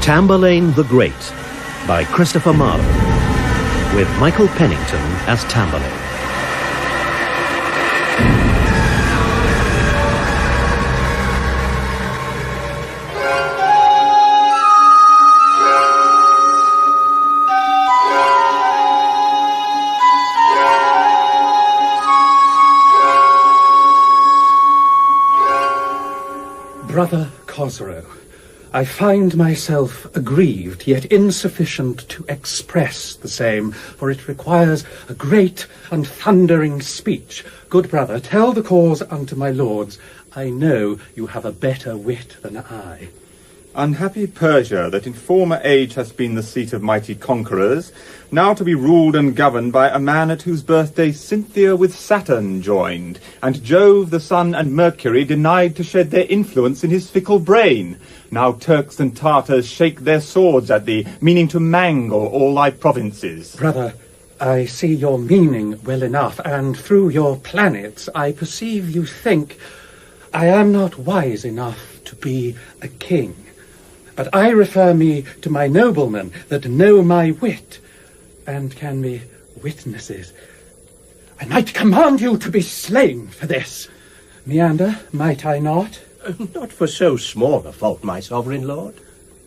Tamburlaine the Great by Christopher Marlowe, with Michael Penington as Tamburlaine. Brother Cosroe, I find myself aggrieved, yet insufficient to express the same, for it requires a great and thundering speech. Good brother, tell the cause unto my lords. I know you have a better wit than I. Unhappy Persia, that in former age has been the seat of mighty conquerors, now to be ruled and governed by a man at whose birthday Cynthia with Saturn joined, and Jove the Sun and Mercury denied to shed their influence in his fickle brain. Now Turks and Tartars shake their swords at thee, meaning to mangle all thy provinces. Brother, I see your meaning well enough, and through your planets I perceive you think I am not wise enough to be a king. But I refer me to my noblemen that know my wit, and can be witnesses. I might command you to be slain for this. Meander, might I not? Not for so small a fault, my sovereign lord.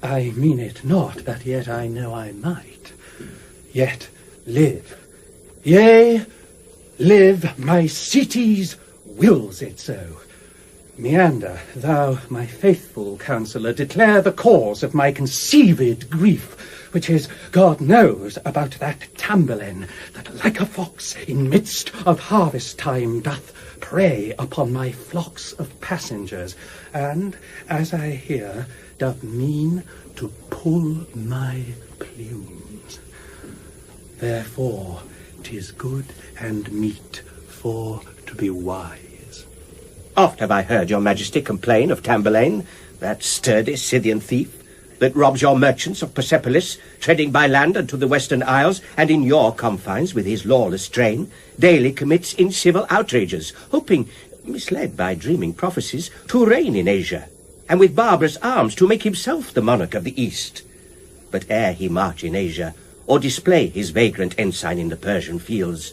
I mean it not, but yet I know I might. Yet live. Yea, live, Mycetes wills it so. Meander, thou, my faithful counsellor, declare the cause of my conceived grief, which is, God knows, about that Tamburlaine, that like a fox in midst of harvest time doth prey upon my flocks of passengers, and, as I hear, doth mean to pull my plumes. Therefore, 'tis good and meet for to be wise. Oft have I heard your majesty complain of Tamburlaine, that sturdy Scythian thief, that robs your merchants of Persepolis, treading by land unto the western isles, and in your confines with his lawless train, daily commits incivil outrages, hoping, misled by dreaming prophecies, to reign in Asia, and with barbarous arms to make himself the monarch of the East. But ere he march in Asia, or display his vagrant ensign in the Persian fields,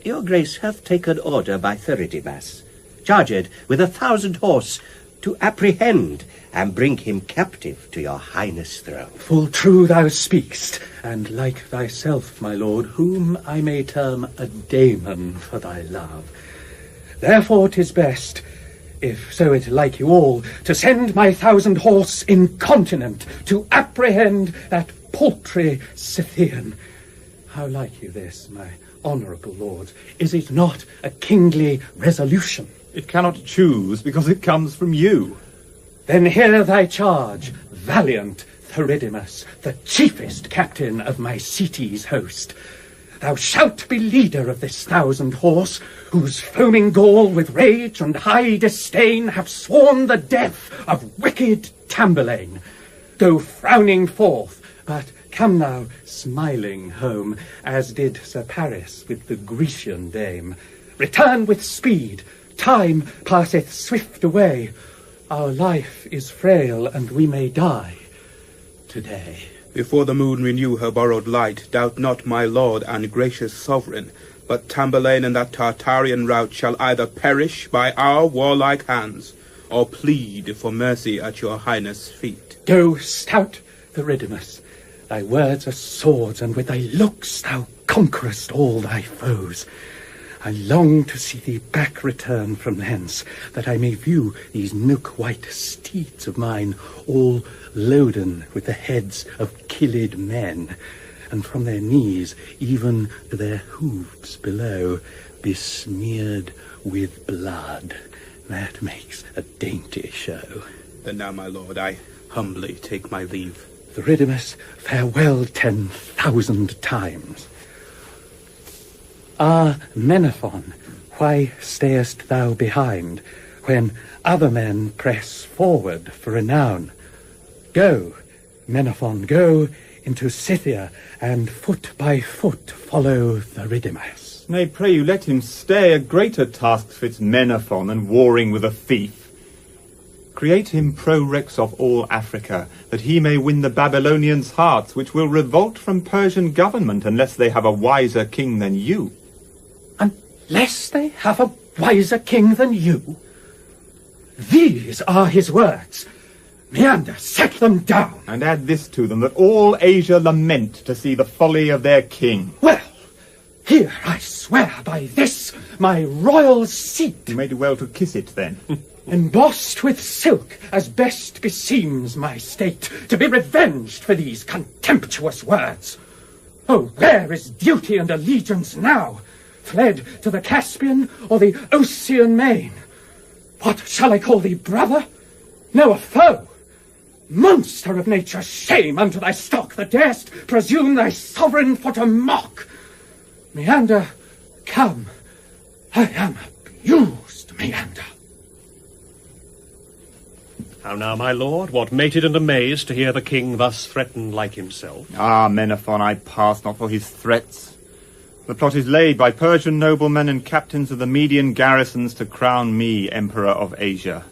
your grace hath taken order by Theridanes, charged with 1,000 horse, to apprehend and bring him captive to your highness' throne. Full true thou speak'st, and like thyself, my lord, whom I may term a Damon for thy love. Therefore 'tis best, if so it like you all, to send my 1,000 horse incontinent to apprehend that paltry Scythian. How like you this, my honourable lords? Is it not a kingly resolution? It cannot choose, because it comes from you. Then hear thy charge, valiant Theridanes, the chiefest captain of Mycetes' host. Thou shalt be leader of this 1,000 horse, whose foaming gall with rage and high disdain have sworn the death of wicked Tamburlaine. Go frowning forth, but come now smiling home, as did Sir Paris with the Grecian dame. Return with speed. Time passeth swift away. Our life is frail, and we may die today. Before the moon renew her borrowed light, doubt not, my lord and gracious sovereign, but Tamburlaine and that Tartarian rout shall either perish by our warlike hands, or plead for mercy at your highness' feet. Go, stout Theridanes. Thy words are swords, and with thy looks thou conquerest all thy foes. I long to see thee back return from thence, that I may view these milk-white steeds of mine, all loaden with the heads of killed men, and from their knees even to their hooves below, besmeared with blood. That makes a dainty show. Then now, my lord, I humbly take my leave. Theridames, farewell 10,000 times. Ah, Menaphon, why stayest thou behind, when other men press forward for renown? Go, Menaphon, go into Scythia, and foot by foot follow Theridames. Nay, pray you let him stay. A greater task fits Menaphon than warring with a thief. Create him pro-rex of all Africa, that he may win the Babylonians' hearts, which will revolt from Persian government unless they have a wiser king than you. Unless they have a wiser king than you? These are his words. Meander, set them down. And add this to them, that all Asia lament to see the folly of their king. Well, here I swear by this, my royal seat. You may do well to kiss it, then. Embossed with silk, as best beseems my state, to be revenged for these contemptuous words. Oh, where is duty and allegiance now? Fled to the Caspian or the Ocean main? What shall I call thee, brother? No, a foe. Monster of nature, shame unto thy stock that darest presume thy sovereign for to mock. Meander, come. I am abused, Meander. How now, my lord, what mated and amazed to hear the king thus threatened like himself? Ah, Menaphon, I pass not for his threats. The plot is laid by Persian noblemen and captains of the Median garrisons to crown me Emperor of Asia.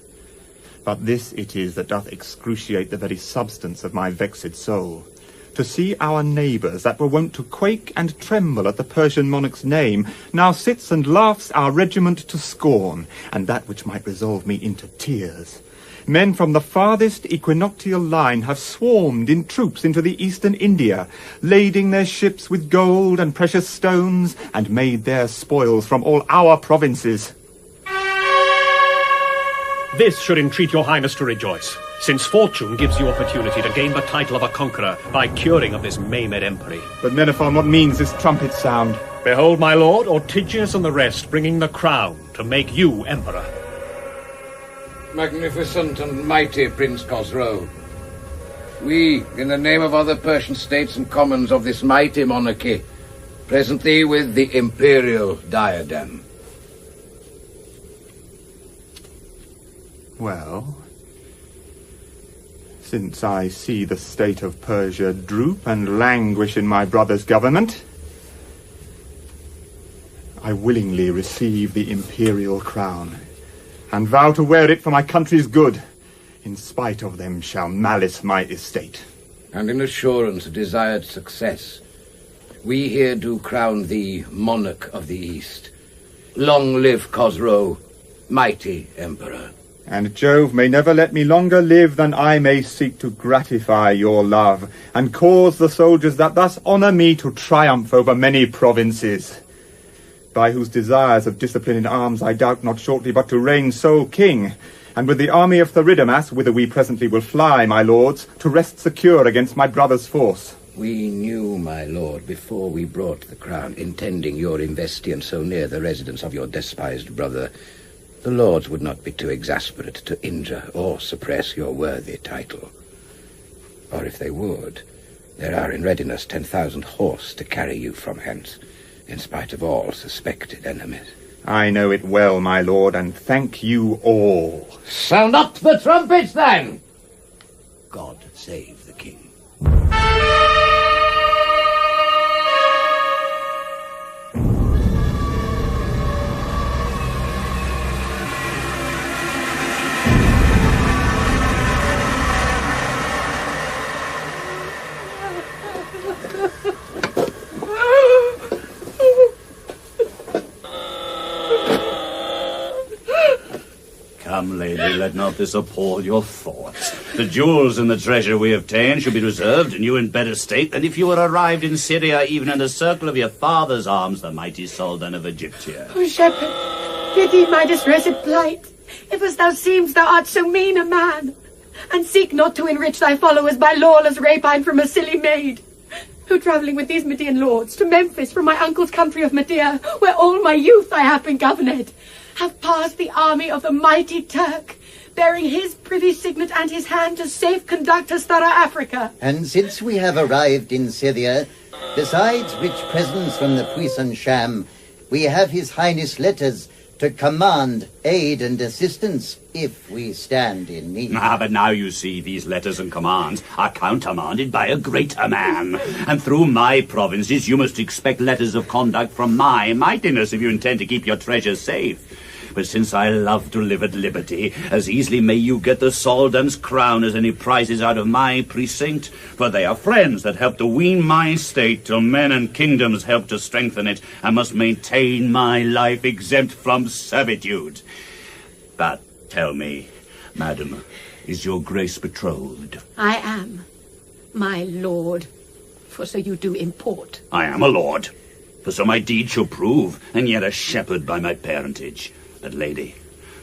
But this it is that doth excruciate the very substance of my vexed soul. To see our neighbours, that were wont to quake and tremble at the Persian monarch's name, now sits and laughs our regiment to scorn, and that which might resolve me into tears. Men from the farthest equinoctial line have swarmed in troops into the eastern India, lading their ships with gold and precious stones, and made their spoils from all our provinces. This should entreat your highness to rejoice, since fortune gives you opportunity to gain the title of a conqueror by curing of this maimed empery. But Menaphon, what means this trumpet sound? Behold, my lord, Ortigius and the rest bringing the crown to make you emperor. Magnificent and mighty Prince Cosroe, we, in the name of other Persian states and commons of this mighty monarchy, present thee with the imperial diadem. Well, since I see the state of Persia droop and languish in my brother's government, I willingly receive the imperial crown, and vow to wear it for my country's good. In spite of them shall malice my estate. And in assurance of desired success, we here do crown thee monarch of the East. Long live Cosroe, mighty emperor. And Jove may never let me longer live than I may seek to gratify your love, and cause the soldiers that thus honour me to triumph over many provinces, by whose desires of discipline in arms I doubt not shortly but to reign sole king, and with the army of Theridanes, whither we presently will fly, my lords, to rest secure against my brother's force. We knew, my lord, before we brought the crown, intending your investian so near the residence of your despised brother, the lords would not be too exasperate to injure or suppress your worthy title. Or if they would, there are in readiness 10,000 horse to carry you from hence, in spite of all suspected enemies. I know it well, my lord, and thank you all. Sound up the trumpets, then! God save the king. Come, lady, let not this appall your thoughts. The jewels and the treasure we obtain should be reserved, and you in better state than if you were arrived in Syria, even in the circle of your father's arms, the mighty Soldan of Egyptia. O shepherd, pity my distressed plight, if as thou seemst thou art so mean a man, and seek not to enrich thy followers by lawless rapine from a silly maid, who, travelling with these Median lords to Memphis from my uncle's country of Medea, where all my youth I have been governed, have passed the army of the mighty Turk, bearing his privy signet and his hand to safe conduct us thorough Africa. And since we have arrived in Syria, besides rich presents from the puissant Sham, we have his highness letters to command aid and assistance if we stand in need. But now you see these letters and commands are countermanded by a greater man, and through my provinces you must expect letters of conduct from my mightiness if you intend to keep your treasures safe. But since I love to live at liberty, as easily may you get the Soldan's crown as any prizes out of my precinct, for they are friends that help to wean my state till men and kingdoms help to strengthen it, and must maintain my life exempt from servitude. But tell me, madam, is your grace betrothed? I am, my lord, for so you do import. I am a lord, for so my deed shall prove, and yet a shepherd by my parentage. But, lady,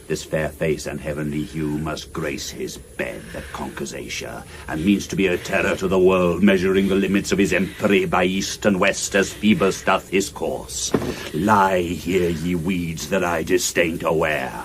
this fair face and heavenly hue must grace his bed that conquers Asia, and means to be a terror to the world, measuring the limits of his empery by east and west as Phoebus doth his course. Lie here, ye weeds that I disdain to wear.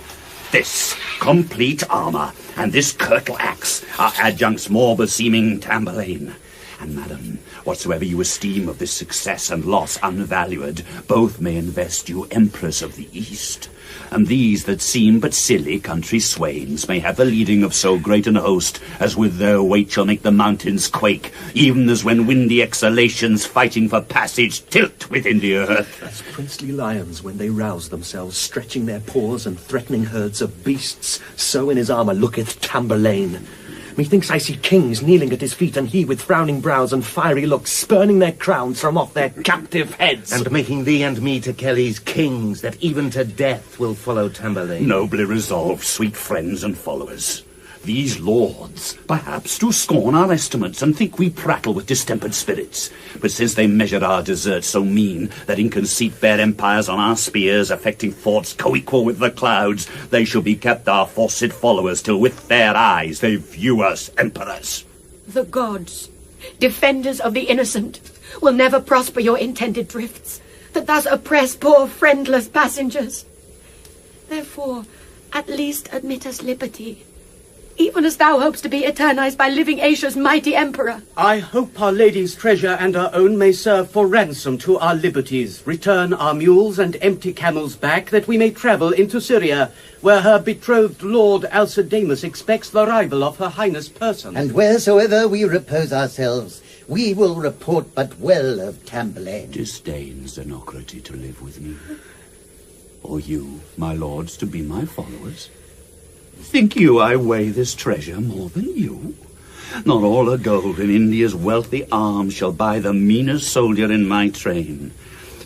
This complete armour and this curtal axe are adjuncts more beseeming Tamburlaine. And, madam, whatsoever you esteem of this success and loss unvalued, both may invest you Empress of the East. And these that seem but silly country swains may have the leading of so great an host, as with their weight shall make the mountains quake, even as when windy exhalations fighting for passage tilt within the earth. As princely lions when they rouse themselves, stretching their paws and threatening herds of beasts, so in his armour looketh Tamburlaine. Methinks I see kings kneeling at his feet, and he with frowning brows and fiery looks, spurning their crowns from off their captive heads. And making thee and me Techelles kings, that even to death will follow Tamburlaine. Nobly resolved, sweet friends and followers. These lords, perhaps, do scorn our estimates, and think we prattle with distempered spirits. But since they measure our deserts so mean, that in conceit bear empires on our spears, affecting thoughts co-equal with the clouds, they shall be kept our forced followers, till with their eyes they view us emperors. The gods, defenders of the innocent, will never prosper your intended drifts, that thus oppress poor friendless passengers. Therefore, at least admit us liberty, even as thou hopest to be eternized by living Asia's mighty emperor. I hope our lady's treasure and our own may serve for ransom to our liberties. Return our mules and empty camels back, that we may travel into Syria, where her betrothed lord Alcidamas expects the arrival of her highness person. And wheresoever we repose ourselves, we will report but well of Tamburlaine. Disdain, Zenocrate, to live with me? Or you, my lords, to be my followers? Think you I weigh this treasure more than you? Not all the gold in India's wealthy arms shall buy the meanest soldier in my train.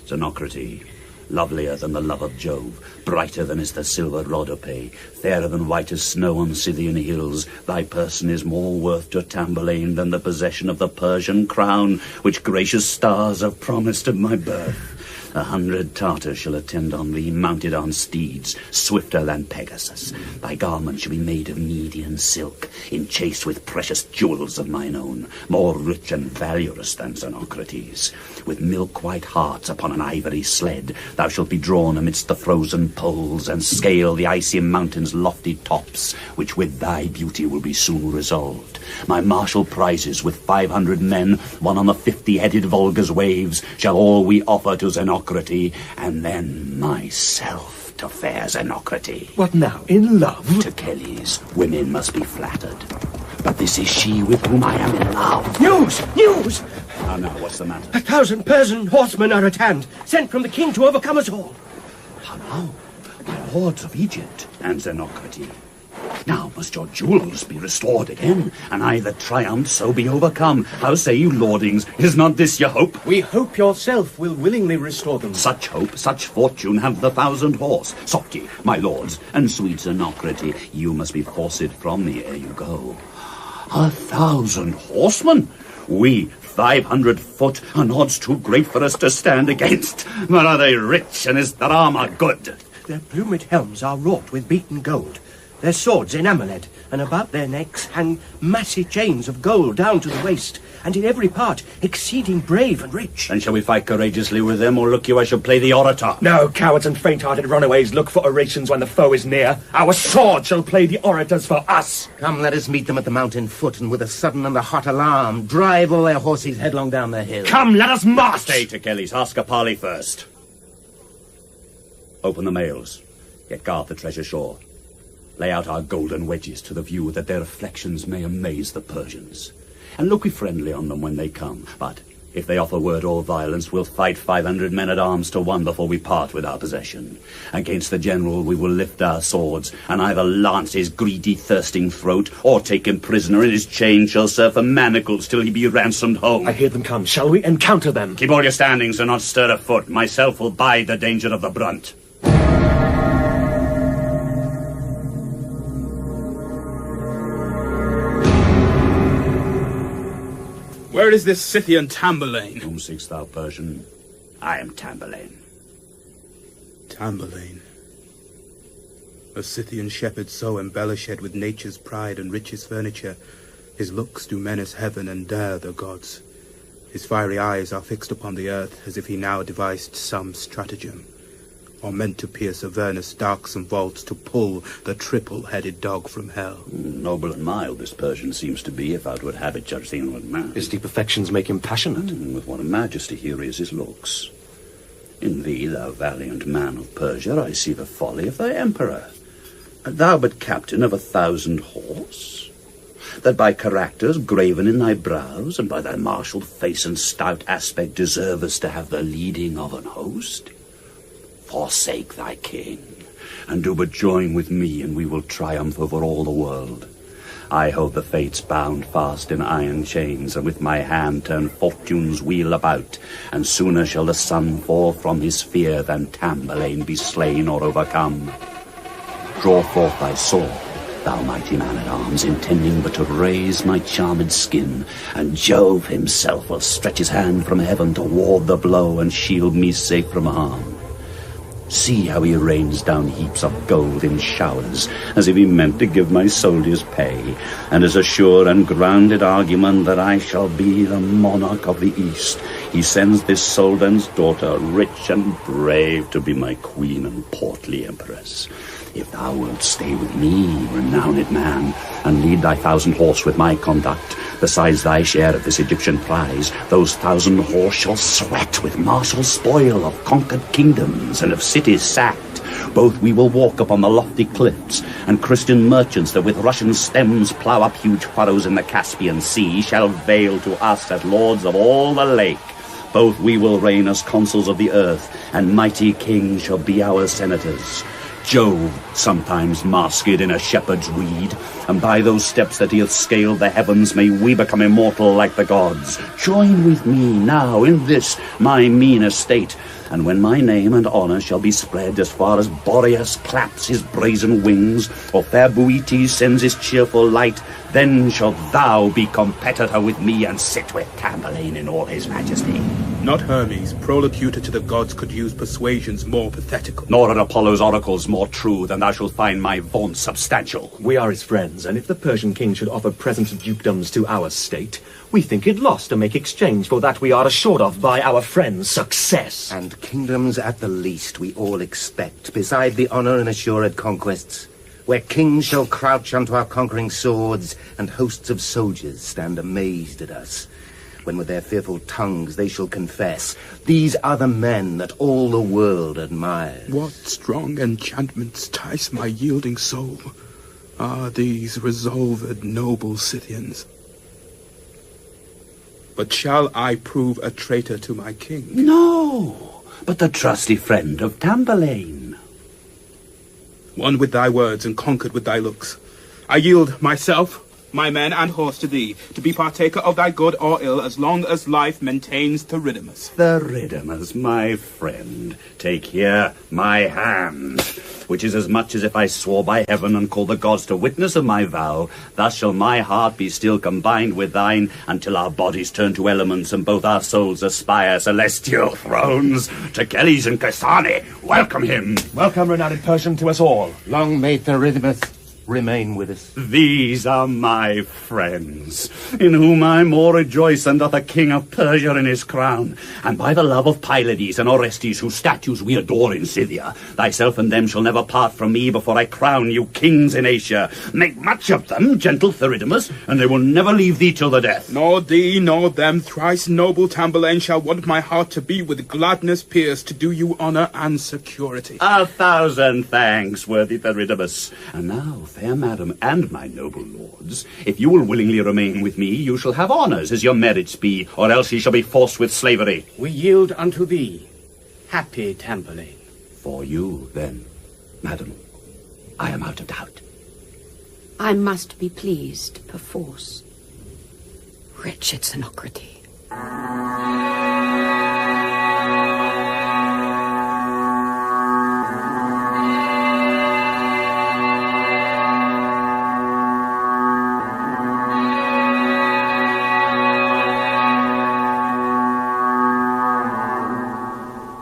Zenocrate, lovelier than the love of Jove, brighter than is the silver Rhodope, fairer than white as snow on Scythian hills, thy person is more worth to Tamburlaine than the possession of the Persian crown, which gracious stars have promised of my birth. 100 Tartars shall attend on thee, mounted on steeds, swifter than Pegasus. Thy garment shall be made of Median silk, enchased with precious jewels of mine own, more rich and valueless than Zenocrate's. With milk-white hearts upon an ivory sled, thou shalt be drawn amidst the frozen poles, and scale the icy mountain's lofty tops, which with thy beauty will be soon resolved. My martial prizes, with 500 men, one on the 50-headed Volga's waves, shall all we offer to Zenocrate, and then myself to fair Zenocrate. What now, in love? Techelles, women must be flattered. But this is she with whom I am in love. News! News! Now, what's the matter? 1,000 Persian horsemen are at hand, sent from the king to overcome us all. How now? My lords of Egypt and Zenocrate. Now must your jewels be restored again, and I that triumphed so be overcome. How say you, lordings? Is not this your hope? We hope yourself will willingly restore them. Such hope, such fortune have the 1,000 horse. Soft ye, my lords, and sweet Zenocrate, you must be forced from me ere you go. 1,000 horsemen? We 500 foot, an odds too great for us to stand against. But are they rich, and is their armour good? Their plumed helms are wrought with beaten gold, their swords enameled, and about their necks hang massy chains of gold down to the waist, and in every part exceeding brave and rich. And shall we fight courageously with them, or look you I shall play the orator? No, cowards and faint-hearted runaways look for orations when the foe is near. Our sword shall play the orators for us. Come, let us meet them at the mountain foot, and with a sudden and a hot alarm, drive all their horses headlong down the hill. Come, let us march! Stay, Techelles, ask a parley first. Open the mails, yet guard the treasure shore. Lay out our golden wedges to the view, that their reflections may amaze the Persians. And look we friendly on them when they come, but If they offer word or violence, we'll fight 500 men-at-arms to one before we part with our possession. Against the general we will lift our swords, and either lance his greedy, thirsting throat, or take him prisoner, and his chain shall serve for manacles till he be ransomed home. I hear them come. Shall we encounter them? Keep all your standings and not stir a foot. Myself will bide the danger of the brunt. Where is this Scythian Tamburlaine? Whom seekst thou, Persian? I am Tamburlaine. Tamburlaine. A Scythian shepherd so embellished with nature's pride and richest furniture, his looks do menace heaven and dare the gods. His fiery eyes are fixed upon the earth as if he now devised some stratagem, or meant to pierce Avernus' darksome vaults to pull the triple-headed dog from hell. Noble and mild this Persian seems to be, if outward habit judge the inward man. His deep affections make him passionate. With what a majesty here is his looks. In thee, thou valiant man of Persia, I see the folly of thy emperor. Art thou but captain of 1,000 horse? That by characters graven in thy brows, and by thy martial face and stout aspect deservest to have the leading of an host? Forsake thy king, and do but join with me, and we will triumph over all the world. I hold the fates bound fast in iron chains, and with my hand turn fortune's wheel about, and sooner shall the sun fall from his sphere than Tamburlaine be slain or overcome. Draw forth thy sword, thou mighty man-at-arms, intending but to raise my charmed skin, and Jove himself will stretch his hand from heaven to ward the blow and shield me safe from harm. See how he rains down heaps of gold in showers, as if he meant to give my soldiers pay, and as a sure and grounded argument that I shall be the monarch of the East, he sends this Soldan's daughter, rich and brave, to be my queen and portly empress. If thou wilt stay with me, renowned man, and lead thy 1,000 horse with my conduct, besides thy share of this Egyptian prize, those 1,000 horse shall sweat with martial spoil of conquered kingdoms and of cities sacked. Both we will walk upon the lofty cliffs, and Christian merchants that with Russian stems plough up huge furrows in the Caspian Sea shall vail to us as lords of all the lake. Both we will reign as consuls of the earth, and mighty kings shall be our senators. Jove sometimes masked in a shepherd's weed, and by those steps that he hath scaled the heavens may we become immortal like the gods. Join with me now in this my mean estate, and when my name and honour shall be spread as far as Boreas claps his brazen wings, or fair Boetes sends his cheerful light, then shalt thou be competitor with me and sit with Tamburlaine in all his majesty. Not Hermes, prolocutor to the gods, could use persuasions more pathetical. Nor are Apollo's oracles more true than thou shalt find my vaunt substantial. We are his friends, and if the Persian king should offer present dukedoms to our state, we think it lost to make exchange for that we are assured of by our friend's success. And kingdoms at the least we all expect, beside the honour and assured conquests, where kings shall crouch unto our conquering swords, and hosts of soldiers stand amazed at us, when with their fearful tongues they shall confess, these are the men that all the world admires. What strong enchantments tice my yielding soul? Are these resolved noble Scythians? But shall I prove a traitor to my king? No, but the trusty friend of Tamburlaine. Won with thy words and conquered with thy looks, I yield myself, my men and horse to thee, to be partaker of thy good or ill as long as life maintains Theridanes. Theridanes, my friend, take here my hand, which is as much as if I swore by heaven and called the gods to witness of my vow. Thus shall my heart be still combined with thine, until our bodies turn to elements and both our souls aspire celestial thrones. Techelles and Usumcasane, welcome him. Welcome, renowned Persian, to us all. Long may Theridanes remain with us. These are my friends, in whom I more rejoice than doth a king of Persia in his crown. And by the love of Pylades and Orestes, whose statues we adore in Scythia, thyself and them shall never part from me before I crown you kings in Asia. Make much of them, gentle Theridames, and they will never leave thee till the death. Nor thee, nor them, thrice noble Tamburlaine, shall want my heart to be with gladness pierced to do you honour and security. 1,000 thanks, worthy Theridames. And now, fair madam, and my noble lords, if you will willingly remain with me, you shall have honours as your merits be, or else ye shall be forced with slavery. We yield unto thee, happy Tamburlaine. For you, then, madam, I am out of doubt. I must be pleased, perforce. Wretched Zenocrate.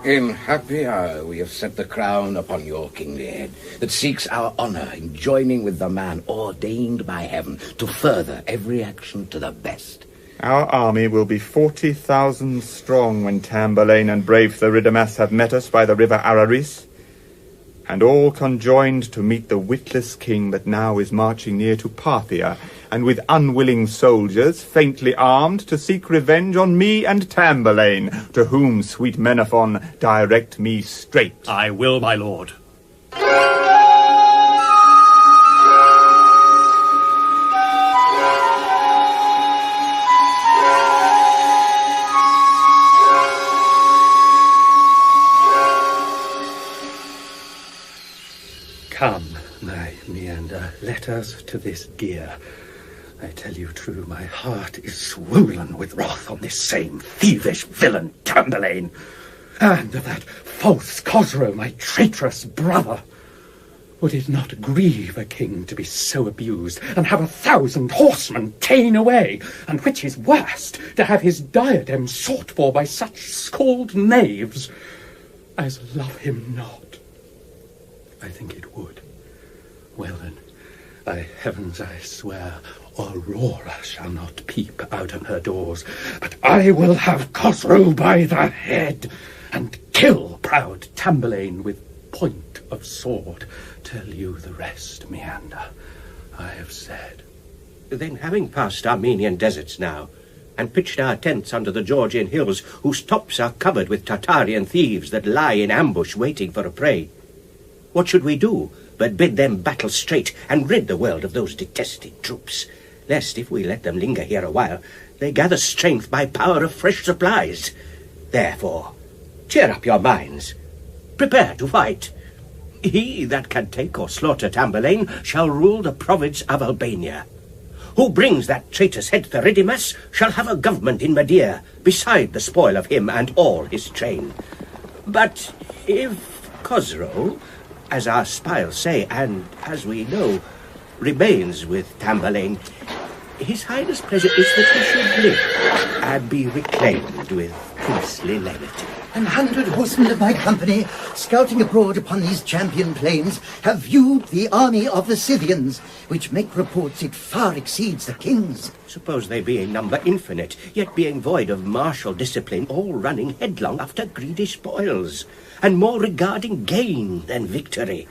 In happy hour we have set the crown upon your kingly head, that seeks our honour in joining with the man ordained by heaven to further every action to the best. Our army will be 40,000 strong when Tamburlaine and brave Theridanes have met us by the river Araris, and all conjoined to meet the witless king that now is marching near to Parthia, and with unwilling soldiers, faintly armed, to seek revenge on me and Tamburlaine, to whom, sweet Menaphon, direct me straight. I will, my lord. Come, my Meander, let us to this gear. I tell you true, my heart is swollen with wrath on this same thievish villain Tamburlaine, and of that false Cosroe, my traitorous brother. Would it not grieve a king to be so abused, and have 1,000 horsemen ta'en away, and which is worst, to have his diadem sought for by such scald knaves as love him not? I think it would. Well then, by heavens I swear, Aurora shall not peep out of her doors, but I will have Cosroe by the head, and kill proud Tamburlaine with point of sword. Tell you the rest, Meander. I have said. Then, having passed Armenian deserts now, and pitched our tents under the Georgian hills, whose tops are covered with Tartarian thieves that lie in ambush waiting for a prey, what should we do but bid them battle straight and rid the world of those detested troops, lest if we let them linger here a while, they gather strength by power of fresh supplies. Therefore, cheer up your minds. Prepare to fight. He that can take or slaughter Tamburlaine shall rule the province of Albania. Who brings that traitor's head Theridanes shall have a government in Media, beside the spoil of him and all his train. But if Cosroe, as our spies say, and as we know, remains with Tamburlaine, His Highness' pleasure is that he should live and be reclaimed with princely lenity. 100 horsemen of my company, scouting abroad upon these champion plains, have viewed the army of the Scythians, which make reports it far exceeds the king's. Suppose they be in number infinite, yet being void of martial discipline, all running headlong after greedy spoils, and more regarding gain than victory,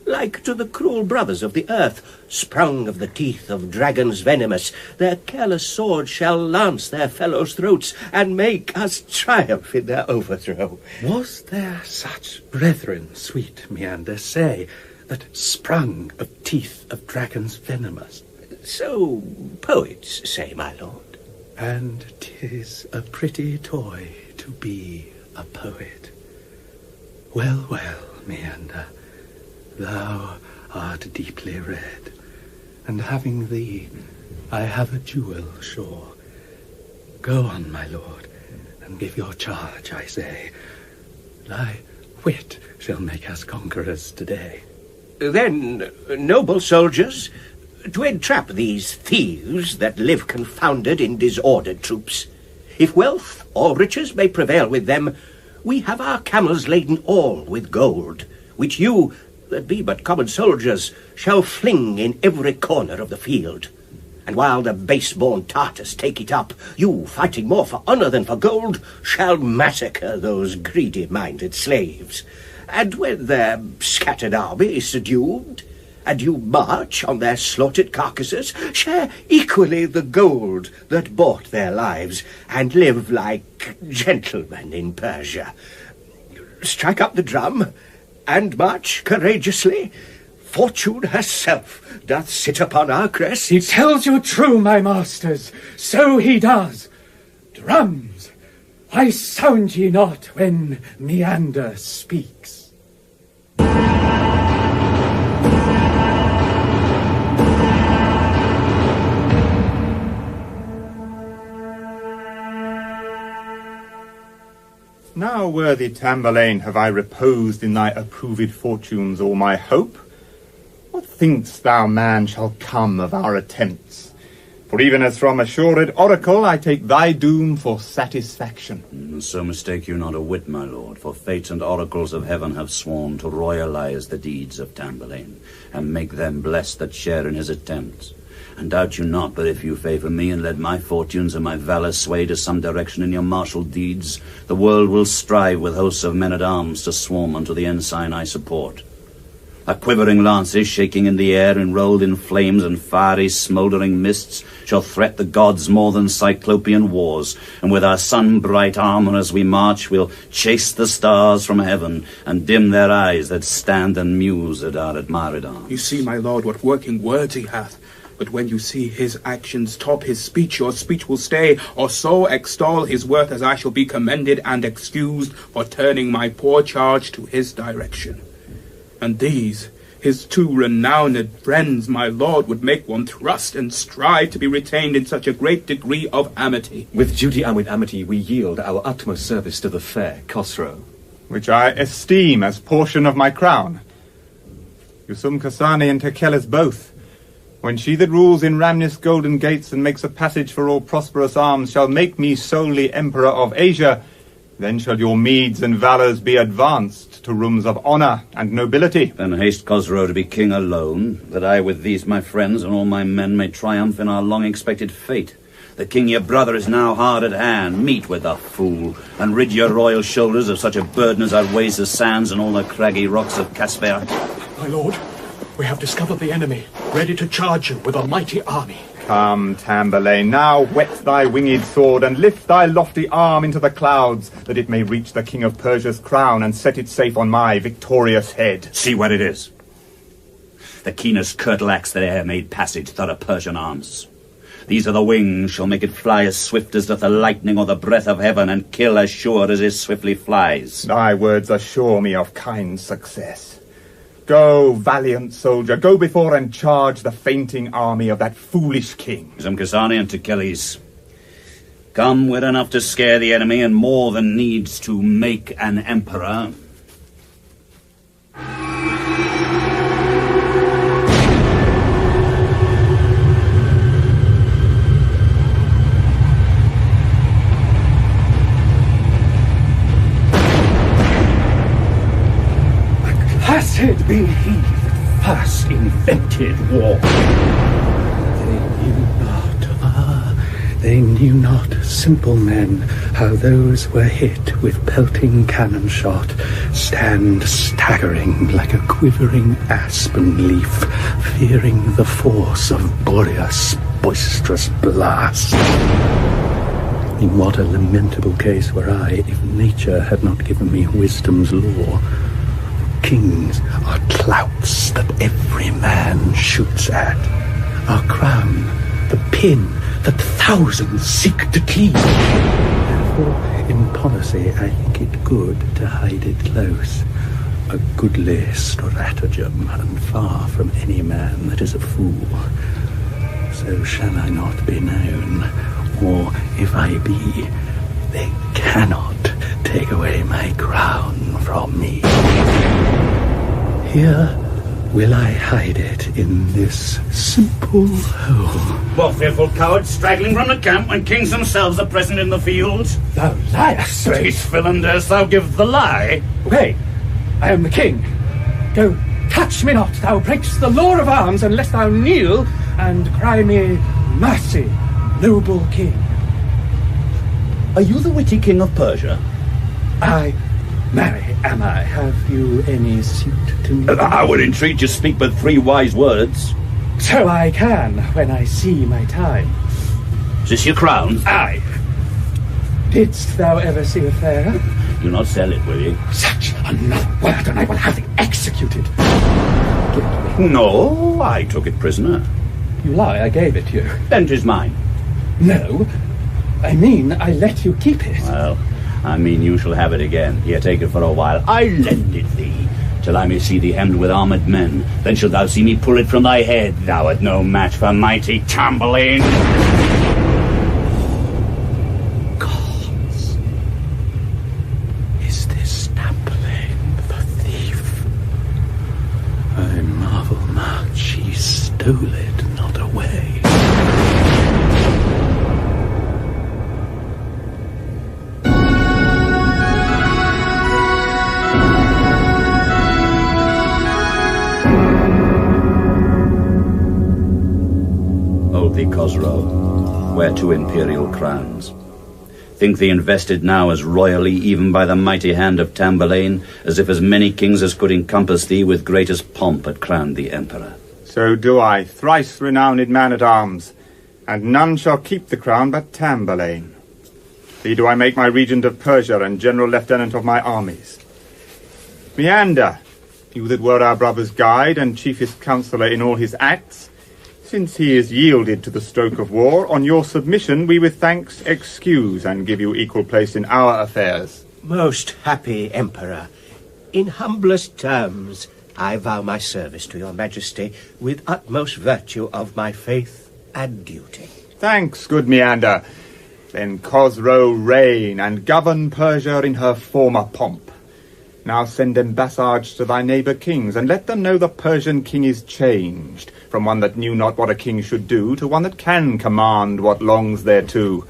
like to the cruel brothers of the earth, sprung of the teeth of dragons venomous, their careless swords shall lance their fellows' throats, and make us triumph in their overthrow. Was there such brethren, sweet Meander, say, that sprung of teeth of dragons venomous? So poets say, my lord. And 'tis a pretty toy to be a poet. Well, well, Meander, thou art deeply read, and having thee, I have a jewel sure. Go on, my lord, and give your charge, I say. Thy wit shall make us conquerors today. Then, noble soldiers, to entrap these thieves that live confounded in disordered troops, if wealth or riches may prevail with them, we have our camels laden all with gold, which you, that be but common soldiers, shall fling in every corner of the field. And while the base-born Tartars take it up, you, fighting more for honour than for gold, shall massacre those greedy-minded slaves. And when their scattered army is subdued, and you march on their slaughtered carcasses, share equally the gold that bought their lives, and live like gentlemen in Persia. Strike up the drum, and march courageously, Fortune herself doth sit upon our crests. He tells you true, my masters, so he does. Drums, why sound ye not when Meander speaks? Now, worthy Tamburlaine, have I reposed in thy approved fortunes all my hope? What think'st thou, man, shall come of our attempts? For even as from assured oracle, I take thy doom for satisfaction. So mistake you not a whit, my lord, for fates and oracles of heaven have sworn to royalize the deeds of Tamburlaine, and make them blessed that share in his attempts. And doubt you not, but if you favour me and let my fortunes and my valour sway to some direction in your martial deeds, the world will strive with hosts of men-at-arms to swarm unto the ensign I support. A quivering lances shaking in the air, enrolled in flames and fiery smouldering mists, shall threat the gods more than Cyclopean wars, and with our sun-bright armour as we march, we'll chase the stars from heaven, and dim their eyes that stand and muse at our admired arms. You see, my lord, what working words he hath. But when you see his actions top his speech, your speech will stay, or so extol his worth as I shall be commended and excused for turning my poor charge to his direction. And these, his two renowned friends, my lord, would make one thrust and strive to be retained in such a great degree of amity. With duty and with amity we yield our utmost service to the fair Cosroe, which I esteem as portion of my crown. Usumcasane and Techelles both. When she that rules in Ramnus' golden gates and makes a passage for all prosperous arms shall make me solely emperor of Asia, then shall your meeds and valours be advanced to rooms of honour and nobility. Then haste Cosroe to be king alone, that I with these my friends and all my men may triumph in our long-expected fate. The king your brother is now hard at hand. Meet with the fool, and rid your royal shoulders of such a burden as outweighs the sands and all the craggy rocks of Casper. My lord, we have discovered the enemy, ready to charge you with a mighty army. Come, Tamburlaine, now whet thy winged sword and lift thy lofty arm into the clouds, that it may reach the king of Persia's crown and set it safe on my victorious head. See what it is. The keenest curtle axe that e'er made passage through a Persian arms. These are the wings shall make it fly as swift as doth the lightning or the breath of heaven, and kill as sure as it swiftly flies. Thy words assure me of kind success. Go, valiant soldier, go before and charge the fainting army of that foolish king. Usumcasane and Techelles, come with enough to scare the enemy and more than needs to make an emperor. Blessed be he that first invented war. They knew not, simple men, how those were hit with pelting cannon shot stand staggering like a quivering aspen leaf, fearing the force of Boreas' boisterous blast. In what a lamentable case were I if nature had not given me wisdom's law. Kings are clouts that every man shoots at. Our crown, the pin that thousands seek to cleave. Therefore, in policy, I think it good to hide it close. A goodly stratagem, and far from any man that is a fool. So shall I not be known, or if I be, they cannot take away my crown from me. Here will I hide it in this simple hole. What fearful cowards straggling from the camp when kings themselves are present in the field? Thou liest! Base villain, darest thou give the lie? Obey, I am the king. Go, touch me not, thou breakst the law of arms, unless thou kneel and cry me mercy, noble king. Are you the witty king of Persia? Marry, am I? Have you any suit to me? I would entreat you speak but 3 wise words. So I can, when I see my time. Is this your crown? Aye. Didst thou ever see a fair? Do not sell it, will you? Such another word, and I will have thee executed. it me? No, I took it prisoner. You lie, I gave it you. Then 'tis mine. No, I mean I let you keep it. Well, I mean you shall have it again. Here, take it for a while. I lend it thee, till I may see thee hemmed with armoured men. Then shalt thou see me pull it from thy head. Thou art no match for mighty Tamburlaine. Gods, is this Tamburlaine the thief? I marvel much he stole it not away. Thee, Cosroe, wear 2 imperial crowns. Think thee invested now as royally even by the mighty hand of Tamburlaine, as if as many kings as could encompass thee with greatest pomp had crowned thee emperor. So do I, thrice renowned man-at-arms, and none shall keep the crown but Tamburlaine. Thee do I make my regent of Persia and general lieutenant of my armies. Meander, you that were our brother's guide and chiefest counsellor in all his acts, since he is yielded to the stroke of war, on your submission we with thanks excuse and give you equal place in our affairs. Most happy Emperor, in humblest terms I vow my service to your majesty with utmost virtue of my faith and duty. Thanks, good Meander. Then Cosroe reign and govern Persia in her former pomp. Now send embassage to thy neighbour kings, and let them know the Persian king is changed, from one that knew not what a king should do, to one that can command what longs thereto.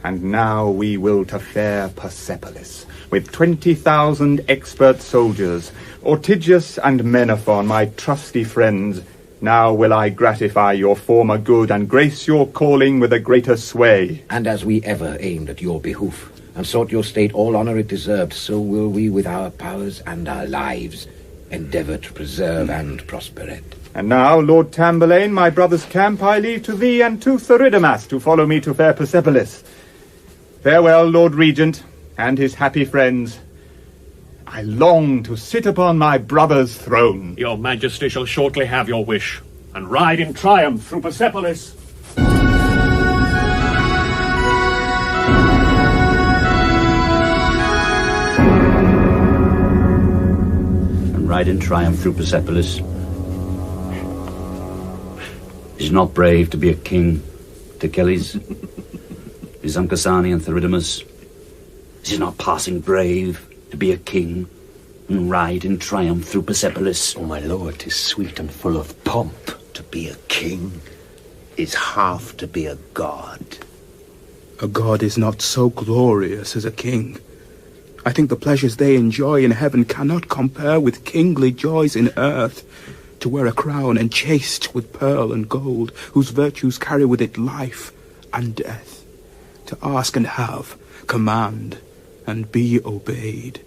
And now we will to fair Persepolis, with 20,000 expert soldiers, Ortigius and Menaphon, my trusty friends. Now will I gratify your former good, and grace your calling with a greater sway. And as we ever aimed at your behoof, and sought your state all honour it deserved, so will we with our powers and our lives endeavour to preserve and prosper it. And now, Lord Tamburlaine, my brother's camp I leave to thee and to Theridanes to follow me to fair Persepolis. Farewell, Lord Regent, and his happy friends. I long to sit upon my brother's throne. Your Majesty shall shortly have your wish, and ride in triumph through Persepolis. Ride in triumph through Persepolis. Is it not brave to be a king? Techelles, Usumcasane and Theridanes. Is it not passing brave to be a king and ride in triumph through Persepolis? Oh, my lord, 'tis sweet and full of pomp. To be a king is half to be a god. A god is not so glorious as a king. I think the pleasures they enjoy in heaven cannot compare with kingly joys in earth. To wear a crown enchased with pearl and gold, whose virtues carry with it life and death. To ask and have, command and be obeyed.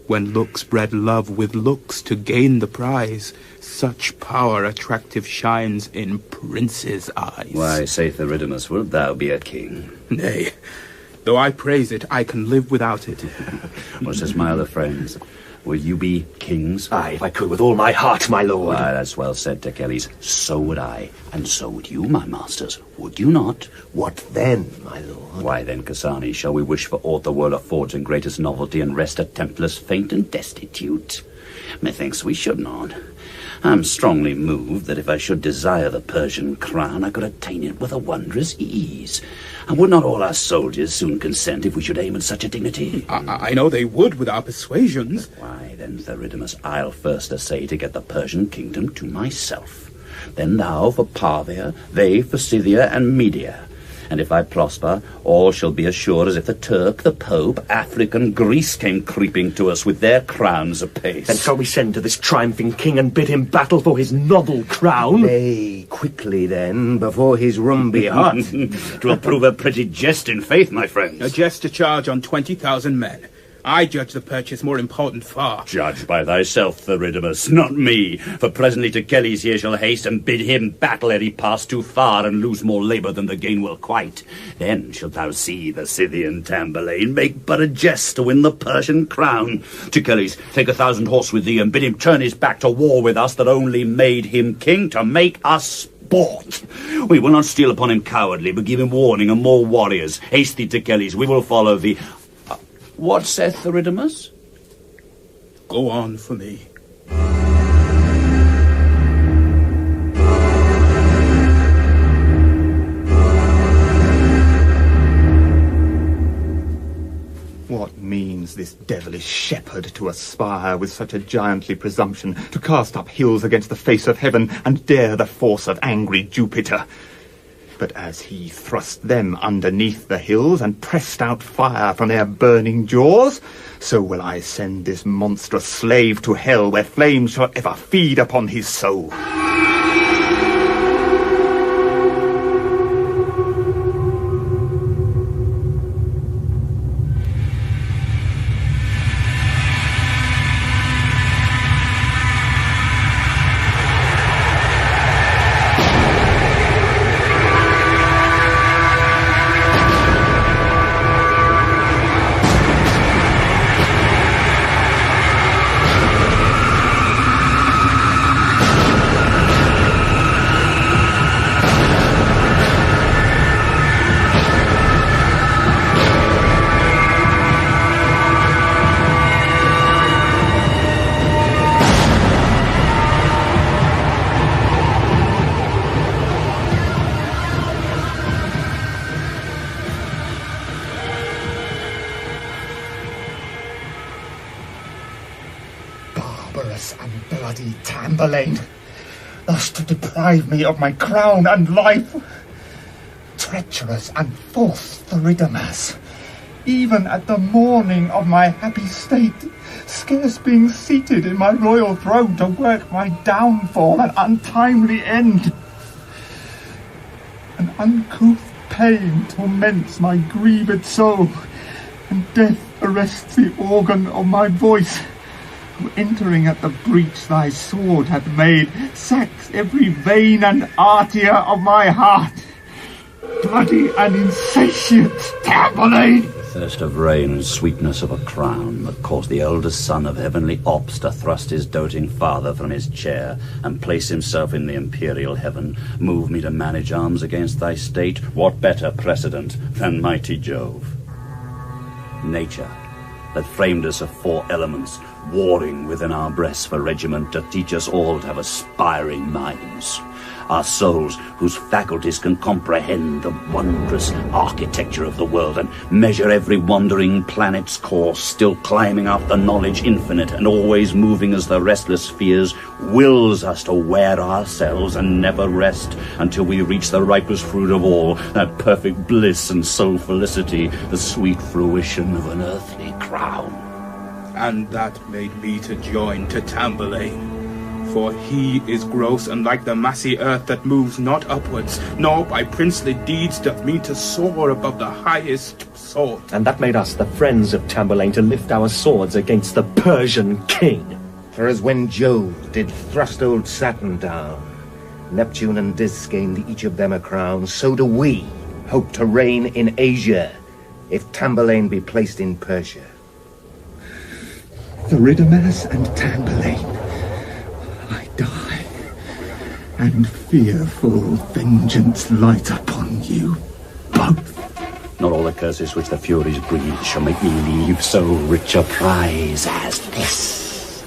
When looks bred love with looks to gain the prize, such power attractive shines in princes' eyes. Why, say Theridanes, wilt thou be a king? Nay, though I praise it, I can live without it. What's this, my other friends? Will you be kings? Aye, if I could with all my heart, my lord. Why, that's well said, Techelles. So would I, and so would you, my masters. Would you not? What then, my lord? Why then, Casane, shall we wish for aught the world affords in greatest novelty, and rest a temptless, faint, and destitute? Methinks we should not. I'm strongly moved that if I should desire the Persian crown, I could attain it with a wondrous ease. And would not all our soldiers soon consent if we should aim at such a dignity? I know they would with our persuasions. Why, then, Theridanes, I'll first essay to get the Persian kingdom to myself. Then thou for Parthia, they for Scythia and Media. And if I prosper, all shall be as sure as if the Turk, the Pope, Africa, and Greece came creeping to us with their crowns apace. Then shall we send to this triumphing king and bid him battle for his novel crown? Nay, quickly then, before his room be hot. 'Twill prove a pretty jest in faith, my friends. A jest to charge on 20,000 men. I judge the purchase more important far. Judge by thyself, Theridanes, not me. For presently Techelles here shall haste and bid him battle ere he pass too far and lose more labour than the gain will quite. Then shalt thou see the Scythian Tamburlaine make but a jest to win the Persian crown. Techelles, take 1,000 horse with thee and bid him turn his back to war with us that only made him king to make us sport. We will not steal upon him cowardly, but give him warning and more warriors. Haste thee, Techelles, we will follow thee. What saith Theridanes? Go on for me. What means this devilish shepherd to aspire with such a giantly presumption, to cast up hills against the face of heaven, and dare the force of angry Jupiter? But as he thrust them underneath the hills and pressed out fire from their burning jaws, so will I send this monstrous slave to hell, where flames shall ever feed upon his soul. And bloody Tamburlaine, thus to deprive me of my crown and life. Treacherous and false Theridanes, even at the morning of my happy state, scarce being seated in my royal throne to work my downfall and untimely end. An uncouth pain torments my grieved soul, and death arrests the organ of my voice, who entering at the breach thy sword hath made, sacks every vein and artery of my heart. Bloody and insatiate Tamburlaine! The thirst of rain and sweetness of a crown that caused the eldest son of heavenly Ops to thrust his doting father from his chair and place himself in the imperial heaven, move me to manage arms against thy state. What better precedent than mighty Jove? Nature, that framed us of 4 elements, warring within our breasts for regiment to teach us all to have aspiring minds. Our souls, whose faculties can comprehend the wondrous architecture of the world and measure every wandering planet's course, still climbing up the knowledge infinite and always moving as the restless spheres, wills us to wear ourselves and never rest until we reach the ripest fruit of all, that perfect bliss and soul felicity, the sweet fruition of an earthly crown. And that made me to join to Tamburlaine. For he is gross and like the massy earth that moves not upwards, nor by princely deeds doth mean to soar above the highest sort. And that made us the friends of Tamburlaine to lift our swords against the Persian king. For as when Jove did thrust old Saturn down, Neptune and Dis gained each of them a crown, so do we hope to reign in Asia, if Tamburlaine be placed in Persia. Theridanes and Tamburlaine, I die, and fearful vengeance light upon you both. Not all the curses which the Furies breed shall make me leave so rich a prize as this.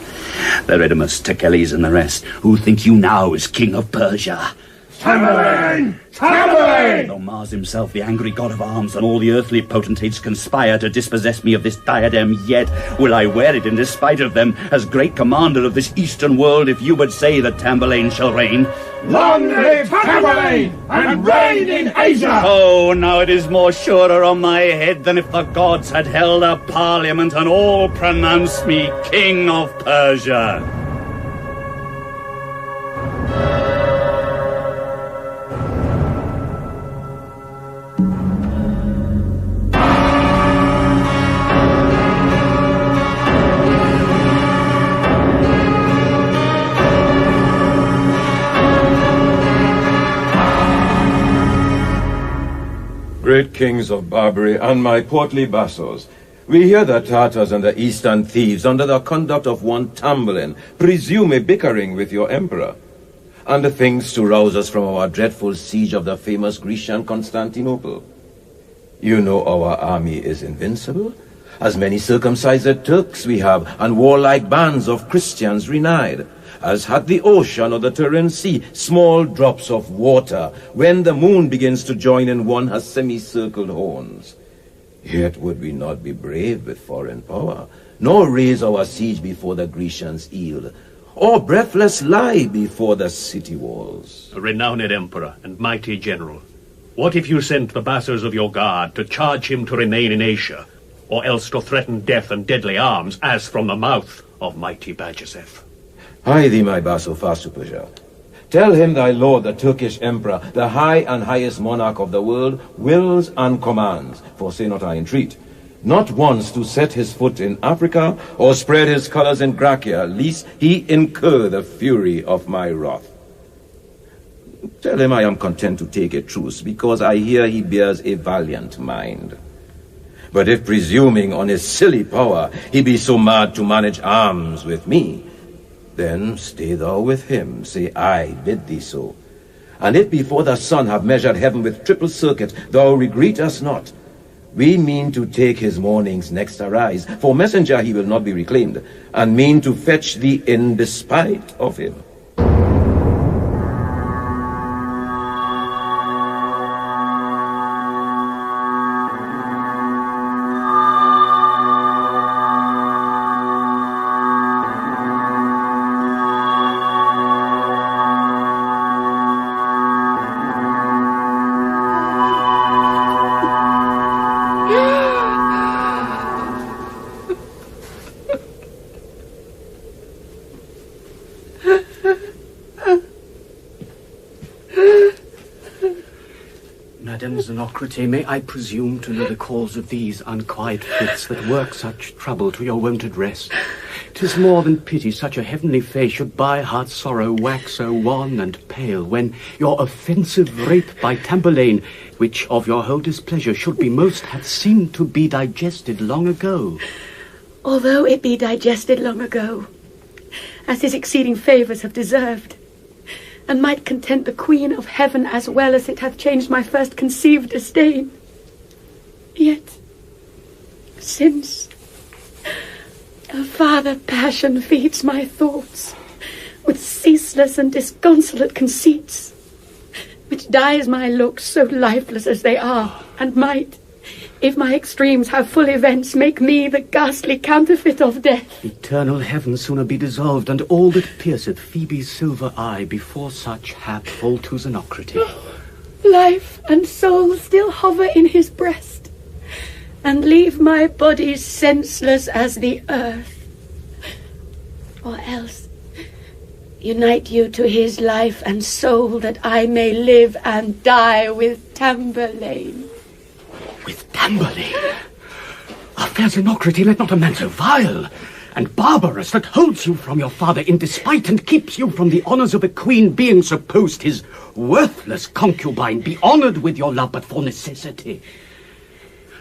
Theridames, Techelles, and the rest, who think you now is king of Persia? Tamburlaine! Tamburlaine! Though Mars himself, the angry god of arms, and all the earthly potentates conspire to dispossess me of this diadem, yet will I wear it in despite of them, as great commander of this eastern world, if you would say that Tamburlaine shall reign. Long live Tamburlaine, and reign in Asia! Oh, now it is more surer on my head than if the gods had held a parliament and all pronounced me king of Persia. great kings of Barbary, and my portly vassals, we hear the Tartars and the eastern thieves, under the conduct of one Tamburlaine, presume a bickering with your emperor, and the things to rouse us from our dreadful siege of the famous Grecian Constantinople. You know our army is invincible. As many circumcised Turks we have, and warlike bands of Christians renied, as had the ocean or the Tyrrhene Sea small drops of water when the moon begins to join in one her semicircled horns. Yet would we not be brave with foreign power, nor raise our siege before the Grecians' yield, or breathless lie before the city walls. A renowned emperor and mighty general, what if you sent the bastards of your guard to charge him to remain in Asia, or else to threaten death and deadly arms, as from the mouth of mighty Bajazeth? Hie thee, my vassal, fast to Persia. Tell him thy lord, the Turkish emperor, the high and highest monarch of the world, wills and commands, for say not I entreat, not once to set his foot in Africa, or spread his colors in Gracia, lest he incur the fury of my wrath. Tell him I am content to take a truce, because I hear he bears a valiant mind. But if presuming on his silly power, he be so mad to manage arms with me, then stay thou with him, say I bid thee so. And if before the sun have measured heaven with triple circuit, thou regret us not. We mean to take his mornings next arise, for messenger he will not be reclaimed, and mean to fetch thee in despite of him. Madam Zenocrate, may I presume to know the cause of these unquiet fits that work such trouble to your wonted rest? 'Tis more than pity such a heavenly face should by heart sorrow wax so wan and pale, when your offensive rape by Tamburlaine, which of your whole displeasure should be most, hath seemed to be digested long ago. Although it be digested long ago, as his exceeding favours have deserved, and might content the Queen of Heaven as well as it hath changed my first conceived disdain. Yet, since a farther passion feeds my thoughts with ceaseless and disconsolate conceits, which dyes my looks so lifeless as they are, and might, if my extremes have full events, make me the ghastly counterfeit of death. Eternal heaven sooner be dissolved, and all that pierceth Phoebe's silver eye, before such hap fall to Zenocrate. Life and soul still hover in his breast, and leave my body senseless as the earth. Or else unite you to his life and soul, that I may live and die with Tamburlaine. With Tamburlaine? Ah, fair Zenocrate, let not a man so vile and barbarous that holds you from your father in despite, and keeps you from the honours of a queen, being supposed his worthless concubine, be honoured with your love but for necessity.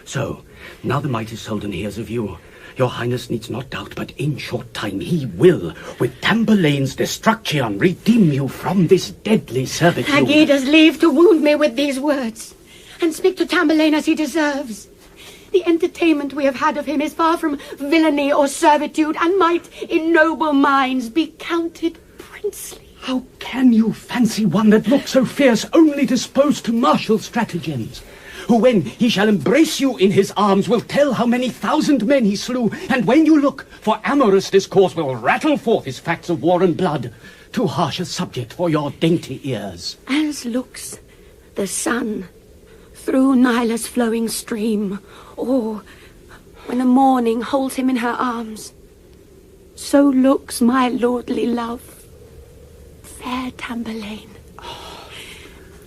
So, now the mighty Soldan hears of you, your highness needs not doubt, but in short time he will, with Tamburlaine's destruction, redeem you from this deadly servitude. Aggie does leave to wound me with these words, and speak to Tamburlaine as he deserves. The entertainment we have had of him is far from villainy or servitude, and might in noble minds be counted princely. How can you fancy one that looks so fierce only disposed to martial stratagems, who when he shall embrace you in his arms will tell how many thousand men he slew, and when you look for amorous discourse will rattle forth his facts of war and blood, too harsh a subject for your dainty ears. As looks the sun through Nilus' flowing stream, or when a morning holds him in her arms, so looks my lordly love, fair Tamburlaine.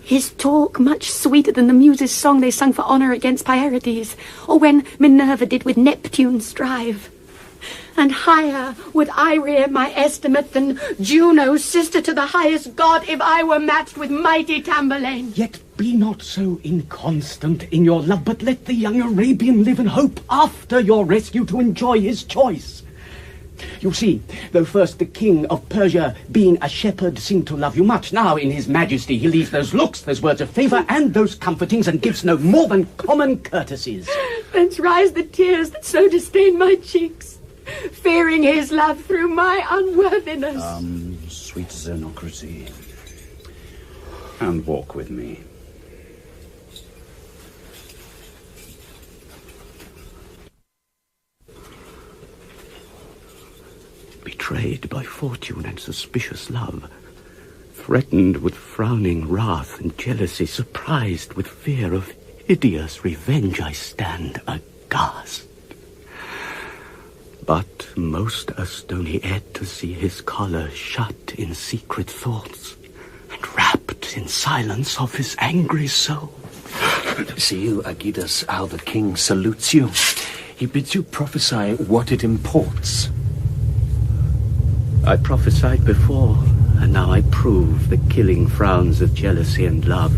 His talk much sweeter than the muses' song they sung for honour against Pierides, or when Minerva did with Neptune strive. And higher would I rear my estimate than Juno, sister to the highest god, if I were matched with mighty Tamburlaine. Yet be not so inconstant in your love, but let the young Arabian live in hope after your rescue to enjoy his choice. You see, though first the king of Persia, being a shepherd, seemed to love you much, now in his majesty he leaves those looks, those words of favour, and those comfortings, and gives no more than common courtesies. Thence rise the tears that so disdain my cheeks, fearing his love through my unworthiness. Sweet Zenocrate, and walk with me. Betrayed by fortune and suspicious love, threatened with frowning wrath and jealousy, surprised with fear of hideous revenge, I stand aghast. But most astonied to see his choler shut in secret thoughts, and wrapped in silence of his angry soul. See you, Aegidas, how the king salutes you. He bids you prophesy what it imports. I prophesied before, and now I prove the killing frowns of jealousy and love.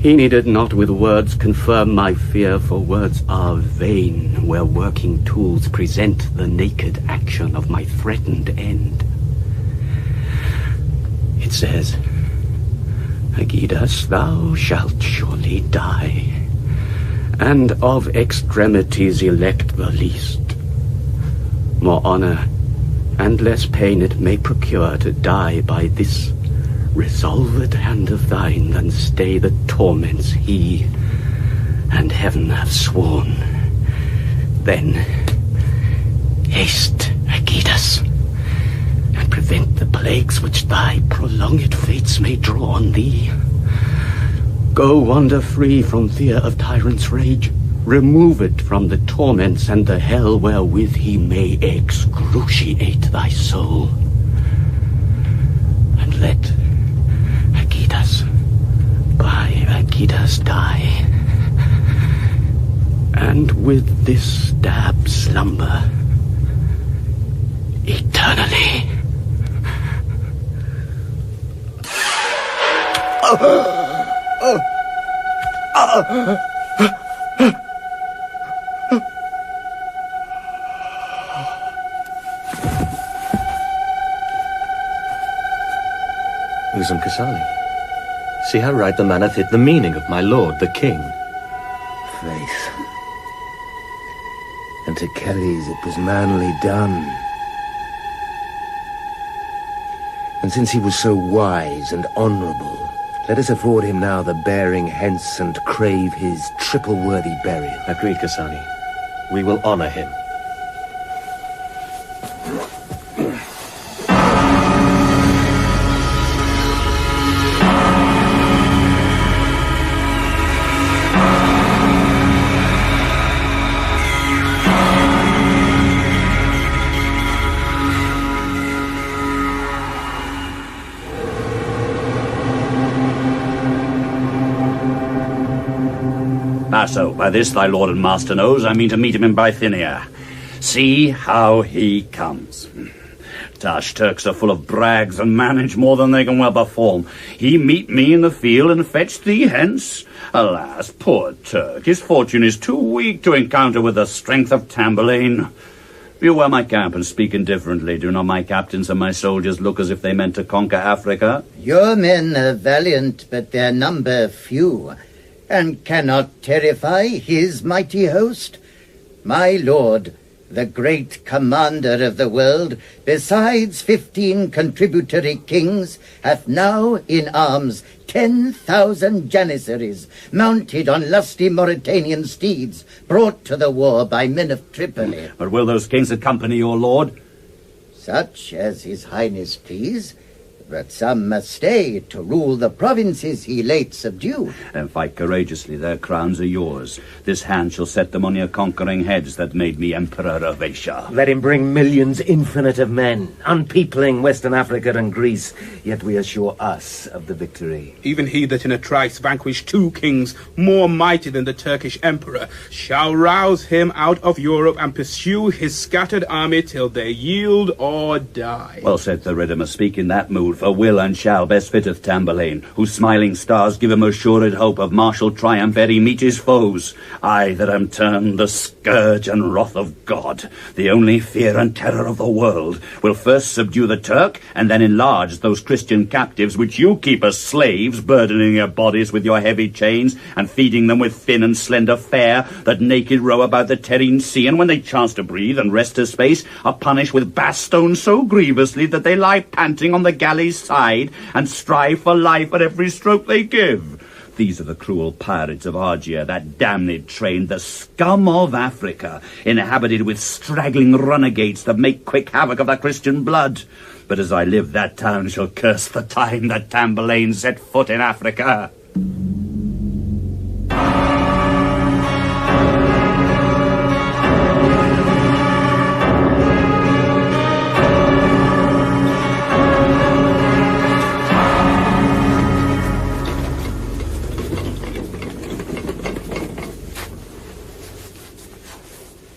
He needed not with words confirm my fear, for words are vain where working tools present the naked action of my threatened end. It says, Aegidas, thou shalt surely die, and of extremities elect the least. More honor and less pain it may procure to die by this resolved hand of thine than stay the torments he and heaven have sworn. Then haste, Aegidas, and prevent the plagues which thy prolonged fates may draw on thee. Go wander free from fear of tyrant's rage, remove it from the torments and the hell wherewith he may excruciate thy soul. And let Aegidas by Aegidas die, and with this stab slumber eternally. Usumcasane, see how right the man hath hit the meaning of my lord the king. Faith. And to Techelles it was manly done. And since he was so wise and honourable, let us afford him now the bearing hence and crave his triple-worthy burial. Agreed, Kasani. We will honour him. So, by this thy lord and master knows, I mean to meet him in Bithynia. See how he comes. Tush Turks are full of brags and manage more than they can well perform. He meet me in the field and fetch thee hence. Alas, poor Turk, his fortune is too weak to encounter with the strength of Tamburlaine. Beware my camp and speak indifferently. Do not my captains and my soldiers look as if they meant to conquer Africa? Your men are valiant, but their number few, and cannot terrify his mighty host. My lord, the great commander of the world, besides 15 contributory kings, hath now in arms 10,000 janissaries, mounted on lusty Mauritanian steeds, brought to the war by men of Tripoli. But will those kings accompany your lord? Such as his highness please. But some must stay to rule the provinces he late subdued. Then fight courageously, their crowns are yours. This hand shall set them on your conquering heads that made me Emperor of Asia. Let him bring millions infinite of men, unpeopling Western Africa and Greece, yet we assure us of the victory. Even he that in a trice vanquished 2 kings more mighty than the Turkish emperor shall rouse him out of Europe and pursue his scattered army till they yield or die. Well said, Theridanes, speak in that mood, for will and shall best fitteth Tamburlaine, whose smiling stars give him assured hope of martial triumph ere he meet his foes. I that am termed the scourge and wrath of God, the only fear and terror of the world, will first subdue the Turk, and then enlarge those Christian captives which you keep as slaves, burdening your bodies with your heavy chains, and feeding them with thin and slender fare, that naked row about the Terrene Sea, and when they chance to breathe and rest a space, are punished with bastones so grievously that they lie panting on the galley's side, and strive for life at every stroke they give. These are the cruel pirates of Argia, that damned train, the scum of Africa, inhabited with straggling renegades that make quick havoc of the Christian blood. But as I live, that town shall curse the time that Tamburlaine set foot in Africa.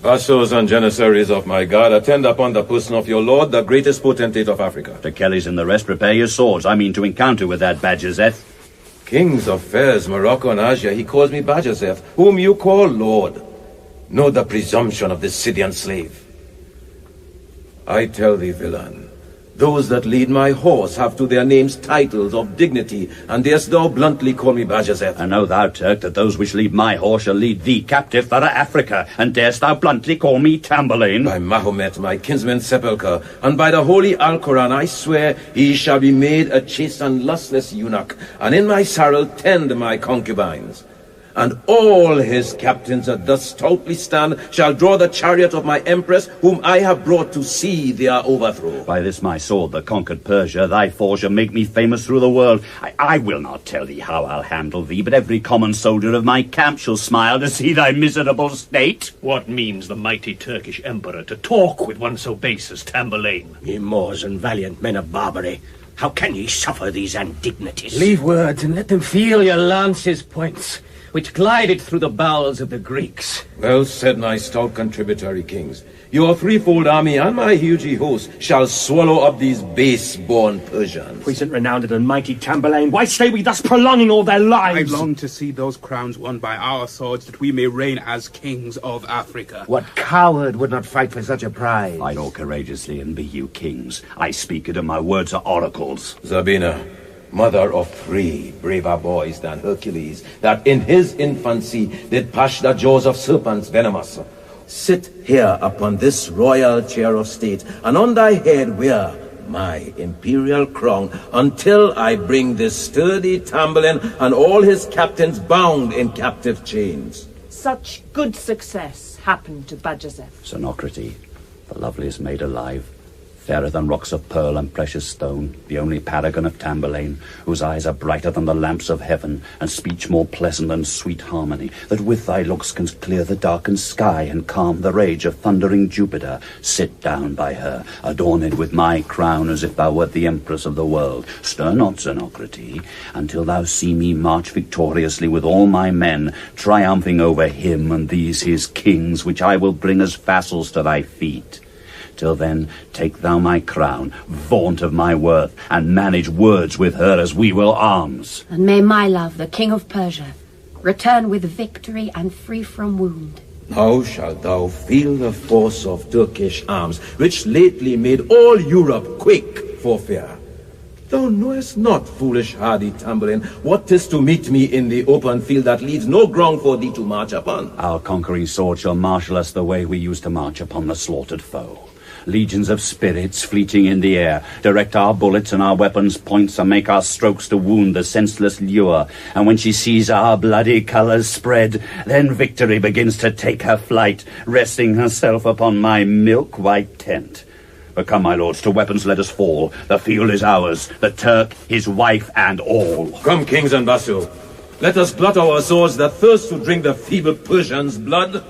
Vassals and janissaries of my God, attend upon the person of your lord, the greatest potentate of Africa. Techelles and the rest, prepare your swords. I mean to encounter with that Bajazeth. Kings of Fez, Morocco, and Asia, he calls me Bajazeth, whom you call lord. Know the presumption of this Scythian slave. I tell thee, villain, those that lead my horse have to their names titles of dignity, and darest thou bluntly call me Bajazeth? And know thou, Turk, that those which lead my horse shall lead thee captive thorough Africa, and darest thou bluntly call me Tamburlaine? By Mahomet, my kinsman's sepulchre, and by the holy Alcoran, I swear he shall be made a chaste and lustless eunuch, and in my saddle tend my concubines. And all his captains that thus stoutly stand shall draw the chariot of my empress, whom I have brought to see their overthrow. By this my sword that conquered Persia, thy fall shall make me famous through the world. I will not tell thee how I'll handle thee, but every common soldier of my camp shall smile to see thy miserable state. What means the mighty Turkish emperor to talk with one so base as Tamburlaine? Ye Moors and valiant men of Barbary, how can ye suffer these indignities? Leave words and let them feel your lances' points, which glided through the bowels of the Greeks. Well said, my stout contributory kings. Your threefold army and my huge host shall swallow up these base-born Persians. Puissant, renowned, and mighty Tamburlaine, why stay we thus prolonging all their lives? I long to see those crowns won by our swords, that we may reign as kings of Africa. What coward would not fight for such a prize? Fight all courageously, and be you kings. I speak it, and my words are oracles. Zabina, mother of 3 braver boys than Hercules, that in his infancy did pass the jaws of serpents venomous. Sit here upon this royal chair of state, and on thy head wear my imperial crown, until I bring this sturdy Tamburlaine and all his captains bound in captive chains. Such good success happened to Bajazeth. Zenocrate, the loveliest maid alive, fairer than rocks of pearl and precious stone, the only paragon of Tamburlaine, whose eyes are brighter than the lamps of heaven, and speech more pleasant than sweet harmony, that with thy looks canst clear the darkened sky and calm the rage of thundering Jupiter. Sit down by her, adorned with my crown as if thou wert the empress of the world. Stir not, Zenocrate, until thou see me march victoriously with all my men, triumphing over him and these his kings, which I will bring as vassals to thy feet. Till then, take thou my crown, vaunt of my worth, and manage words with her as we will arms. And may my love, the king of Persia, return with victory and free from wound. Now shalt thou feel the force of Turkish arms, which lately made all Europe quake for fear. Thou knowest not, foolish hardy Tamburlaine, what 'tis to meet me in the open field that leaves no ground for thee to march upon. Our conquering sword shall marshal us the way we used to march upon the slaughtered foe. Legions of spirits fleeting in the air direct our bullets and our weapons' points, and make our strokes to wound the senseless lure. And when she sees our bloody colours spread, then victory begins to take her flight, resting herself upon my milk-white tent. But come, my lords, to weapons let us fall. The field is ours, the Turk, his wife, and all. Come, kings and vassals. Let us glut our swords that thirst to drink the feeble Persian's blood.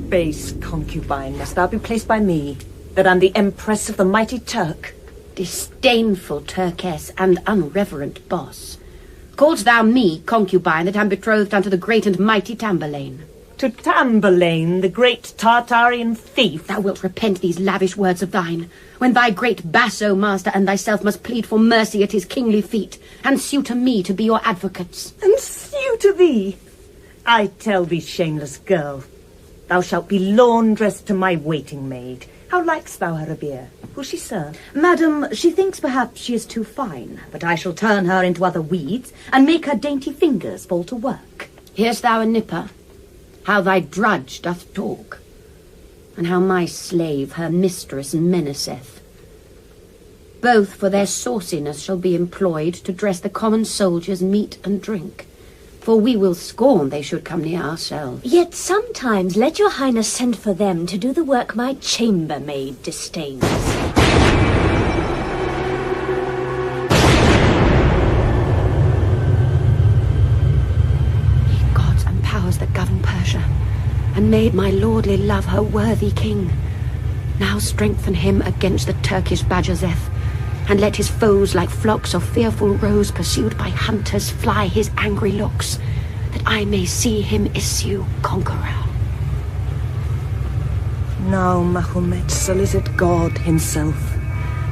Base concubine, must thou be placed by me, that am the empress of the mighty Turk? Disdainful Turkess and unreverent boss, call'st thou me concubine that am betrothed unto the great and mighty Tamburlaine? To Tamburlaine, the great Tartarian thief? Thou wilt repent these lavish words of thine, when thy great basso master and thyself must plead for mercy at his kingly feet, and sue to me to be your advocates. And sue to thee? I tell thee, shameless girl, thou shalt be laundress to my waiting maid. How likest thou her, Abir? Will she serve? Madam, she thinks perhaps she is too fine, but I shall turn her into other weeds, and make her dainty fingers fall to work. Hear'st thou a nipper? How thy drudge doth talk, and how my slave her mistress menaceth. Both for their sauciness shall be employed to dress the common soldiers' meat and drink. For we will scorn they should come near ourselves. Yet sometimes let your highness send for them to do the work my chambermaid disdains. Ye gods and powers that govern Persia, and made my lordly love her worthy king, now strengthen him against the Turkish Bajazeth, and let his foes like flocks of fearful roes pursued by hunters fly his angry looks, that I may see him issue conqueror. Now Mahomet solicit God himself,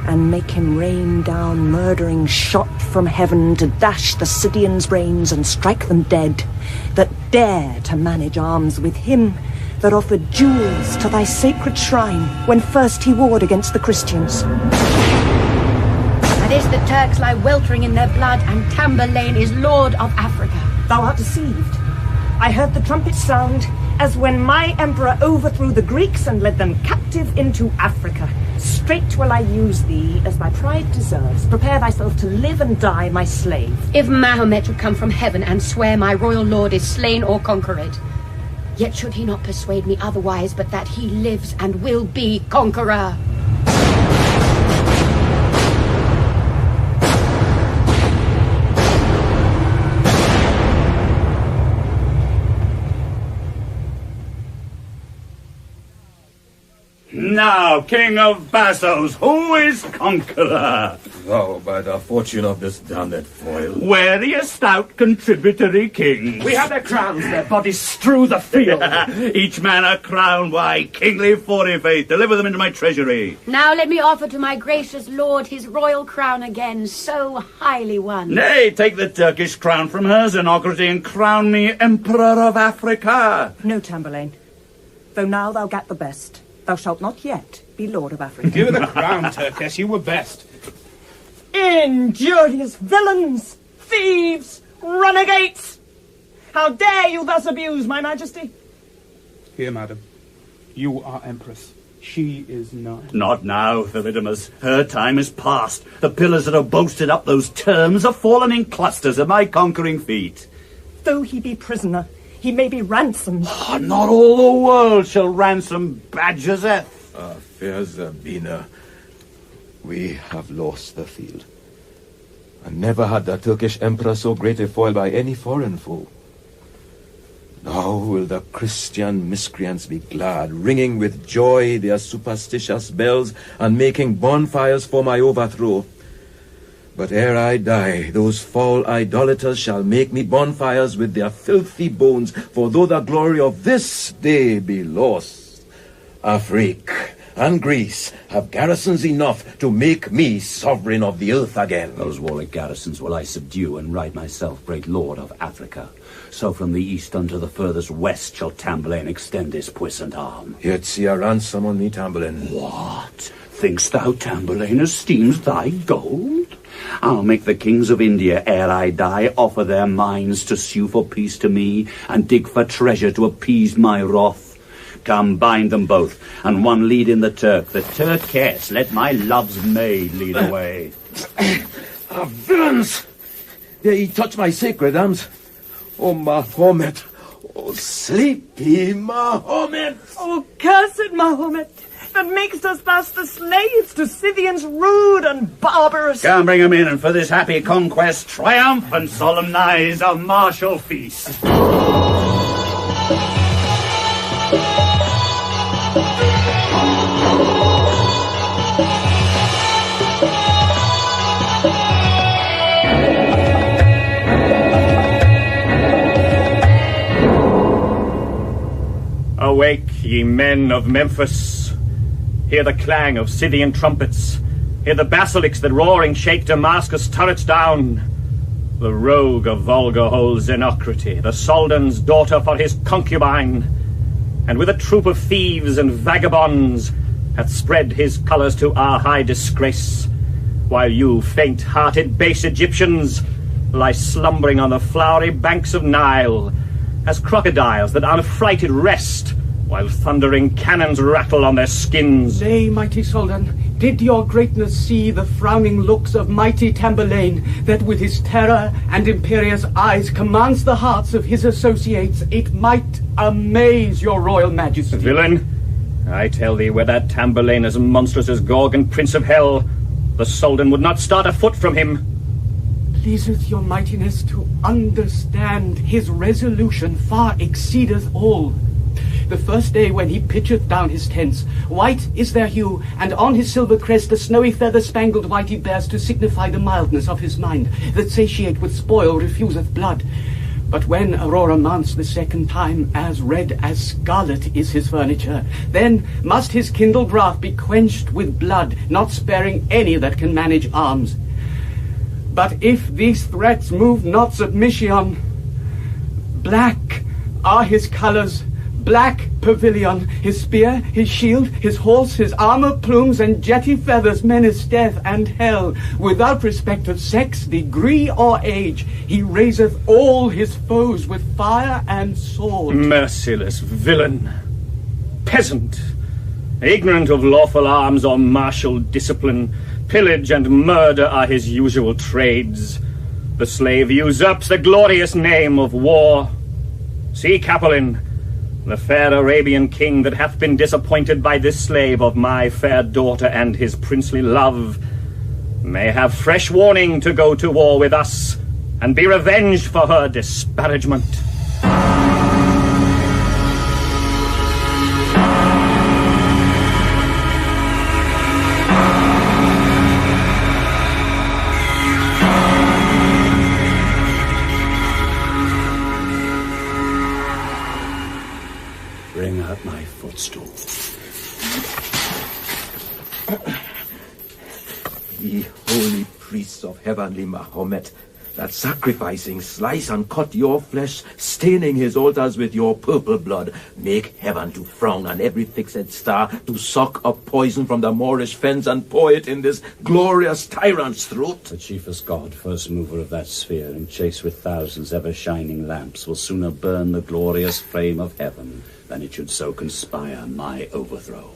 and make him rain down murdering shot from heaven to dash the Scythians' brains and strike them dead, that dare to manage arms with him that offered jewels to thy sacred shrine when first he warred against the Christians. This the Turks lie weltering in their blood, and Tamburlaine is lord of Africa. Thou art deceived. I heard the trumpet sound as when my emperor overthrew the Greeks and led them captive into Africa. Straight will I use thee as thy pride deserves. Prepare thyself to live and die my slave. If Mahomet should come from heaven and swear my royal lord is slain or conquered, yet should he not persuade me otherwise but that he lives and will be conqueror. Now, king of bassos, who is conqueror? Thou, by the fortune of this damned foil. Wary a stout contributory king. We have their crowns, their bodies strew the field. Each man a crown, why, kingly forty faith, deliver them into my treasury. Now let me offer to my gracious lord his royal crown again, so highly won. Nay, take the Turkish crown from her, Zenocrate, and crown me Emperor of Africa. No, Tamburlaine. Though now thou gat the best, thou shalt not yet be lord of Africa. Give her the crown, Turkess, you were best. Injurious villains! Thieves! Renegades! How dare you thus abuse my majesty? Here, madam. You are empress. She is not. Not now, Theridanes. Her time is past. The pillars that have boasted up those terms are fallen in clusters at my conquering feet. Though he be prisoner, he may be ransomed. Oh, not all the world shall ransom Bajazeth. Fair Zabina, we have lost the field. And never had the Turkish emperor so great a foil by any foreign foe. Now will the Christian miscreants be glad, ringing with joy their superstitious bells and making bonfires for my overthrow. But ere I die, those foul idolaters shall make me bonfires with their filthy bones, for though the glory of this day be lost, Afrique and Greece have garrisons enough to make me sovereign of the earth again. Those warlike garrisons will I subdue and ride myself great lord of Africa. So from the east unto the furthest west shall Tamburlaine extend his puissant arm. Yet see a ransom on me, Tamburlaine. What? Thinkst thou Tamburlaine esteems thy gold? I'll make the kings of India, ere I die, offer their minds to sue for peace to me, and dig for treasure to appease my wrath. Come, bind them both, and one lead in the Turk. The Turkess, let my love's maid lead away. Villains! They touch my sacred arms. Oh, Mahomet! Oh, sleepy Mahomet! Oh, cursed Mahomet, that makes us thus the slaves to Scythians rude and barbarous. Come, bring him in, and for this happy conquest, triumph and solemnize a martial feast. Awake, ye men of Memphis. Hear the clang of Scythian trumpets. Hear the basilics that roaring shake Damascus turrets down. The rogue of Volga holds Zenocrate, the Soldan's daughter for his concubine, and with a troop of thieves and vagabonds hath spread his colours to our high disgrace, while you faint-hearted base Egyptians lie slumbering on the flowery banks of Nile, as crocodiles that unfrighted rest, while thundering cannons rattle on their skins. Nay, mighty Soldan, did your greatness see the frowning looks of mighty Tamburlaine, that with his terror and imperious eyes commands the hearts of his associates, it might amaze your royal majesty. Villain, I tell thee, were that Tamburlaine as monstrous as Gorgon, prince of hell, the Soldan would not start a foot from him. Pleaseth your mightiness to understand his resolution far exceedeth all. The first day when he pitcheth down his tents, white is their hue, and on his silver crest the snowy feather-spangled white he bears to signify the mildness of his mind, that satiate with spoil refuseth blood. But when Aurora mounts the second time, as red as scarlet is his furniture, then must his kindled wrath be quenched with blood, not sparing any that can manage arms. But if these threats move not submission, black are his colours, black pavilion, his spear, his shield, his horse, his armour, plumes, and jetty feathers menace death and hell. Without respect of sex, degree, or age, he raiseth all his foes with fire and sword. Merciless villain, peasant, ignorant of lawful arms or martial discipline, pillage and murder are his usual trades. The slave usurps the glorious name of war. See, Capolin, the fair Arabian king that hath been disappointed by this slave of my fair daughter and his princely love may have fresh warning to go to war with us and be revenged for her disparagement. Bring out my footstool. Ye holy priests of heavenly Mahomet, that sacrificing slice and cut your flesh, staining his altars with your purple blood, make heaven to frown on every fixed star, to suck up poison from the Moorish fens and pour it in this glorious tyrant's throat. The chiefest god, first mover of that sphere, and chased with thousands ever-shining lamps, will sooner burn the glorious flame of heaven than it should so conspire my overthrow.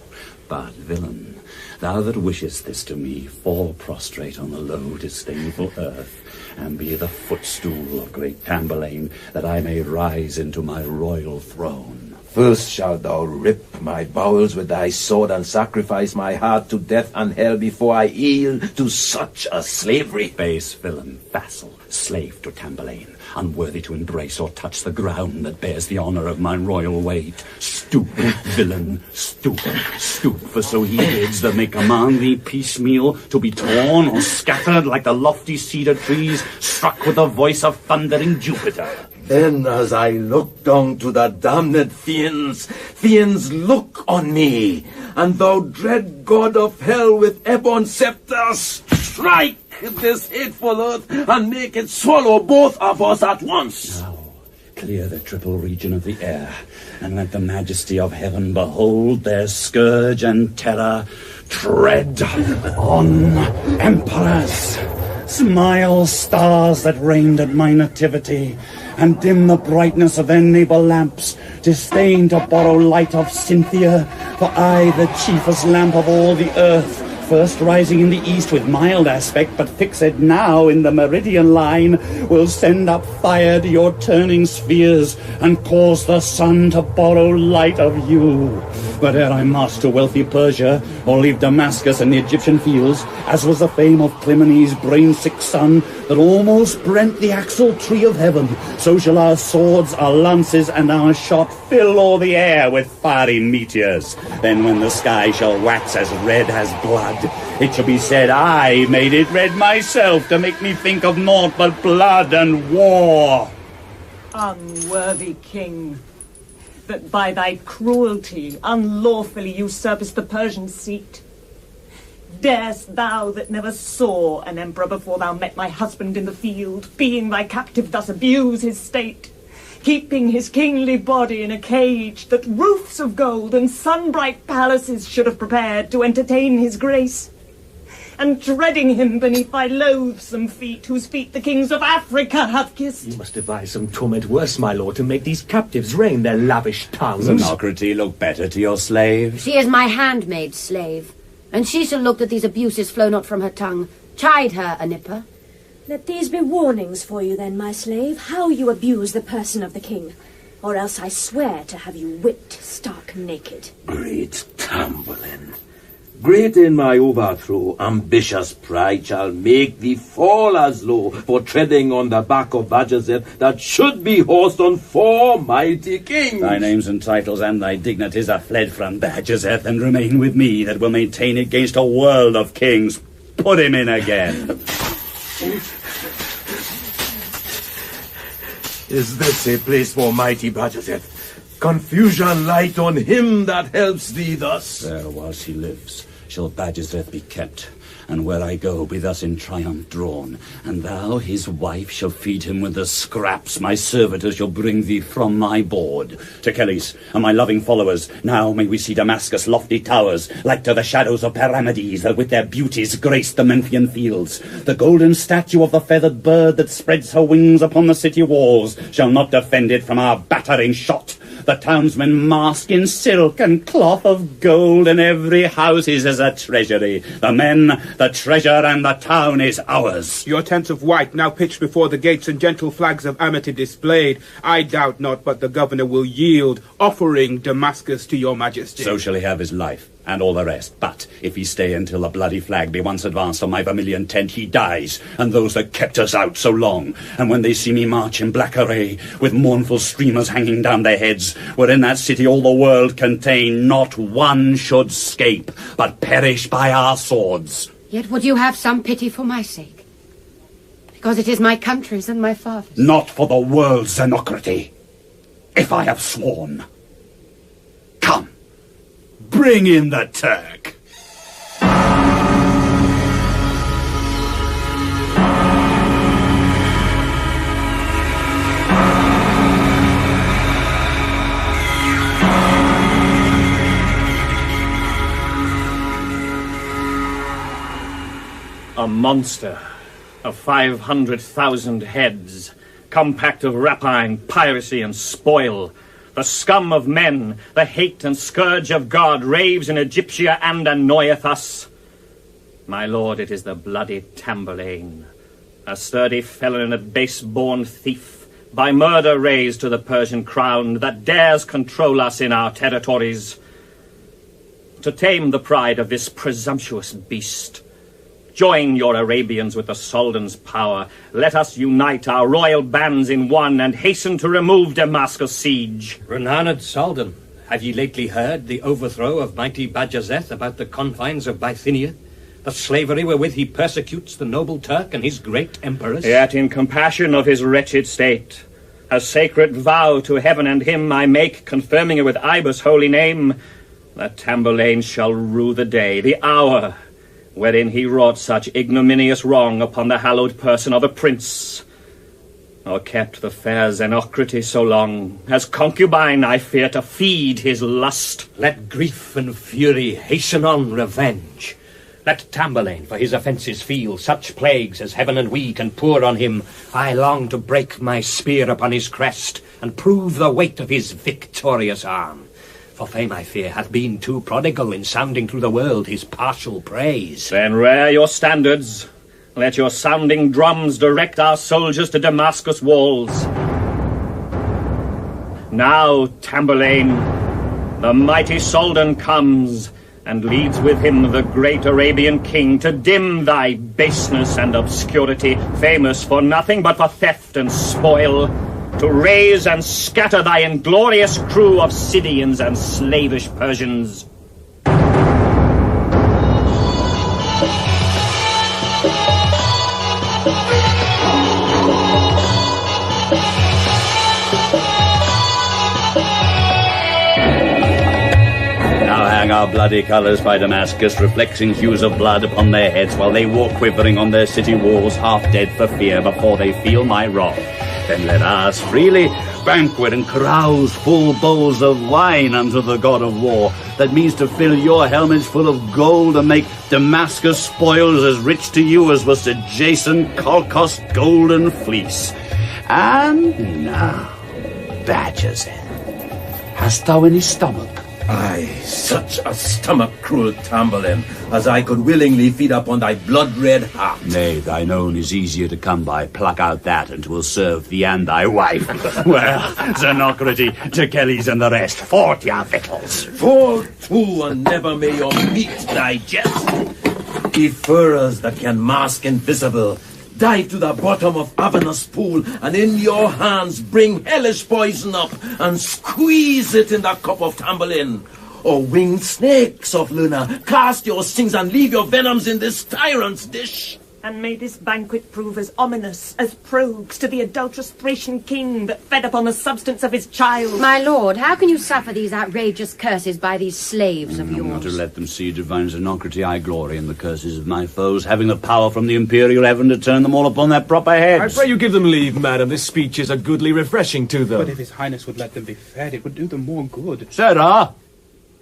But, villain, thou that wishest this to me, fall prostrate on the low, disdainful earth, and be the footstool of great Tamburlaine, that I may rise into my royal throne. First shalt thou rip my bowels with thy sword and sacrifice my heart to death and hell before I yield to such a slavery. Base villain, vassal, slave to Tamburlaine, unworthy to embrace or touch the ground that bears the honour of my royal weight. Stoop, villain, stoop, stoop, for so he bids that may command thee piecemeal to be torn or scattered like the lofty cedar trees struck with the voice of thundering Jupiter. Then as I look down to the damned fiends look on me, and thou dread god of hell with ebon sceptre, strike this hateful earth and make it swallow both of us at once. Now, clear the triple region of the air, and let the majesty of heaven behold their scourge and terror. Tread on emperors, Smile, stars that reigned at my nativity, and dim the brightness of their neighbour lamps. Disdain to borrow light of Cynthia, for I, the chiefest lamp of all the earth, first rising in the east with mild aspect, but fixed now in the meridian line, will send up fire to your turning spheres, and cause the sun to borrow light of you. But ere I march to wealthy Persia, or leave Damascus and the Egyptian fields, as was the fame of Clemenes' brain-sick son, that almost brent the axle tree of heaven, so shall our swords, our lances, and our shot fill all the air with fiery meteors. Then when the sky shall wax as red as blood, it shall be said, I made it red myself, to make me think of naught but blood and war. Unworthy king, that by thy cruelty unlawfully usurpest the Persian seat. Darest thou that never saw an emperor before thou met my husband in the field, being thy captive thus abuse his state, keeping his kingly body in a cage that roofs of gold and sun-bright palaces should have prepared to entertain his grace, and treading him beneath thy loathsome feet, whose feet the kings of Africa have kissed? You must devise some torment worse, my lord, to make these captives rain their lavish tongues. Zenocrate, look better to your slave. She is my handmaid slave, and she shall look that these abuses flow not from her tongue. Chide her, Anippa. Let these be warnings for you then, my slave, how you abuse the person of the king, or else I swear to have you whipped stark naked. Great Tamburlaine, great in my overthrow, ambitious pride shall make thee fall as low for treading on the back of Bajazeth that should be horsed on 4 mighty kings. Thy names and titles and thy dignities are fled from Bajazeth, and remain with me that will maintain against a world of kings. Put him in again. Is this a place for mighty Bajazeth? Confusion light on him that helps thee thus. There, whilst he lives, shall Bajazeth be kept, and where I go be thus in triumph drawn, and thou, his wife, shall feed him with the scraps my servitors shall bring thee from my board. Techelles, and my loving followers, now may we see Damascus' lofty towers, like to the shadows of pyramides that with their beauties grace the Memphian fields. The golden statue of the feathered bird that spreads her wings upon the city walls shall not defend it from our battering shot. The townsmen mask in silk and cloth of gold, and every house is as a treasury. The men, the treasure, and the town is ours. Your tents of white now pitched before the gates and gentle flags of amity displayed, I doubt not but the governor will yield, offering Damascus to your majesty. So shall he have his life, and all the rest. But if he stay until the bloody flag be once advanced on my vermilion tent, he dies, and those that kept us out so long. And when they see me march in black array, with mournful streamers hanging down their heads, where in that city all the world contain, not one should scape, but perish by our swords. Yet would you have some pity for my sake? Because it is my country's and my father's. Not for the world, Zenocrate, if I have sworn. Come, bring in the Turk. A monster of 500,000 heads, compact of rapine, piracy, and spoil, the scum of men, the hate and scourge of God, raves in Egyptia and annoyeth us. My lord, it is the bloody Tamburlaine, a sturdy felon and a base-born thief, by murder raised to the Persian crown, that dares control us in our territories. To tame the pride of this presumptuous beast, join your Arabians with the Soldan's power. Let us unite our royal bands in one, and hasten to remove Damascus' siege. Renowned Soldan, have ye lately heard the overthrow of mighty Bajazeth about the confines of Bithynia? The slavery wherewith he persecutes the noble Turk and his great emperors? Yet in compassion of his wretched state, a sacred vow to heaven and him I make, confirming it with Ibis' holy name, that Tamburlaine shall rue the day, the hour, wherein he wrought such ignominious wrong upon the hallowed person of a prince, or kept the fair Zenocrate so long, as concubine, I fear, to feed his lust. Let grief and fury hasten on revenge. Let Tamburlaine for his offences feel such plagues as heaven and we can pour on him. I long to break my spear upon his crest, and prove the weight of his victorious arm. For fame, I fear, hath been too prodigal in sounding through the world his partial praise. Then rear your standards. Let your sounding drums direct our soldiers to Damascus walls. Now, Tamburlaine, the mighty Soldan comes, and leads with him the great Arabian king to dim thy baseness and obscurity, famous for nothing but for theft and spoil, to raise and scatter thy inglorious crew of Scythians and slavish Persians. Our bloody colours by Damascus, reflecting hues of blood upon their heads, while they walk quivering on their city walls, half dead for fear before they feel my wrath. Then let us freely banquet and carouse full bowls of wine unto the god of war. That means to fill your helmets full of gold and make Damascus spoils as rich to you as was to Jason Colchos' golden fleece. And now, Bajazeth, hast thou any stomach? Aye, such a stomach, cruel Tamburlaine, as I could willingly feed upon thy blood-red heart. Nay, thine own is easier to come by. Pluck out that, and 'twill serve thee and thy wife. Well, Zenocrate, Techelles, and the rest, fort your victuals. Fall to, and never may your meat digest. Ye furrows that can mask invisible, dive to the bottom of Avernus pool, and in your hands bring hellish poison up, and squeeze it in the cup of Tamburlaine. Or winged snakes of Luna, cast your stings and leave your venoms in this tyrant's dish. And may this banquet prove as ominous as probes to the adulterous Thracian king that fed upon the substance of his child. My lord, how can you suffer these outrageous curses by these slaves of yours? Not to let them see divine Zenocrate, I glory in the curses of my foes, having the power from the imperial heaven to turn them all upon their proper heads. I pray you give them leave, madam. This speech is a goodly refreshing to them. But if his highness would let them be fed, it would do them more good. Sirrah,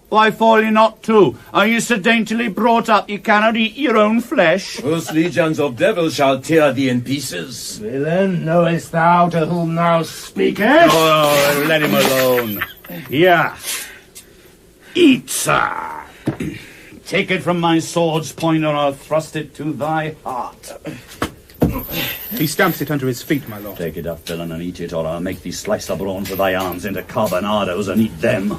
why fall ye not to? Are you so daintily brought up you cannot eat your own flesh? Those legions of devils shall tear thee in pieces. Villain, knowest thou to whom thou speakest? Oh, let him alone. Here. Eat, sir. Take it from my sword's point, or I'll thrust it to thy heart. He stamps it under his feet, my lord. Take it up, villain, and eat it, or I'll make thee slice the brawns of thy arms into carbonados and eat them.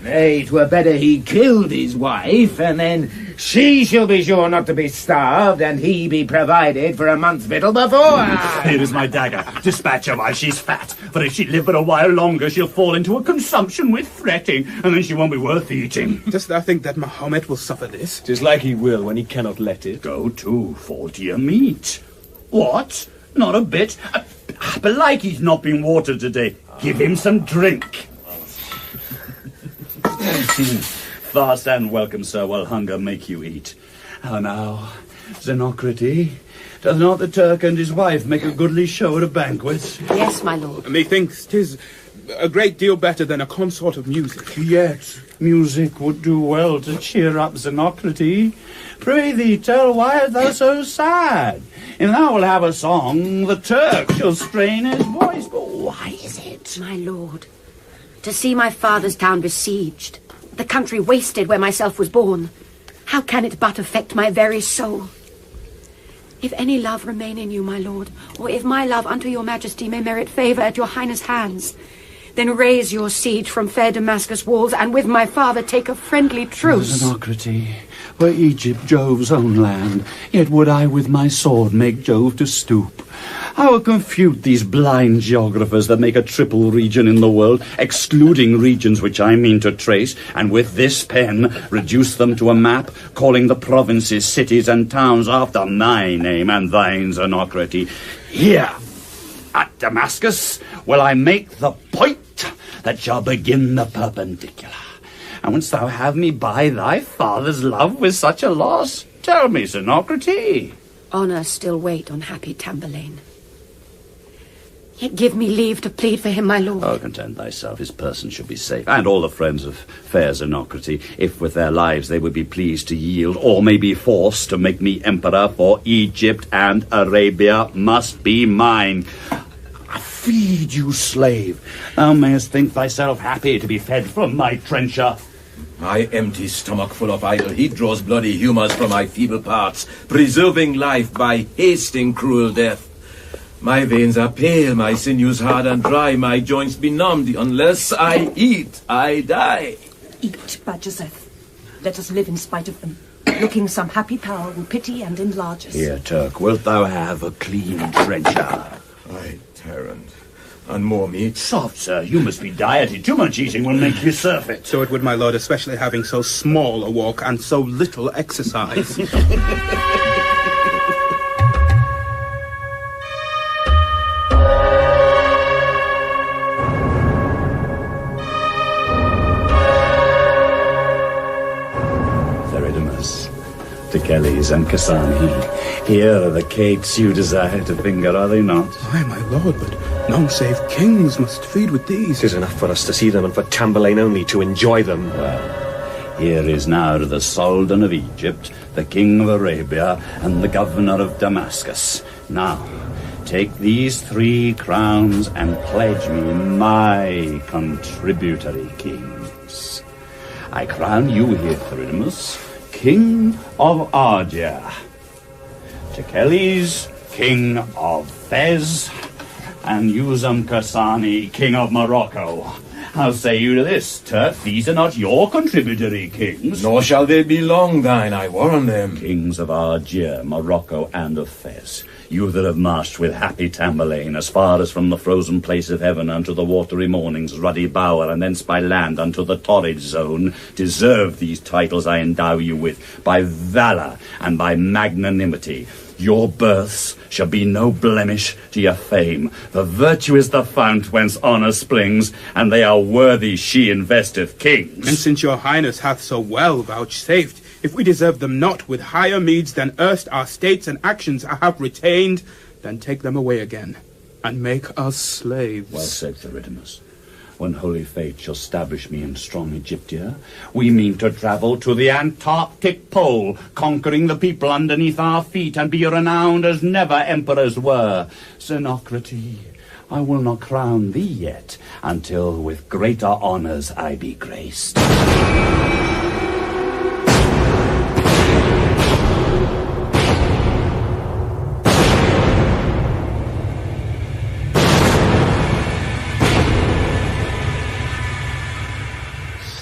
Nay, 'twere better he killed his wife, and then she shall be sure not to be starved, and he be provided for a month's victual before. Here is my dagger. Dispatch her while she's fat, for if she live but a while longer, she'll fall into a consumption with fretting, and then she won't be worth eating. Dost thou think that Mahomet will suffer this? 'Tis like he will when he cannot let it. Go to, for dear meat. What? Not a bit. Belike he's not been watered today. Give him some drink. Fast and welcome, sir, while hunger make you eat. How now, Zenocrate? Doth not the Turk and his wife make a goodly show at a banquet? Yes, my lord. Methinks 'tis a great deal better than a consort of music. Yet music would do well to cheer up Zenocrate. Pray thee, tell, why art thou so sad? If thou wilt have a song, the Turk shall strain his voice. But why is it? My lord, to see my father's town besieged, the country wasted where myself was born, how can it but affect my very soul? If any love remain in you, my lord, or if my love unto your majesty may merit favour at your highness' hands, then raise your siege from fair Damascus walls, and with my father take a friendly truce. Zenocrate, were Egypt Jove's own land, yet would I with my sword make Jove to stoop. I will confute these blind geographers that make a triple region in the world, excluding regions which I mean to trace, and with this pen reduce them to a map, calling the provinces, cities, and towns after my name and thine, Zenocrate. Here, at Damascus, will I make the point that shall begin the perpendicular. And wouldst thou have me buy thy father's love with such a loss? Tell me, Zenocrate. Honour still wait on happy Tamburlaine. Yet give me leave to plead for him, my lord. Oh, content thyself, his person should be safe, and all the friends of fair Zenocrate, if with their lives they would be pleased to yield, or may be forced to make me emperor, for Egypt and Arabia must be mine. Feed, you slave. Thou mayest think thyself happy to be fed from my trencher. My empty stomach full of idle heat draws bloody humours from my feeble parts, preserving life by hasting cruel death. My veins are pale, my sinews hard and dry, my joints benumbed. Unless I eat, I die. Eat, Bajazeth. Let us live in spite of them. Looking some happy power will pity and enlarge us. Here, Turk, wilt thou have a clean trencher? Aye, tyrant. And more meat? Soft, sir, you must be dieted. Too much eating will make you surfeit. So it would, my lord, especially having so small a walk and so little exercise. Techelles and Usumcasane, here are the cakes you desire to finger, are they not? Aye, my lord, but none save kings must feed with these. 'Tis enough for us to see them, and for Tamburlaine only to enjoy them. Well, here is now to the Soldan of Egypt, the king of Arabia, and the governor of Damascus. Now, take these 3 crowns and pledge me my contributory kings. I crown you here, Theridanes, King of Argia, Techelles, King of Fez, and Usumcasane, King of Morocco. How say you to this, Turk? These are not your contributory kings. Nor shall they be long thine, I warn them. Kings of Argia, Morocco, and of Fez, you that have marched with happy Tamburlaine as far as from the frozen place of heaven unto the watery morning's ruddy bower, and thence by land unto the torrid zone, deserve these titles I endow you with, by valour and by magnanimity. Your births shall be no blemish to your fame. The virtue is the fount whence honour springs, and they are worthy she investeth kings. And since your highness hath so well vouchsafed, if we deserve them not with higher meeds than erst our states and actions have retained, then take them away again, and make us slaves. Well said, Theridanes. When holy fate shall stablish me in strong Egyptia, we mean to travel to the Antarctic pole, conquering the people underneath our feet, and be renowned as never emperors were. Zenocrate, I will not crown thee yet, until with greater honours I be graced.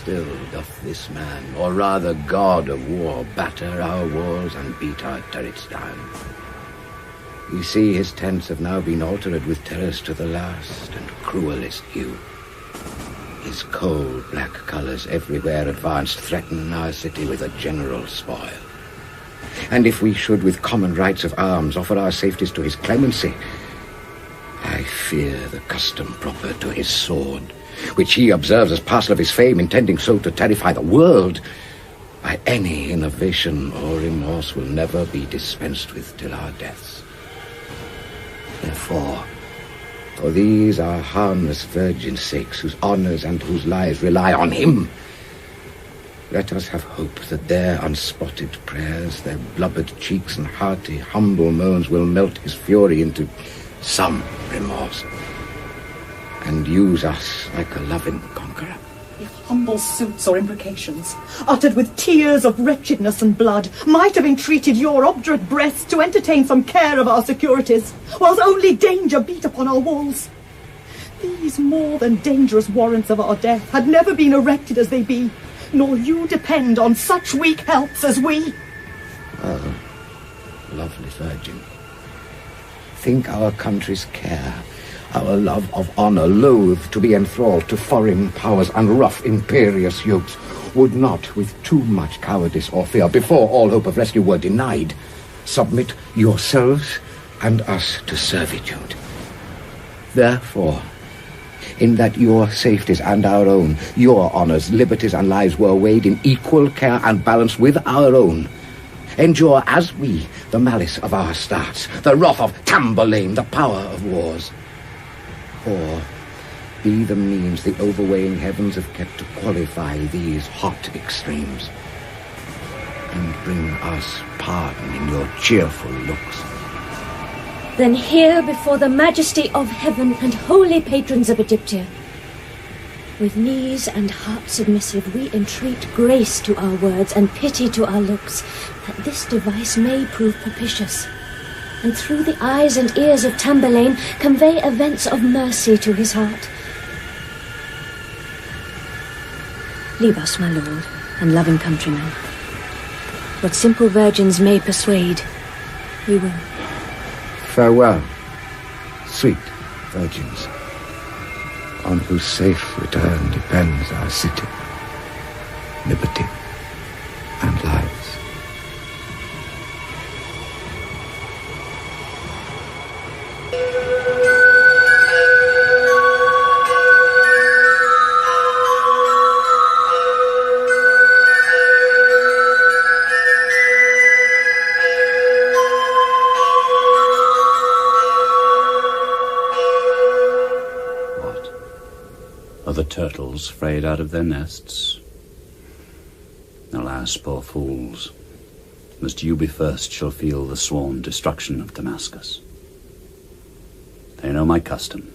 Still doth this man, or rather god of war, batter our walls and beat our turrets down. You see his tents have now been altered with terrors to the last and cruelest hue. His cold black colours everywhere advanced threaten our city with a general spoil. And if we should with common rights of arms offer our safeties to his clemency, I fear the custom proper to his sword, which he observes as parcel of his fame, intending so to terrify the world, by any innovation or remorse will never be dispensed with till our deaths. Therefore, for these our harmless virgins' sakes, whose honours and whose lives rely on him, let us have hope that their unspotted prayers, their blubbered cheeks and hearty, humble moans will melt his fury into some remorse, and use us like a loving conqueror. If humble suits or imprecations, uttered with tears of wretchedness and blood, might have entreated your obdurate breasts to entertain some care of our securities, whilst only danger beat upon our walls, these more than dangerous warrants of our death had never been erected as they be, nor you depend on such weak helps as we. Oh, lovely virgin, think our country's care, our love of honour, loath to be enthralled to foreign powers and rough imperious yokes, would not, with too much cowardice or fear, before all hope of rescue were denied, submit yourselves and us to servitude. Therefore, in that your safeties and our own, your honours, liberties and lives were weighed in equal care and balance with our own, endure as we the malice of our starts, the wrath of Tamburlaine, the power of wars. or be the means the overweighing heavens have kept to qualify these hot extremes, and bring us pardon in your cheerful looks. Then here before the majesty of heaven and holy patrons of Egyptia, with knees and heart submissive, we entreat grace to our words and pity to our looks, that this device may prove propitious, and through the eyes and ears of Tamburlaine convey events of mercy to his heart. Leave us, my lord, and loving countrymen. What simple virgins may persuade, we will. Farewell, sweet virgins, on whose safe return depends our city, liberty, and lives. The turtles frayed out of their nests. Alas, poor fools, must you be first shall feel the sworn destruction of Damascus. They know my custom.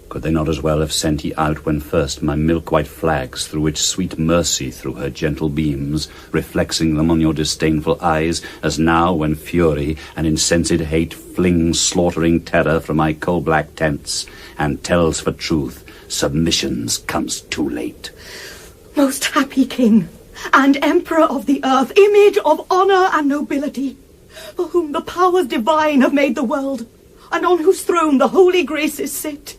Could they not as well have sent ye out when first my milk-white flags, through which sweet mercy threw her gentle beams, reflexing them on your disdainful eyes, as now when fury and insensate hate flings slaughtering terror from my coal-black tents, and tells for truth submissions comes too late. Most happy king, and emperor of the earth, image of honour and nobility, for whom the powers divine have made the world, and on whose throne the holy graces sit,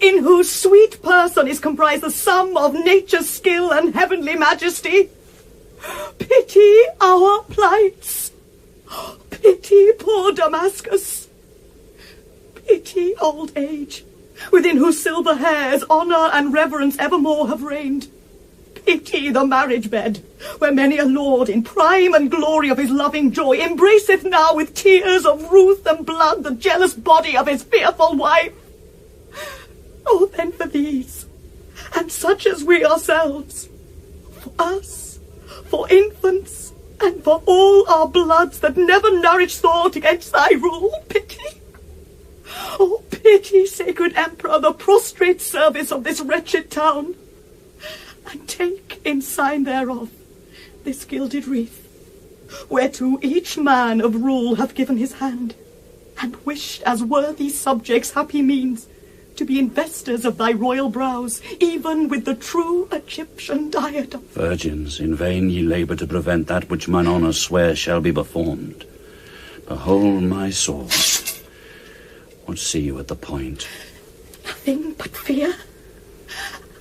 in whose sweet person is comprised the sum of nature's skill and heavenly majesty. Pity our plights. Pity poor Damascus. Pity old age, within whose silver hairs honour and reverence evermore have reigned. Pity the marriage bed, where many a lord in prime and glory of his loving joy embraceth now with tears of ruth and blood the jealous body of his fearful wife. Oh, then for these, and such as we ourselves, for us, for infants, and for all our bloods that never nourished thought against thy rule, pity. Oh, pity, sacred emperor, the prostrate service of this wretched town, and take in sign thereof this gilded wreath, whereto each man of rule hath given his hand, and wished as worthy subjects happy means to be investors of thy royal brows, even with the true Egyptian diadem. Virgins, in vain ye labour to prevent that which mine honour swears shall be performed. Behold my sword. What see you at the point? Nothing but fear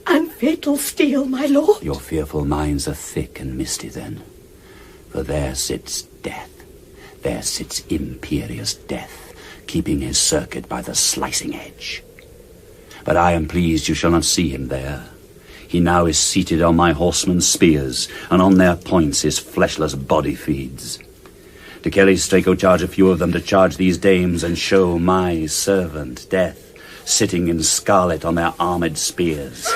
and fatal steel, my lord. Your fearful minds are thick and misty then, for there sits death. There sits imperious death, keeping his circuit by the slicing edge. But I am pleased you shall not see him there. He now is seated on my horsemen's spears, and on their points his fleshless body feeds. Techelles Straco charge a few of them to charge these dames and show my servant Death, sitting in scarlet on their armoured spears.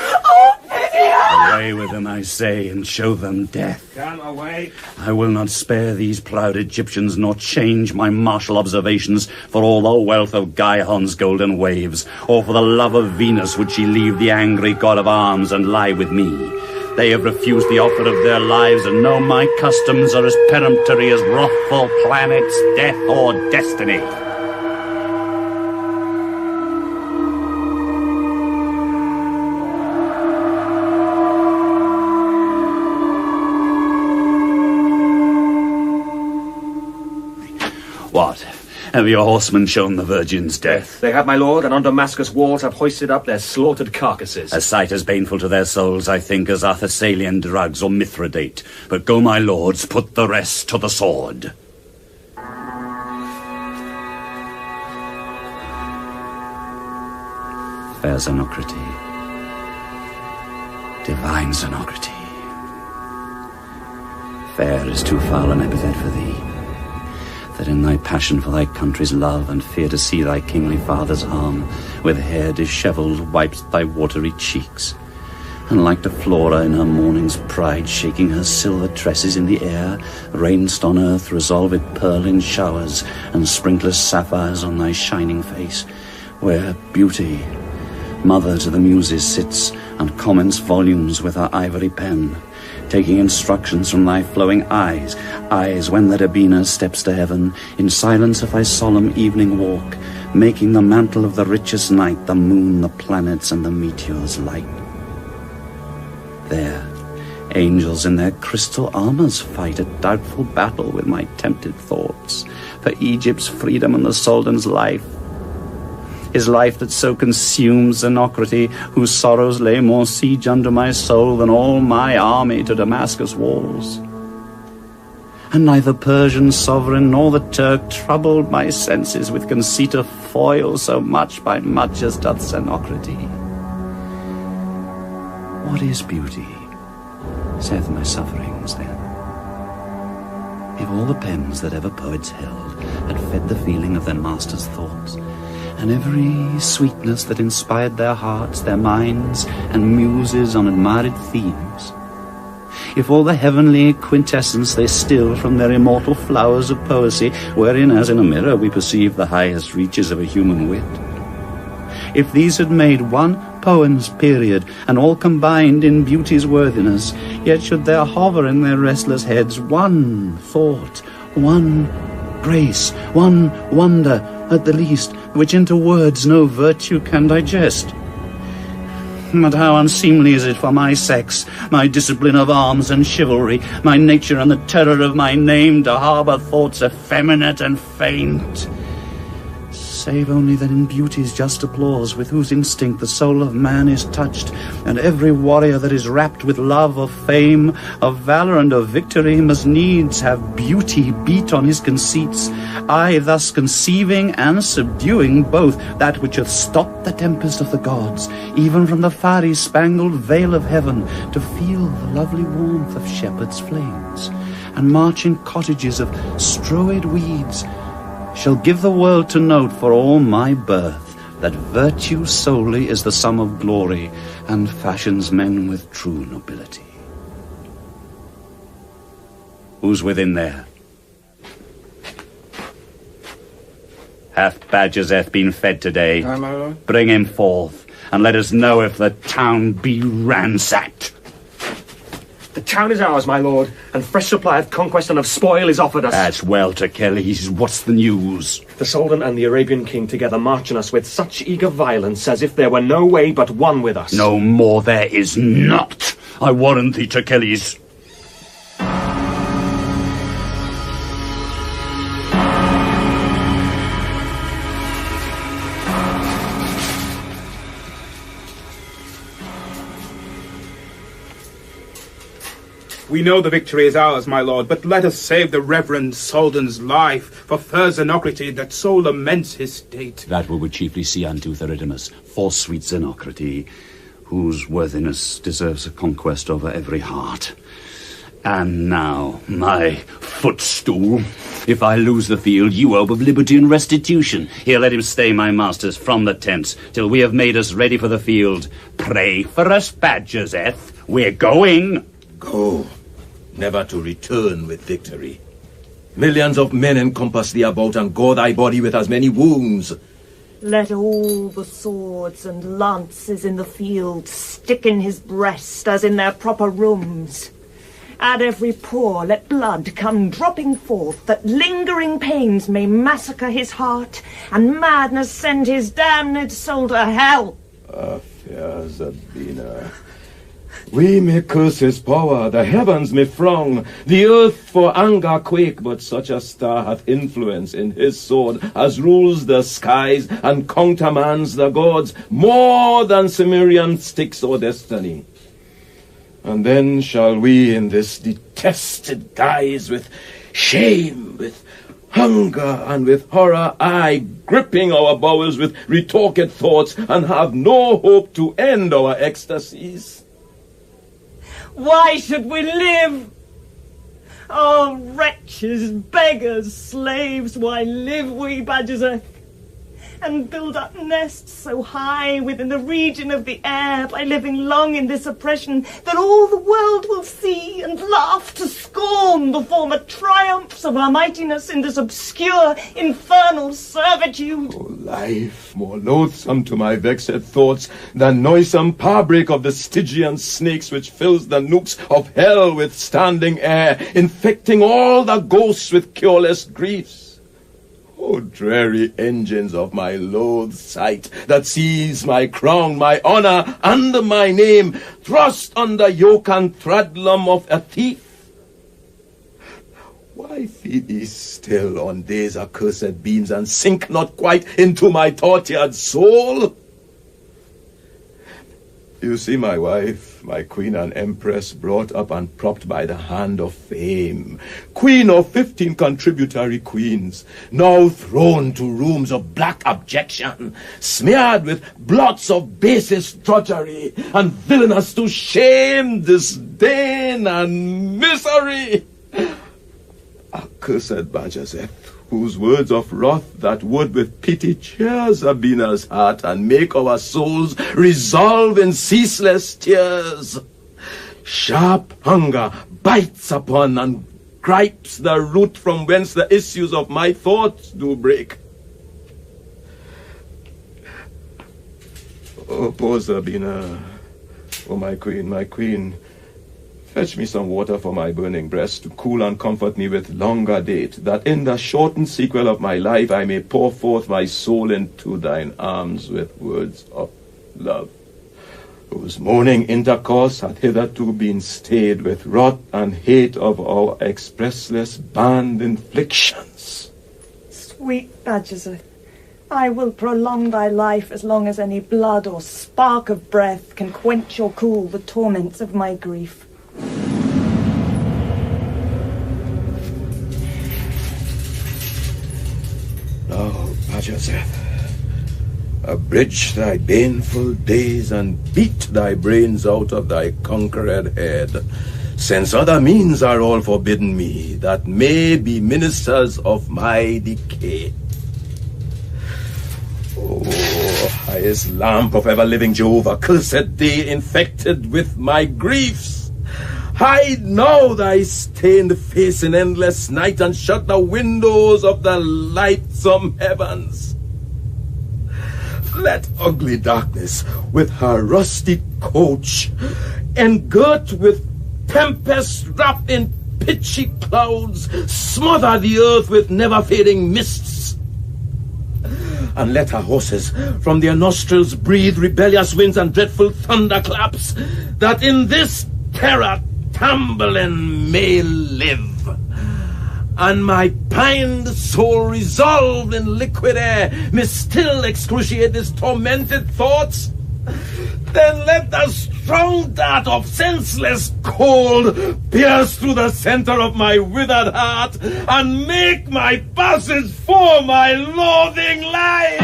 Away with them, I say, and show them Death. Come away. I will not spare these proud Egyptians, nor change my martial observations for all the wealth of Gihon's golden waves, or for the love of Venus would she leave the angry god of arms and lie with me. They have refused the offer of their lives, and know my customs are as peremptory as wrathful planets, death or destiny. What? Have your horsemen shown the virgins death? They have, my lord, and on Damascus walls have hoisted up their slaughtered carcasses. A sight as painful to their souls, I think, as are Thessalian drugs or Mithridate. But go, my lords, put the rest to the sword. Fair Zenocrate, divine Zenocrate, fair is too foul an epithet for thee. that in thy passion for thy country's love and fear to see thy kingly father's arm, with hair dishevelled, wiped thy watery cheeks, and like to Flora in her morning's pride, shaking her silver tresses in the air, rainst on earth resolved pearl in showers, and sprinklest sapphires on thy shining face, where beauty, mother to the muses, sits and comments volumes with her ivory pen, taking instructions from thy flowing eyes, eyes when the Rabina steps to heaven, in silence of thy solemn evening walk, making the mantle of the richest night, the moon, the planets, and the meteors light. There, angels in their crystal armors fight a doubtful battle with my tempted thoughts, for Egypt's freedom and the Soldan's life. His life that so consumes Zenocrate, whose sorrows lay more siege under my soul than all my army to Damascus walls. And neither Persian sovereign nor the Turk troubled my senses with conceit of foil so much by much as doth Zenocrate. What is beauty, saith my sufferings then? If all the pens that ever poets held had fed the feeling of their master's thoughts, and every sweetness that inspired their hearts, their minds, and muses on admired themes, if all the heavenly quintessence they still from their immortal flowers of poesy, wherein as in a mirror we perceive the highest reaches of a human wit, if these had made one poem's period, and all combined in beauty's worthiness, yet should there hover in their restless heads one thought, one grace, one wonder, at the least, which into words no virtue can digest. But how unseemly is it for my sex, my discipline of arms and chivalry, my nature and the terror of my name, to harbour thoughts effeminate and faint, save only that in beauty's just applause, with whose instinct the soul of man is touched, and every warrior that is rapt with love of fame, of valour and of victory, must needs have beauty beat on his conceits, I thus conceiving and subduing both that which hath stopped the tempest of the gods, even from the fiery spangled veil of heaven, to feel the lovely warmth of shepherds' flames, and marching cottages of strowed weeds, shall give the world to note for all my birth, that virtue solely is the sum of glory, and fashions men with true nobility. Who's within there? Hath Bajazeth been fed today? Aye, my lord. Bring him forth, and let us know if the town be ransacked. The town is ours, my lord, and fresh supply of conquest and of spoil is offered us. That's well, Techelles. What's the news? The Soldan and the Arabian king together march on us with such eager violence as if there were no way but one with us. No more there is not. I warrant thee, Techelles. We know the victory is ours, my lord, but let us save the reverend Soldan's life, for fair Zenocrate that so laments his state. That we would chiefly see unto Theridanes, for sweet Zenocrate, whose worthiness deserves a conquest over every heart. And now, my footstool, if I lose the field, you owe of liberty and restitution. Here let him stay, my masters, from the tents, till we have made us ready for the field. Pray for us, Bajazeth. We're going. Go, never to return with victory. Millions of men encompass thee about, and gore thy body with as many wounds. Let all the swords and lances in the field stick in his breast as in their proper rooms. At every pore let blood come dropping forth, that lingering pains may massacre his heart, and madness send his damned soul to hell. Fair Zabina, we may curse his power, the heavens may frown, the earth for anger quake, but such a star hath influence in his sword as rules the skies and countermands the gods more than Cimmerian Styx or destiny. And then shall we in this detested guise, with shame, with hunger, and with horror, aye, gripping our bowels with retorted thoughts, and have no hope to end our ecstasies. Why should we live? Oh, wretches, beggars, slaves, why live we, Bajazeth? And build up nests so high within the region of the air by living long in this oppression that all the world will see and laugh to scorn the former triumphs of our mightiness in this obscure, infernal servitude. Oh, life more loathsome to my vexed thoughts than noisome parbreak of the Stygian snakes which fills the nooks of hell with standing air, infecting all the ghosts with cureless griefs. O dreary engines of my loathed sight, that sees my crown, my honour, and my name thrust under yoke and thraldom of a thief. Why feed ye still on day's accursed beams, and sink not quite into my tortured soul? You see my wife, my queen and empress, brought up and propped by the hand of fame, queen of 15 contributory queens, now thrown to rooms of black abjection, smeared with blots of basest drudgery, and villainous to shame, disdain, and misery. Accursed Bajazeth, whose words of wrath that would with pity cheer Sabina's heart and make our souls resolve in ceaseless tears. Sharp hunger bites upon and gripes the root from whence the issues of my thoughts do break. Oh, poor Sabina, oh, my queen, fetch me some water for my burning breast to cool and comfort me with longer date, that in the shortened sequel of my life I may pour forth my soul into thine arms with words of love, whose moaning intercourse hath hitherto been stayed with wrath and hate of our expressless banned inflictions. Sweet Bajazeth, I will prolong thy life as long as any blood or spark of breath can quench or cool the torments of my grief. Now, Bajazeth, abridge thy baneful days and beat thy brains out of thy conquered head, since other means are all forbidden me, that may be ministers of my decay. Oh, highest lamp of ever-living Jehovah, cursed day infected with my griefs, hide now thy stained face in endless night and shut the windows of the lightsome heavens. Let ugly darkness with her rusty coach, engirt with tempest wrapped in pitchy clouds, smother the earth with never-fading mists. And let her horses from their nostrils breathe rebellious winds and dreadful thunderclaps, that in this terror Tamburlaine may live, and my pined soul resolved in liquid air may still excruciate his tormented thoughts. Then let the strong dart of senseless cold pierce through the center of my withered heart and make my passage for my loathing life.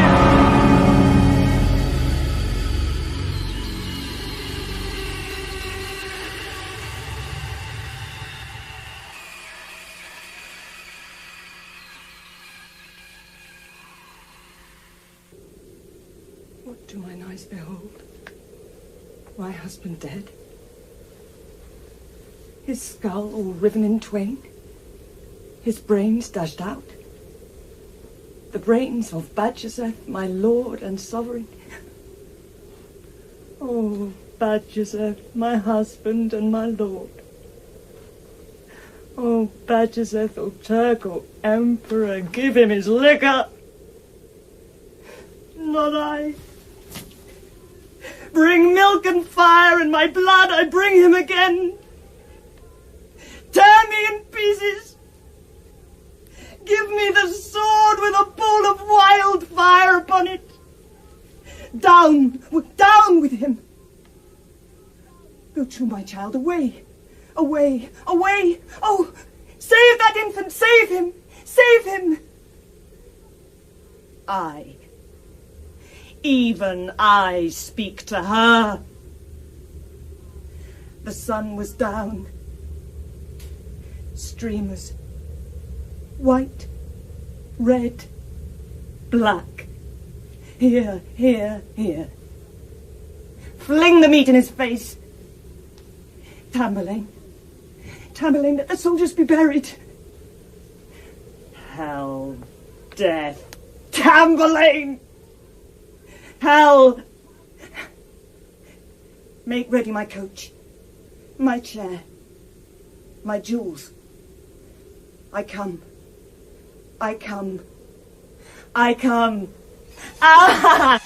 What do mine eyes behold? My husband dead? His skull all riven in twain? His brains dashed out? The brains of Bajazeth, my lord and sovereign? Oh, Bajazeth, my husband and my lord. Oh, Bajazeth, O Turk, O Emperor, give him his liquor. Not I. Bring milk and fire and my blood, I bring him again. Tear me in pieces. Give me the sword with a bowl of wildfire upon it. Down with him. Go to, my child, away, away, away. Oh, save that infant, save him, save him. Even I speak to her. The sun was down. streamers. White, red, black. Here, here, here. Fling the meat in his face. Tamburlaine. Tamburlaine, let the soldiers be buried. Hell, death. Tamburlaine! Hell! Make ready my coach, my chair, my jewels. I come. I come. I come. Ah!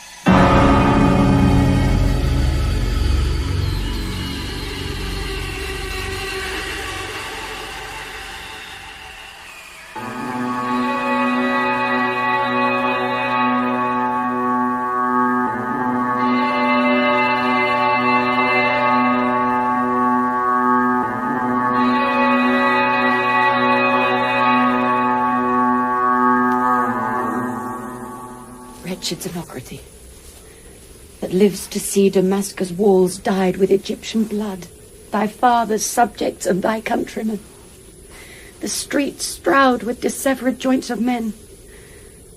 Zenocrate, that lives to see Damascus' walls dyed with Egyptian blood, thy father's subjects and thy countrymen, the streets stroud with dissevered joints of men,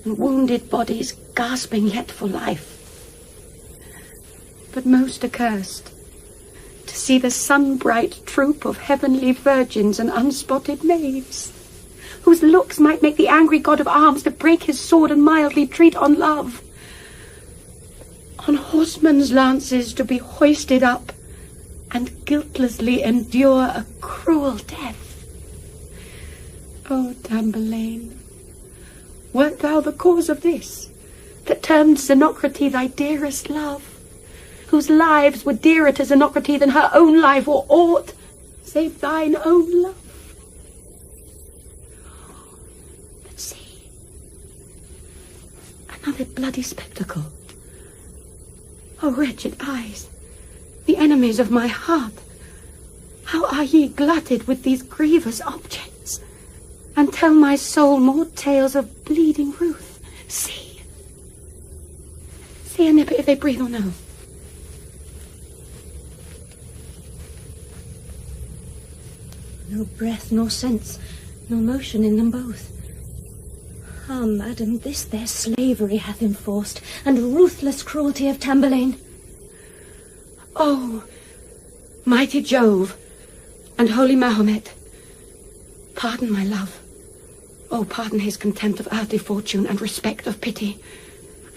and wounded bodies gasping yet for life. But most accursed, to see the sun-bright troop of heavenly virgins and unspotted maids, whose looks might make the angry god of arms to break his sword and mildly treat on love. On horsemen's lances to be hoisted up and guiltlessly endure a cruel death. O Tamburlaine, wert thou the cause of this, that turned Zenocrate thy dearest love, whose lives were dearer to Zenocrate than her own life or aught save thine own love? Another bloody spectacle. O wretched eyes, the enemies of my heart, how are ye glutted with these grievous objects? And tell my soul more tales of bleeding Ruth. See, Anippa, if they breathe or no. No breath, nor sense, nor motion in them both. Ah, madam, this their slavery hath enforced, and ruthless cruelty of Tamburlaine. Oh, mighty Jove, and holy Mahomet, pardon my love. Oh, pardon his contempt of earthly fortune and respect of pity,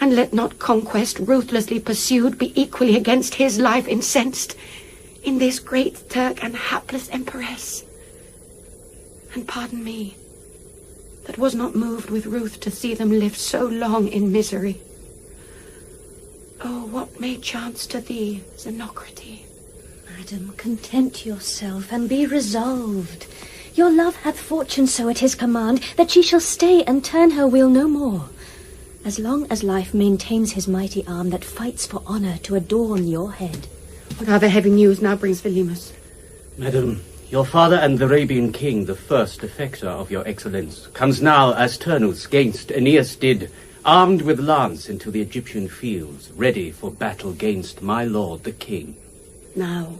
and let not conquest ruthlessly pursued be equally against his life incensed in this great Turk and hapless empress. And pardon me, that was not moved with ruth to see them live so long in misery. Oh, what may chance to thee, Zenocrate? Madam, content yourself, and be resolved. Your love hath fortune so at his command, that she shall stay and turn her wheel no more, as long as life maintains his mighty arm that fights for honour to adorn your head. What other heavy news now brings Philemus? Madam, your father and the Arabian king, the first defector of your excellence, comes now as Turnus gainst Aeneas did, armed with lance into the Egyptian fields, ready for battle gainst my lord the king. Now,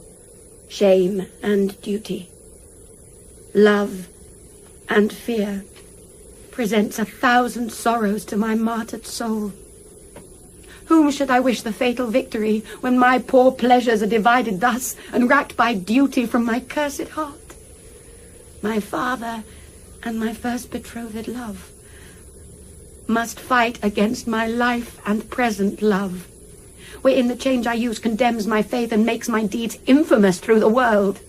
shame and duty, love and fear, presents 1,000 sorrows to my martyred soul. Whom should I wish the fatal victory, when my poor pleasures are divided thus, and racked by duty from my cursed heart? My father and my first betrothed love must fight against my life and present love, wherein the change I use condemns my faith and makes my deeds infamous through the world.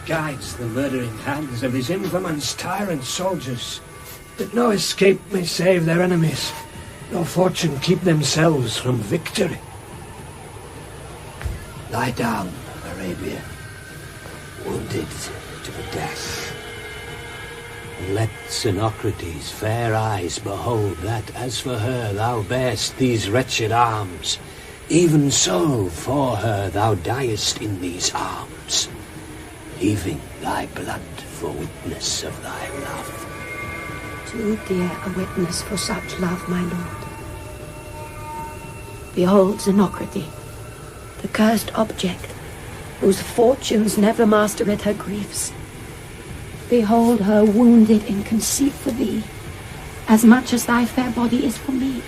Guides the murdering hands of these infamous tyrant soldiers, that no escape may save their enemies, nor fortune keep themselves from victory. Lie down, Arabia, wounded to the death. And let Zenocrate's fair eyes behold that, as for her thou bear'st these wretched arms, even so for her thou diest in these arms, leaving thy blood for witness of thy love. Too dear a witness for such love, my lord. Behold Zenocrate, the cursed object, whose fortunes never mastereth her griefs. Behold her wounded in conceit for thee, as much as thy fair body is for me.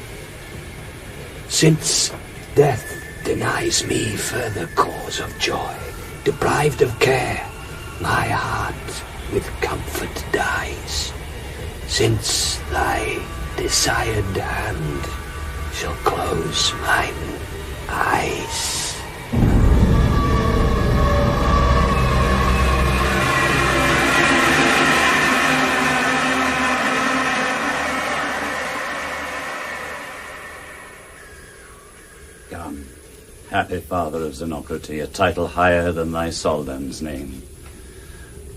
Since death denies me further cause of joy, deprived of care, my heart with comfort dies. Since thy desired hand shall close mine eyes. Come, happy father of Zenocrate, a title higher than thy Soldan's name.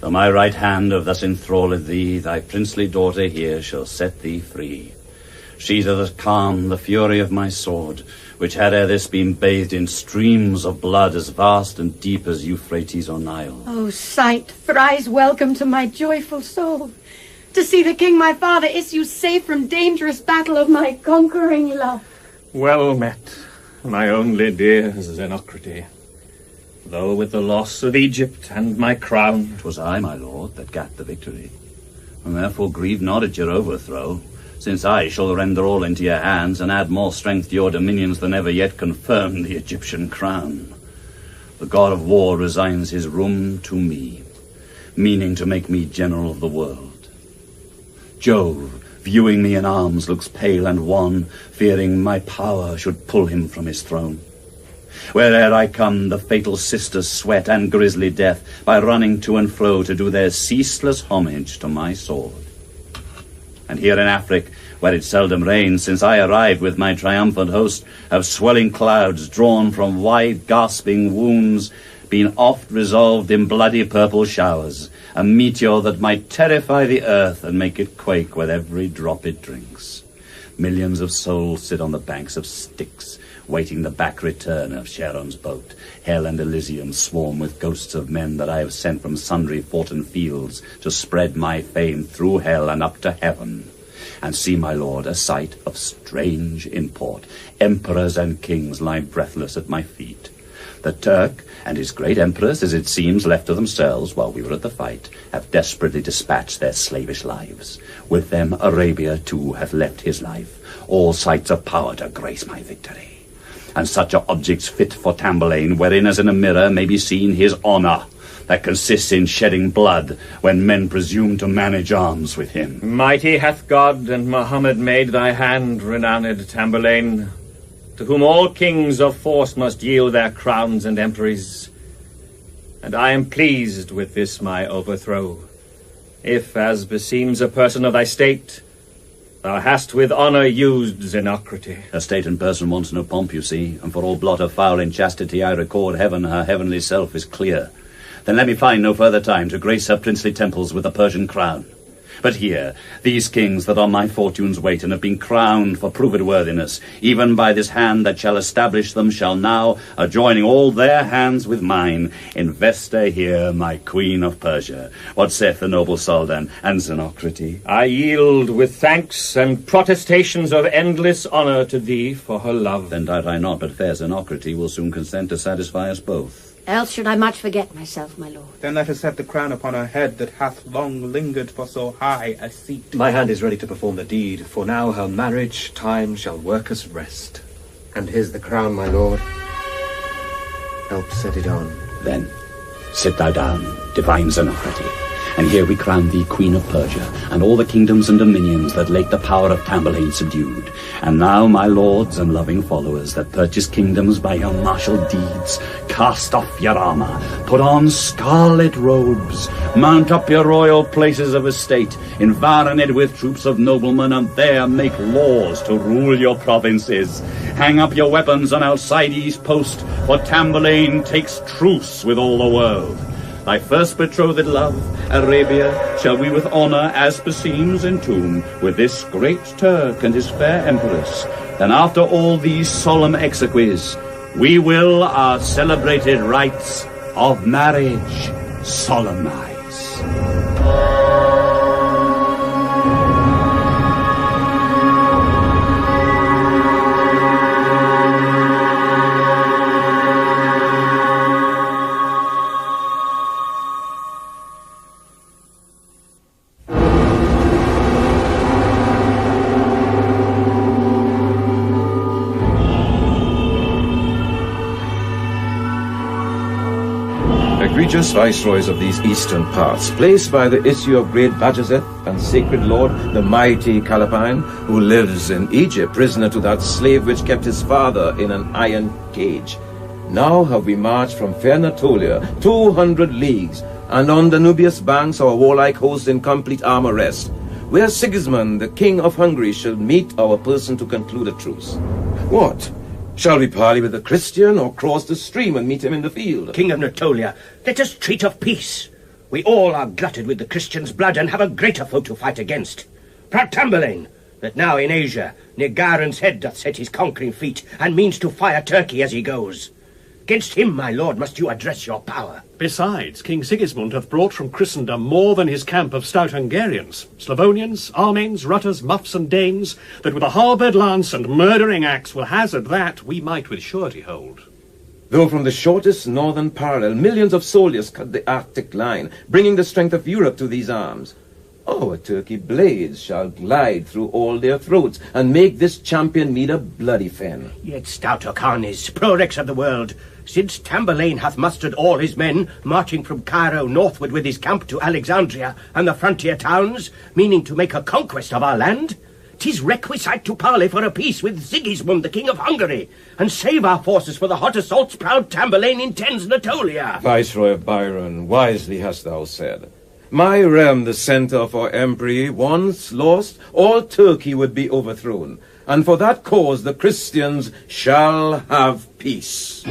Though my right hand have thus enthralled thee, thy princely daughter here shall set thee free. She that hath calmed the fury of my sword, which had ere this been bathed in streams of blood as vast and deep as Euphrates or Nile. Oh, sight, thrice welcome to my joyful soul, to see the king my father issue safe from dangerous battle of my conquering love. Well met, my only dear Zenocrate. Though with the loss of Egypt and my crown, 'Twas I, my lord, that gat the victory, and therefore grieve not at your overthrow, since I shall render all into your hands, and add more strength to your dominions than ever yet confirmed the Egyptian crown. The god of war resigns his room to me, meaning to make me general of the world. Jove, viewing me in arms, looks pale and wan, fearing my power should pull him from his throne. Where'er I come, the fatal sisters sweat and grisly death by running to and fro to do their ceaseless homage to my sword. And here in Afric, where it seldom rains, since I arrived with my triumphant host, have swelling clouds drawn from wide gasping wounds been oft resolved in bloody purple showers, a meteor that might terrify the earth and make it quake with every drop it drinks. Millions of souls sit on the banks of Styx, waiting the back return of Charon's boat. Hell and Elysium swarm with ghosts of men that I have sent from sundry foughten fields to spread my fame through hell and up to heaven. And see, my lord, a sight of strange import. Emperors and kings lie breathless at my feet. The Turk and his great emperors, as it seems, left to themselves while we were at the fight, have desperately dispatched their slavish lives. With them Arabia too hath left his life, all sights of power to grace my victory. And such are objects fit for Tamburlaine, wherein as in a mirror may be seen his honour, that consists in shedding blood when men presume to manage arms with him. mighty hath God and Mohammed made thy hand, renowned Tamburlaine, to whom all kings of force must yield their crowns and emperies. And I am pleased with this my overthrow, if, as beseems a person of thy state, thou hast with honour used Zenocrate. Her state and person wants no pomp, you see, and for all blot of foul inchastity I record heaven, her heavenly self is clear. Then let me find no further time to grace her princely temples with the Persian crown. But here, these kings that on my fortunes wait and have been crowned for proved worthiness, even by this hand that shall establish them, shall now, adjoining all their hands with mine, invest her here my queen of Persia. What saith the noble Soldan and Zenocrate? I yield with thanks and protestations of endless honour to thee for her love. Then doubt I not but fair Zenocrate will soon consent to satisfy us both. Else should I much forget myself, my lord. Then let us set the crown upon her head that hath long lingered for so high a seat. My hand is ready to perform the deed, for now her marriage time shall work us rest. And here's the crown, my lord. Help set it on. Then sit thou down, divine Zenocrate, And here we crown thee Queen of Persia, and all the kingdoms and dominions that late the power of Tamburlaine subdued. And now, my lords and loving followers that purchase kingdoms by your martial deeds, cast off your armour, put on scarlet robes, mount up your royal places of estate, environed with troops of noblemen, and there make laws to rule your provinces. Hang up your weapons on outside east post, for Tamburlaine takes truce with all the world. Thy first betrothed love, Arabia, shall we with honour as beseems entomb with this great Turk and his fair empress. Then after all these solemn exequies, we will our celebrated rites of marriage solemnize. Egregious viceroys of these eastern parts, placed by the issue of great Bajazeth and sacred lord, the mighty Callapine, who lives in Egypt, prisoner to that slave which kept his father in an iron cage. Now have we marched from fair Natolia 200 leagues, and on the Danubius banks our warlike host in complete armor rest, where Sigismund, the king of Hungary, shall meet our person to conclude a truce. What? Shall we parley with the Christian, or cross the stream and meet him in the field? King of Natolia, let us treat of peace. We all are glutted with the Christian's blood and have a greater foe to fight against. Proud Tamburlaine, that now in Asia, near Garen's head doth set his conquering feet, and means to fire Turkey as he goes. Against him, my lord, must you address your power. Besides, King Sigismund hath brought from Christendom more than his camp of stout Hungarians, Slavonians, Armanes, Rutters, Muffs, and Danes, that with a halberd lance and murdering axe will hazard that we might with surety hold. Though from the shortest northern parallel millions of soldiers cut the Arctic line, bringing the strength of Europe to these arms, our Turkey blades shall glide through all their throats, and make this champion meet a bloody fen. Yet stout Orcanes, prorex of the world, since Tamburlaine hath mustered all his men, marching from Cairo northward with his camp to Alexandria and the frontier towns, meaning to make a conquest of our land, 'tis requisite to parley for a peace with Sigismund, the king of Hungary, and save our forces for the hot assaults proud Tamburlaine intends Natolia. Viceroy of Byron, wisely hast thou said. My realm, the centre of our empery, once lost, all Turkey would be overthrown, and for that cause the Christians shall have peace.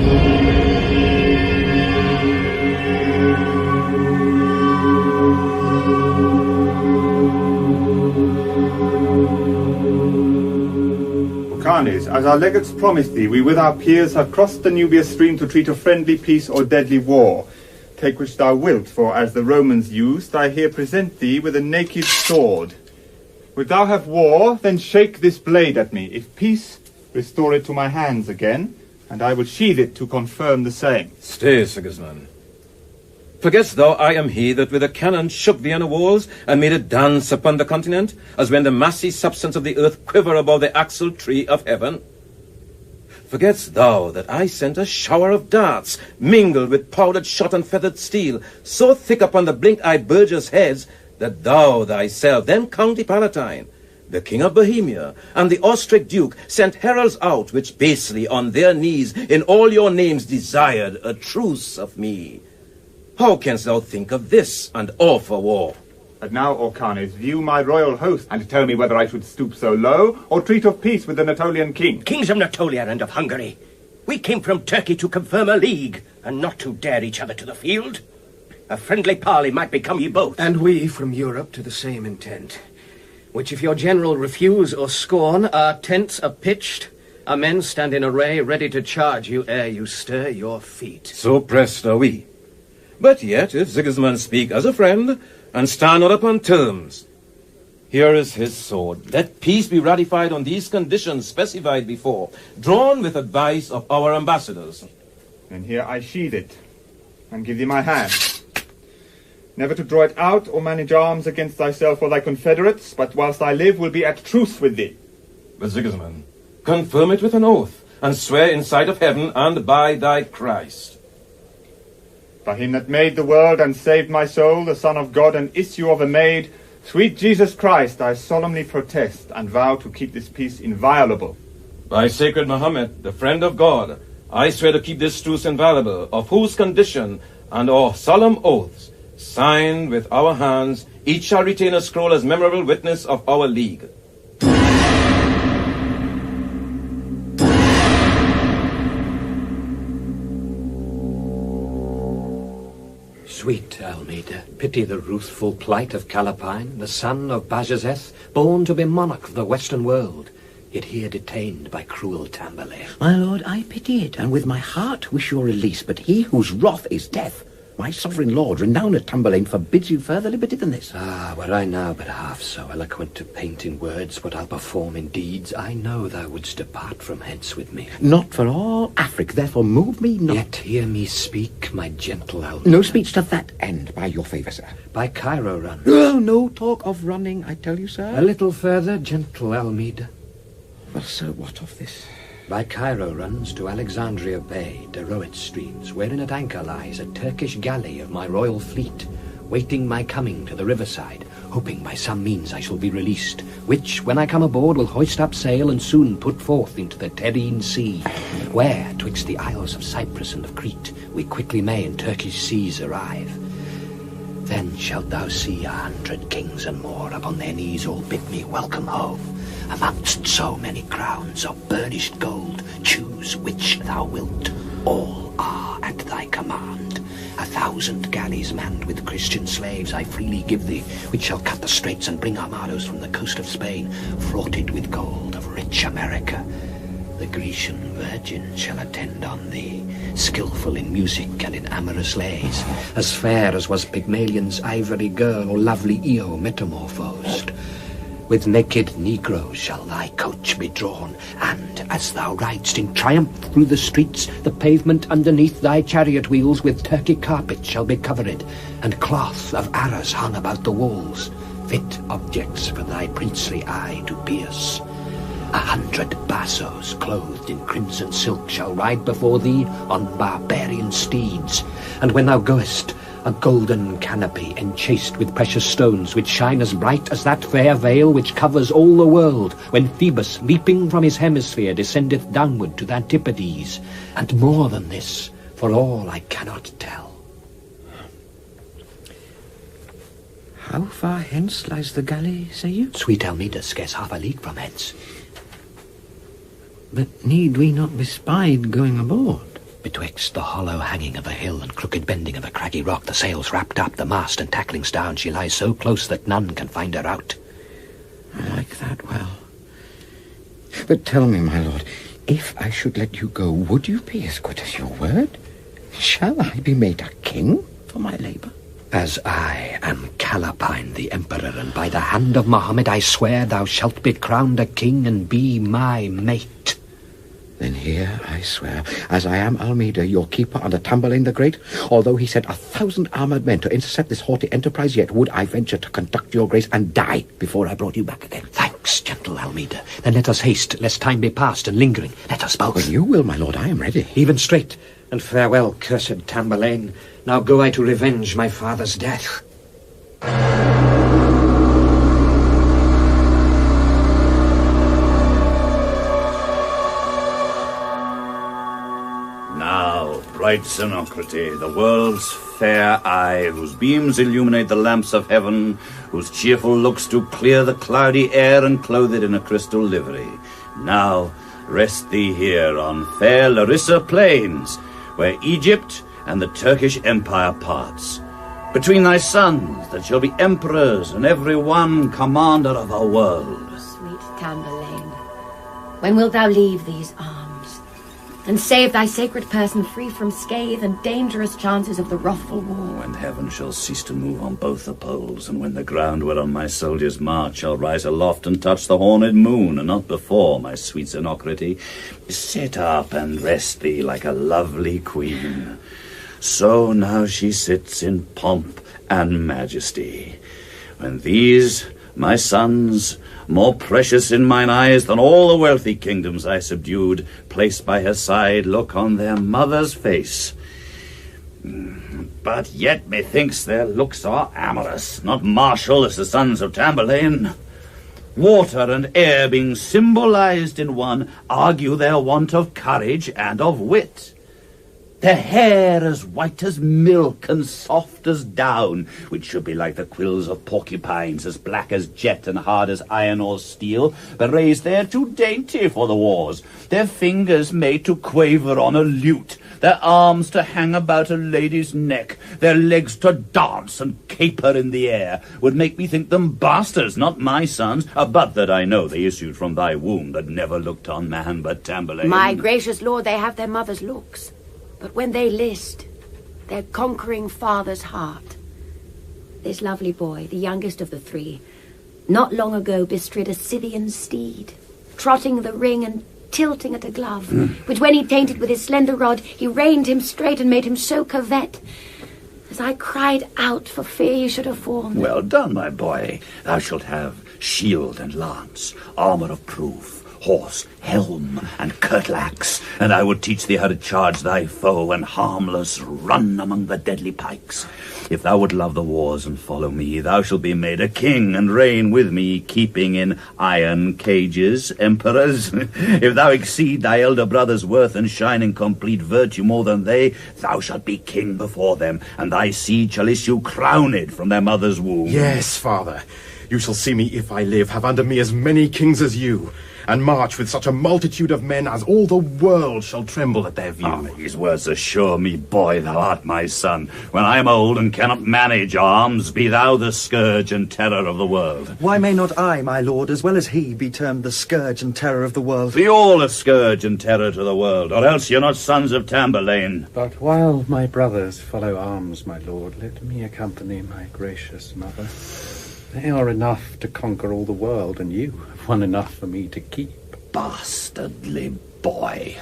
Orcanes, as our legates promised thee, we with our peers have crossed the Danubius stream to treat of friendly peace or deadly war. Take which thou wilt, for as the Romans used, I here present thee with a naked sword. Would thou have war, then shake this blade at me. If peace, restore it to my hands again, and I will sheathe it to confirm the same. Stay, Sigismund. Forgettest thou I am he that with a cannon shook the inner walls, and made it dance upon the continent, as when the massy substance of the earth quiver above the axle tree of heaven? Forgettest thou that I sent a shower of darts, mingled with powdered shot and feathered steel, so thick upon the blink-eyed burghers' heads, that thou thyself, then County Palatine, the king of Bohemia, and the Austric duke, sent heralds out, which basely on their knees in all your names desired a truce of me? How canst thou think of this, and offer war? But now, Orcanes, view my royal host, and tell me whether I should stoop so low, or treat of peace with the Natolian king. Kings of Natolia and of Hungary, we came from Turkey to confirm a league, and not to dare each other to the field. A friendly parley might become ye both. And we from Europe to the same intent, which if your general refuse or scorn, our tents are pitched, our men stand in array, ready to charge you ere you stir your feet. So pressed are we. But yet, if Sigismund speak as a friend, and stand not upon terms, here is his sword. Let peace be ratified on these conditions specified before, drawn with advice of our ambassadors. And here I sheathe it, and give thee my hand. Never to draw it out or manage arms against thyself or thy confederates, but whilst I live will be at truce with thee. But Sigismund, confirm it with an oath, and swear in sight of heaven and by thy Christ. By him that made the world and saved my soul, the Son of God and issue of a maid, sweet Jesus Christ, I solemnly protest and vow to keep this peace inviolable. By sacred Mohammed, the friend of God, I swear to keep this truce inviolable, of whose condition and our solemn oaths, signed with our hands, each shall retain a scroll as memorable witness of our league. Sweet Almeida, pity the ruthful plight of Callapine, the son of Bajazeth, born to be monarch of the western world, yet here detained by cruel Tamburlaine. My lord, I pity it, and with my heart wish your release, but he whose wrath is death, my sovereign lord, renowned Tamburlaine, forbids you further liberty than this. Ah, were I now but half so eloquent to paint in words what I'll perform in deeds, I know thou wouldst depart from hence with me. Not for all Afric, therefore move me not. Yet hear me speak, my gentle Almeida. No speech to that end, by your favour, sir. By Cairo run. Oh, no talk of running, I tell you, sir. A little further, gentle Almeida. Well, sir, what of this? By Cairo runs to Alexandria Bay, Derowit streams, wherein at anchor lies a Turkish galley of my royal fleet, waiting my coming to the riverside, hoping by some means I shall be released, which, when I come aboard, will hoist up sail and soon put forth into the Theridanes sea, where, twixt the isles of Cyprus and of Crete, we quickly may in Turkish seas arrive. Then shalt thou see 100 kings and more upon their knees all bid me welcome home. Amongst so many crowns of burnished gold, choose which thou wilt. All are at thy command. 1,000 galleys manned with Christian slaves I freely give thee, which shall cut the straits and bring armados from the coast of Spain, fraughted with gold of rich America. The Grecian virgin shall attend on thee, skilful in music and in amorous lays, as fair as was Pygmalion's ivory girl or lovely Io metamorphosed. With naked negroes shall thy coach be drawn, and as thou ridest in triumph through the streets, the pavement underneath thy chariot wheels with Turkey carpet shall be covered, and cloth of arras hung about the walls, fit objects for thy princely eye to pierce. 100 bassoes clothed in crimson silk shall ride before thee on barbarian steeds, and when thou goest, a golden canopy enchased with precious stones, which shine as bright as that fair veil which covers all the world, when Phoebus, leaping from his hemisphere, descendeth downward to the Antipodes. And more than this, for all I cannot tell. How far hence lies the galley, say you? Sweet Almeida, scarce half a league from hence. But need we not be spied going aboard? Betwixt the hollow hanging of a hill and crooked bending of a craggy rock, the sails wrapped up, the mast and tacklings down, she lies so close that none can find her out. I like that well. But tell me, my lord, if I should let you go, would you be as good as your word? Shall I be made a king for my labour? As I am Callapine the emperor, and by the hand of Mohammed I swear thou shalt be crowned a king and be my mate. Then here I swear, as I am Almeida, your keeper under Tamburlaine the Great, although he sent 1,000 armoured men to intercept this haughty enterprise, yet would I venture to conduct your grace and die before I brought you back again. Thanks, gentle Almeida. Then let us haste, lest time be past and lingering. Let us both. When you will, my lord, I am ready. Even straight, and farewell, cursed Tamburlaine. Now go I to revenge my father's death. Bright Zenocrate, the world's fair eye, whose beams illuminate the lamps of heaven, whose cheerful looks do clear the cloudy air and clothe it in a crystal livery. Now rest thee here on fair Larissa plains, where Egypt and the Turkish Empire parts. Between thy sons that shall be emperors, and every one commander of a world. Sweet Tamburlaine, when wilt thou leave these arms, and save thy sacred person free from scathe and dangerous chances of the wrathful war? When heaven shall cease to move on both the poles, and when the ground whereon my soldiers march shall rise aloft and touch the horned moon, and not before, my sweet Zenocrate, sit up and rest thee like a lovely queen. So now she sits in pomp and majesty. When these, my sons, more precious in mine eyes than all the wealthy kingdoms I subdued, placed by her side, look on their mother's face, But yet methinks their looks are amorous, not martial as the sons of Tamburlaine. Water and air being symbolized in one, argue their want of courage and of wit. Their hair as white as milk and soft as down, which should be like the quills of porcupines, as black as jet and hard as iron or steel, but raised there too dainty for the wars. Their fingers made to quaver on a lute, their arms to hang about a lady's neck, their legs to dance and caper in the air, would make me think them bastards, not my sons, but that I know they issued from thy womb that never looked on man but Tamburlaine. My gracious lord, they have their mother's looks, but when they list, their conquering father's heart. This lovely boy, the youngest of the three, not long ago bestrid a Scythian steed, trotting the ring and tilting at a glove, which when he tainted with his slender rod, he reined him straight and made him so curvet, as I cried out for fear he should have fallen. Well done, my boy. Thou shalt have shield and lance, armour of proof, horse, helm, and curtlax, and I would teach thee how to charge thy foe and harmless run among the deadly pikes. If thou would love the wars and follow me, thou shalt be made a king and reign with me, keeping in iron cages emperors. If thou exceed thy elder brother's worth and shine in complete virtue more than they, thou shalt be king before them, and thy seed shall issue crowned from their mother's womb. Yes, father. You shall see me, if I live, have under me as many kings as you, and march with such a multitude of men as all the world shall tremble at their view. These words assure me, boy, thou art my son. When I am old and cannot manage arms, be thou the scourge and terror of the world. Why may not I, my lord, as well as he, be termed the scourge and terror of the world? Be all a scourge and terror to the world, or else you're not sons of Tamburlaine. But while my brothers follow arms, my lord, let me accompany my gracious mother. They are enough to conquer all the world, and you have won enough for me to keep. Bastardly boy,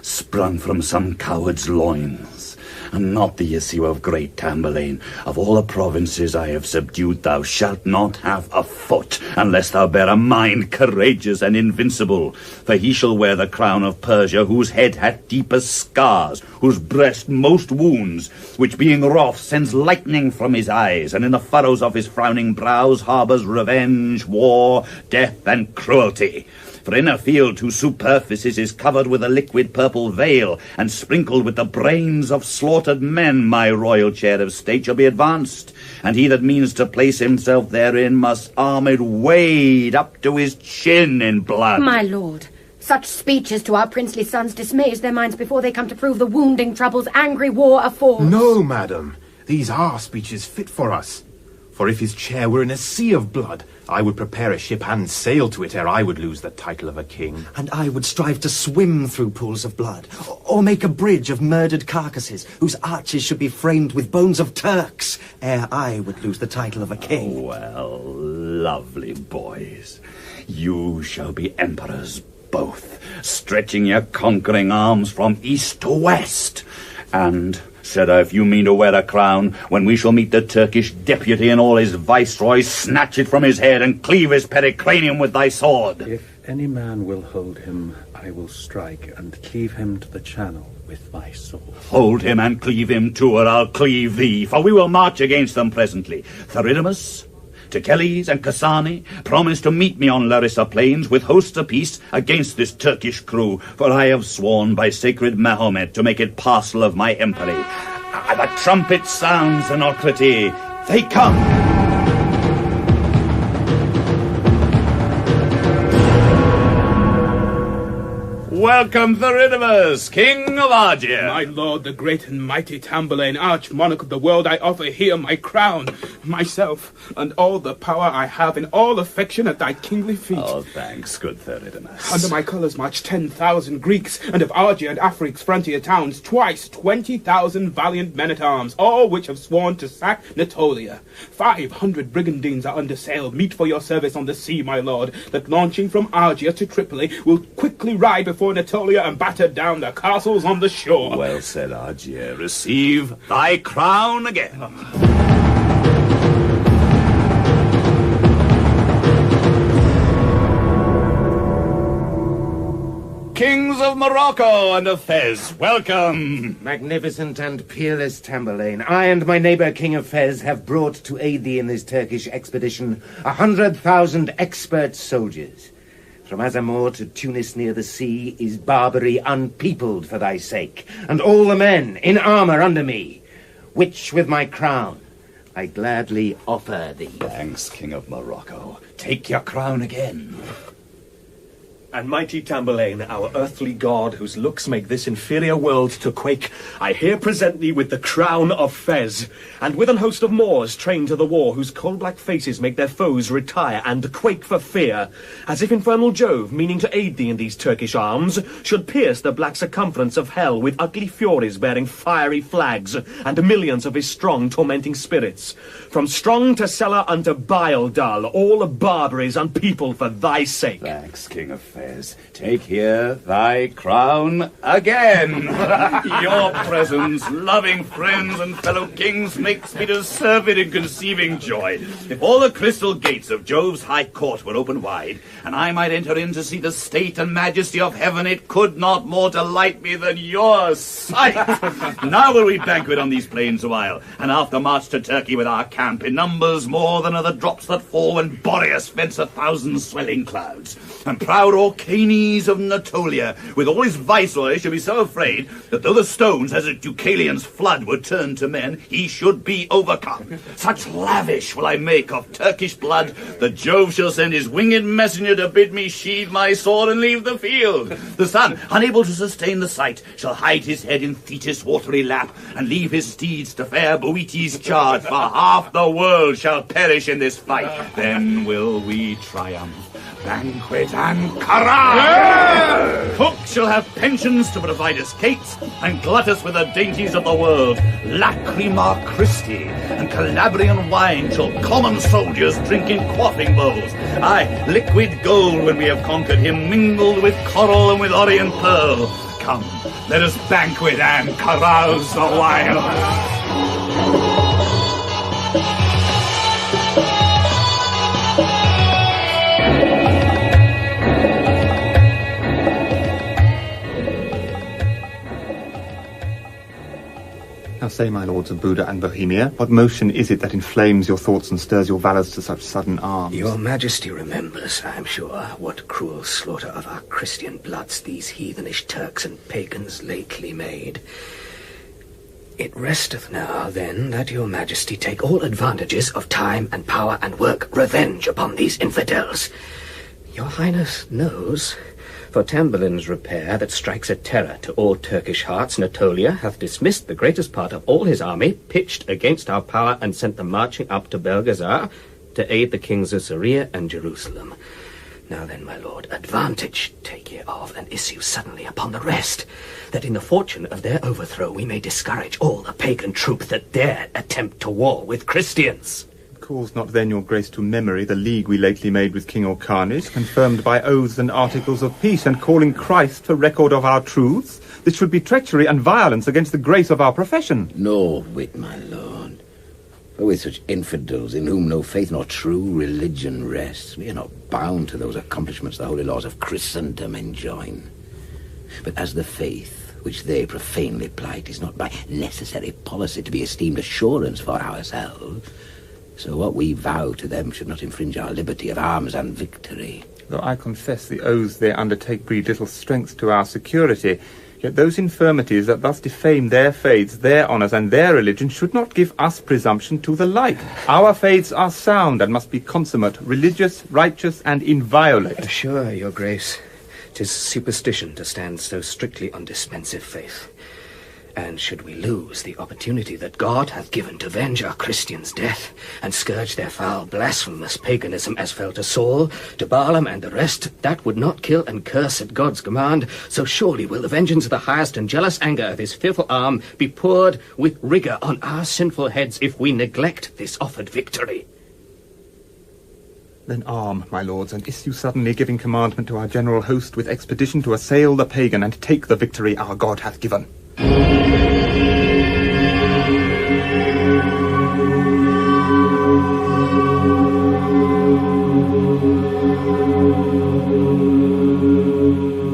sprung from some coward's loins, and not the issue of great Tamburlaine. Of all the provinces I have subdued, thou shalt not have a foot, unless thou bear a mind courageous and invincible. For he shall wear the crown of Persia, whose head hath deepest scars, whose breast most wounds, which being wroth sends lightning from his eyes, and in the furrows of his frowning brows harbours revenge, war, death, and cruelty. For in a field whose superficies is covered with a liquid purple veil, and sprinkled with the brains of slaughtered men, my royal chair of state shall be advanced, and he that means to place himself therein must armed wade up to his chin in blood. My lord, such speeches to our princely sons dismays their minds before they come to prove the wounding troubles angry war affords. No, madam, these are speeches fit for us. For if his chair were in a sea of blood, I would prepare a ship and sail to it ere I would lose the title of a king. And I would strive to swim through pools of blood, or make a bridge of murdered carcasses, whose arches should be framed with bones of Turks, ere I would lose the title of a king. Well, lovely boys, you shall be emperors both, stretching your conquering arms from east to west. And, said I, if you mean to wear a crown, when we shall meet the Turkish deputy and all his viceroys, snatch it from his head and cleave his pericranium with thy sword. If any man will hold him, I will strike and cleave him to the channel with my sword. Hold him and cleave him too, or I'll cleave thee, for we will march against them presently. Theridanes, Techelles, and Casane promise to meet me on Larissa plains with hosts apiece against this Turkish crew, for I have sworn by sacred Mahomet to make it parcel of my empery. The trumpet sounds, Zenocrate. They come! Welcome, Theridanes, King of Argia. My lord, the great and mighty Tamburlaine, arch-monarch of the world, I offer here my crown, myself, and all the power I have in all affection at thy kingly feet. Oh, thanks, good Theridanes. Under my colours march 10,000 Greeks, and of Argia and Afric's frontier towns, twice 20,000 valiant men-at-arms, all which have sworn to sack Natolia. 500 brigandines are under sail, meet for your service on the sea, my lord, that launching from Argia to Tripoli will quickly ride before Natolia and batter down the castles on the shore. Well said, Argia. Receive thy crown again. kings of Morocco and of Fez, welcome! Magnificent and peerless Tamburlaine, I and my neighbour King of Fez have brought to aid thee in this Turkish expedition 100,000 expert soldiers. From Azamor to Tunis near the sea is Barbary unpeopled for thy sake, and all the men in armour under me, which with my crown I gladly offer thee. Thanks, King of Morocco. Take your crown again. And mighty Tamburlaine, our earthly god, whose looks make this inferior world to quake, I here present thee with the crown of Fez, and with an host of Moors trained to the war, whose coal-black faces make their foes retire and quake for fear, as if infernal Jove, meaning to aid thee in these Turkish arms, should pierce the black circumference of hell with ugly furies bearing fiery flags, and millions of his strong tormenting spirits. From strong to cellar unto bile dull, all Barbary's unpeopled for thy sake. Thanks, King of Fez. Take here thy crown again. Your presence, loving friends and fellow kings, makes me to serve it in conceiving joy. If all the crystal gates of Jove's high court were open wide, and I might enter in to see the state and majesty of heaven, it could not more delight me than your sight. Now will we banquet on these plains awhile, and after march to Turkey with our camp in numbers more than are the drops that fall when Boreas vents 1,000 swelling clouds. And proud Orcanes of Natolia, with all his viceroys, should be so afraid that though the stones as at Deucalion's flood were turned to men, he should be overcome. Such lavish will I make of Turkish blood that Jove shall send his winged messenger to bid me sheathe my sword and leave the field. The sun, unable to sustain the sight, shall hide his head in Thetis' watery lap, and leave his steeds to fair Boetes' charge, for half the world shall perish in this fight. Then will we triumph. Banquet and carouse! Cooks shall have pensions to provide us cates, and glut us with the dainties of the world. Lacrima Christi and Calabrian wine shall common soldiers drink in quaffing bowls. Aye, liquid gold when we have conquered him, mingled with coral and with orient pearl. Come, let us banquet and carouse the while. Now say, my lords of Buda and Bohemia, what motion is it that inflames your thoughts and stirs your valours to such sudden arms? Your Majesty remembers, I am sure, what cruel slaughter of our Christian bloods these heathenish Turks and pagans lately made. It resteth now, then, that your Majesty take all advantages of time and power and work revenge upon these infidels. Your Highness knows, for Tamburlaine's repair that strikes a terror to all Turkish hearts, Natolia hath dismissed the greatest part of all his army, pitched against our power, and sent them marching up to Belgazar to aid the kings of Syria and Jerusalem. Now then, my lord, advantage take ye of, and issue suddenly upon the rest, that in the fortune of their overthrow we may discourage all the pagan troop that dare attempt to war with Christians. Calls not then your grace to memory the league we lately made with King Orcanes, confirmed by oaths and articles of peace, and calling Christ for record of our truths? This should be treachery and violence against the grace of our profession. No wit, my lord. For with such infidels, in whom no faith nor true religion rests, we are not bound to those accomplishments the holy laws of Christendom enjoin. But as the faith which they profanely plight is not by necessary policy to be esteemed assurance for ourselves, so what we vow to them should not infringe our liberty of arms and victory. Though I confess the oaths they undertake breed little strength to our security, yet those infirmities that thus defame their faiths, their honours, and their religion should not give us presumption to the like. Our faiths are sound and must be consummate, religious, righteous, and inviolate. Assure your grace, 'tis superstition to stand so strictly on dispensive faith. And should we lose the opportunity that God hath given to venge our Christians' death, and scourge their foul blasphemous paganism as fell to Saul, to Balaam, and the rest, that would not kill and curse at God's command, so surely will the vengeance of the highest and jealous anger of his fearful arm be poured with rigour on our sinful heads if we neglect this offered victory. Then arm, my lords, and issue suddenly, giving commandment to our general host with expedition to assail the pagan and take the victory our God hath given.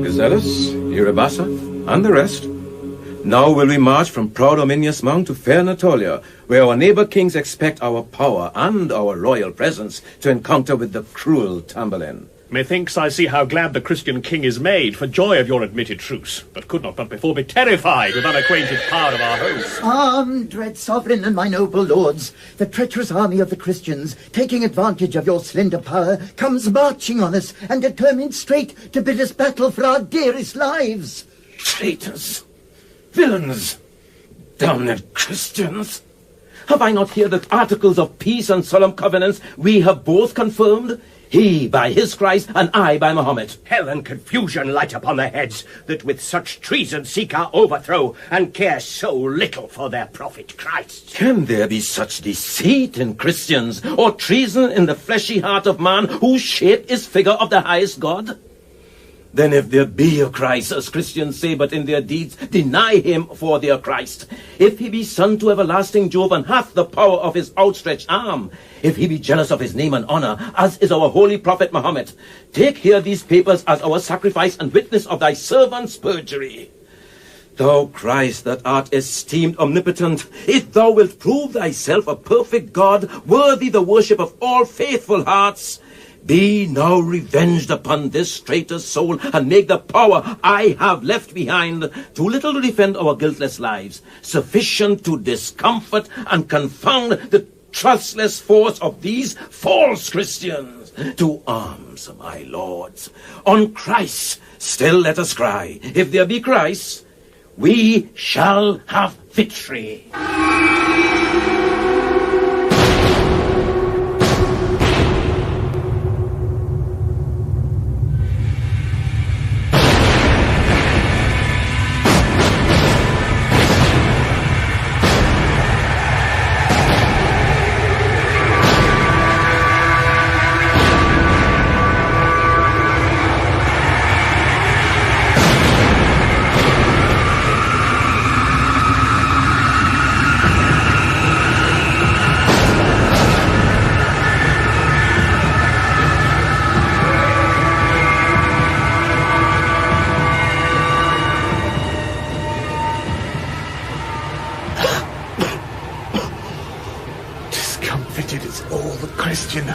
Gazelus, Uribassa, and the rest. Now will we march from proud Ominius Mount to fair Natolia, where our neighbor kings expect our power and our royal presence to encounter with the cruel Tamburlaine. Methinks I see how glad the Christian king is made for joy of your admitted truce, but could not but before be terrified with unacquainted power of our host. Dread sovereign and my noble lords, the treacherous army of the Christians, taking advantage of your slender power, comes marching on us and determined straight to bid us battle for our dearest lives. Traitors! Villains! Damned Christians! Have I not here the articles of peace and solemn covenants we have both confirmed? He by his Christ, and I by Mahomet. Hell and confusion light upon their heads, that with such treason seek our overthrow, and care so little for their prophet Christ. Can there be such deceit in Christians, or treason in the fleshy heart of man, whose shape is figure of the highest God? Then if there be a Christ, as Christians say, but in their deeds deny him for their Christ, if he be son to everlasting Jove, and hath the power of his outstretched arm, if he be jealous of his name and honor, as is our holy prophet Mahomet, take here these papers as our sacrifice and witness of thy servant's perjury. Thou Christ that art esteemed omnipotent, if thou wilt prove thyself a perfect God, worthy the worship of all faithful hearts, be now revenged upon this traitor's soul, and make the power I have left behind, too little to defend our guiltless lives, sufficient to discomfort and confound the trustless force of these false Christians. To arms, my lords. On Christ still let us cry. If there be Christ, we shall have victory.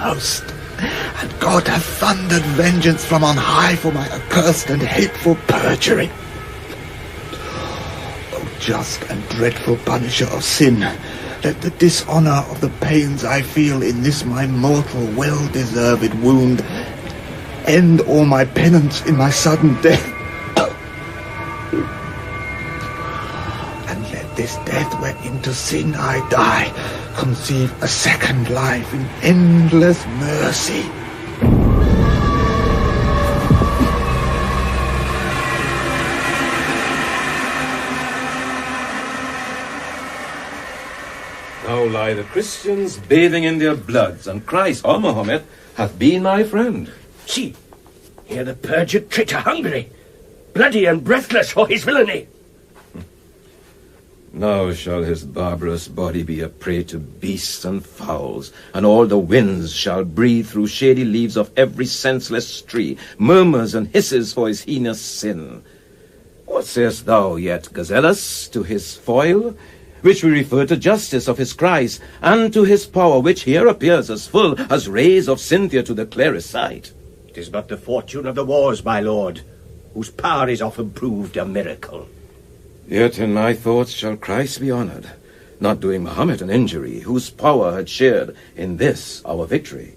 Host, and God hath thundered vengeance from on high for my accursed and hateful perjury. O just and dreadful punisher of sin, let the dishonour of the pains I feel in this my mortal well-deserved wound end all my penance in my sudden death. And let this death wherein to sin I die conceive a second life in endless mercy. Now lie the Christians bathing in their bloods, and Christ, or Mahomet, hath been my friend. See, here the perjured traitor hungry, bloody and breathless for his villainy. Now shall his barbarous body be a prey to beasts and fowls, and all the winds shall breathe through shady leaves of every senseless tree, murmurs and hisses for his heinous sin. What sayest thou yet, Gazelus, to his foil, which we refer to justice of his Christ, and to his power, which here appears as full as rays of Cynthia to the clearest sight? 'Tis but the fortune of the wars, my lord, whose power is often proved a miracle. Yet in my thoughts shall Christ be honored, not doing Mahomet an injury, whose power had shared in this our victory.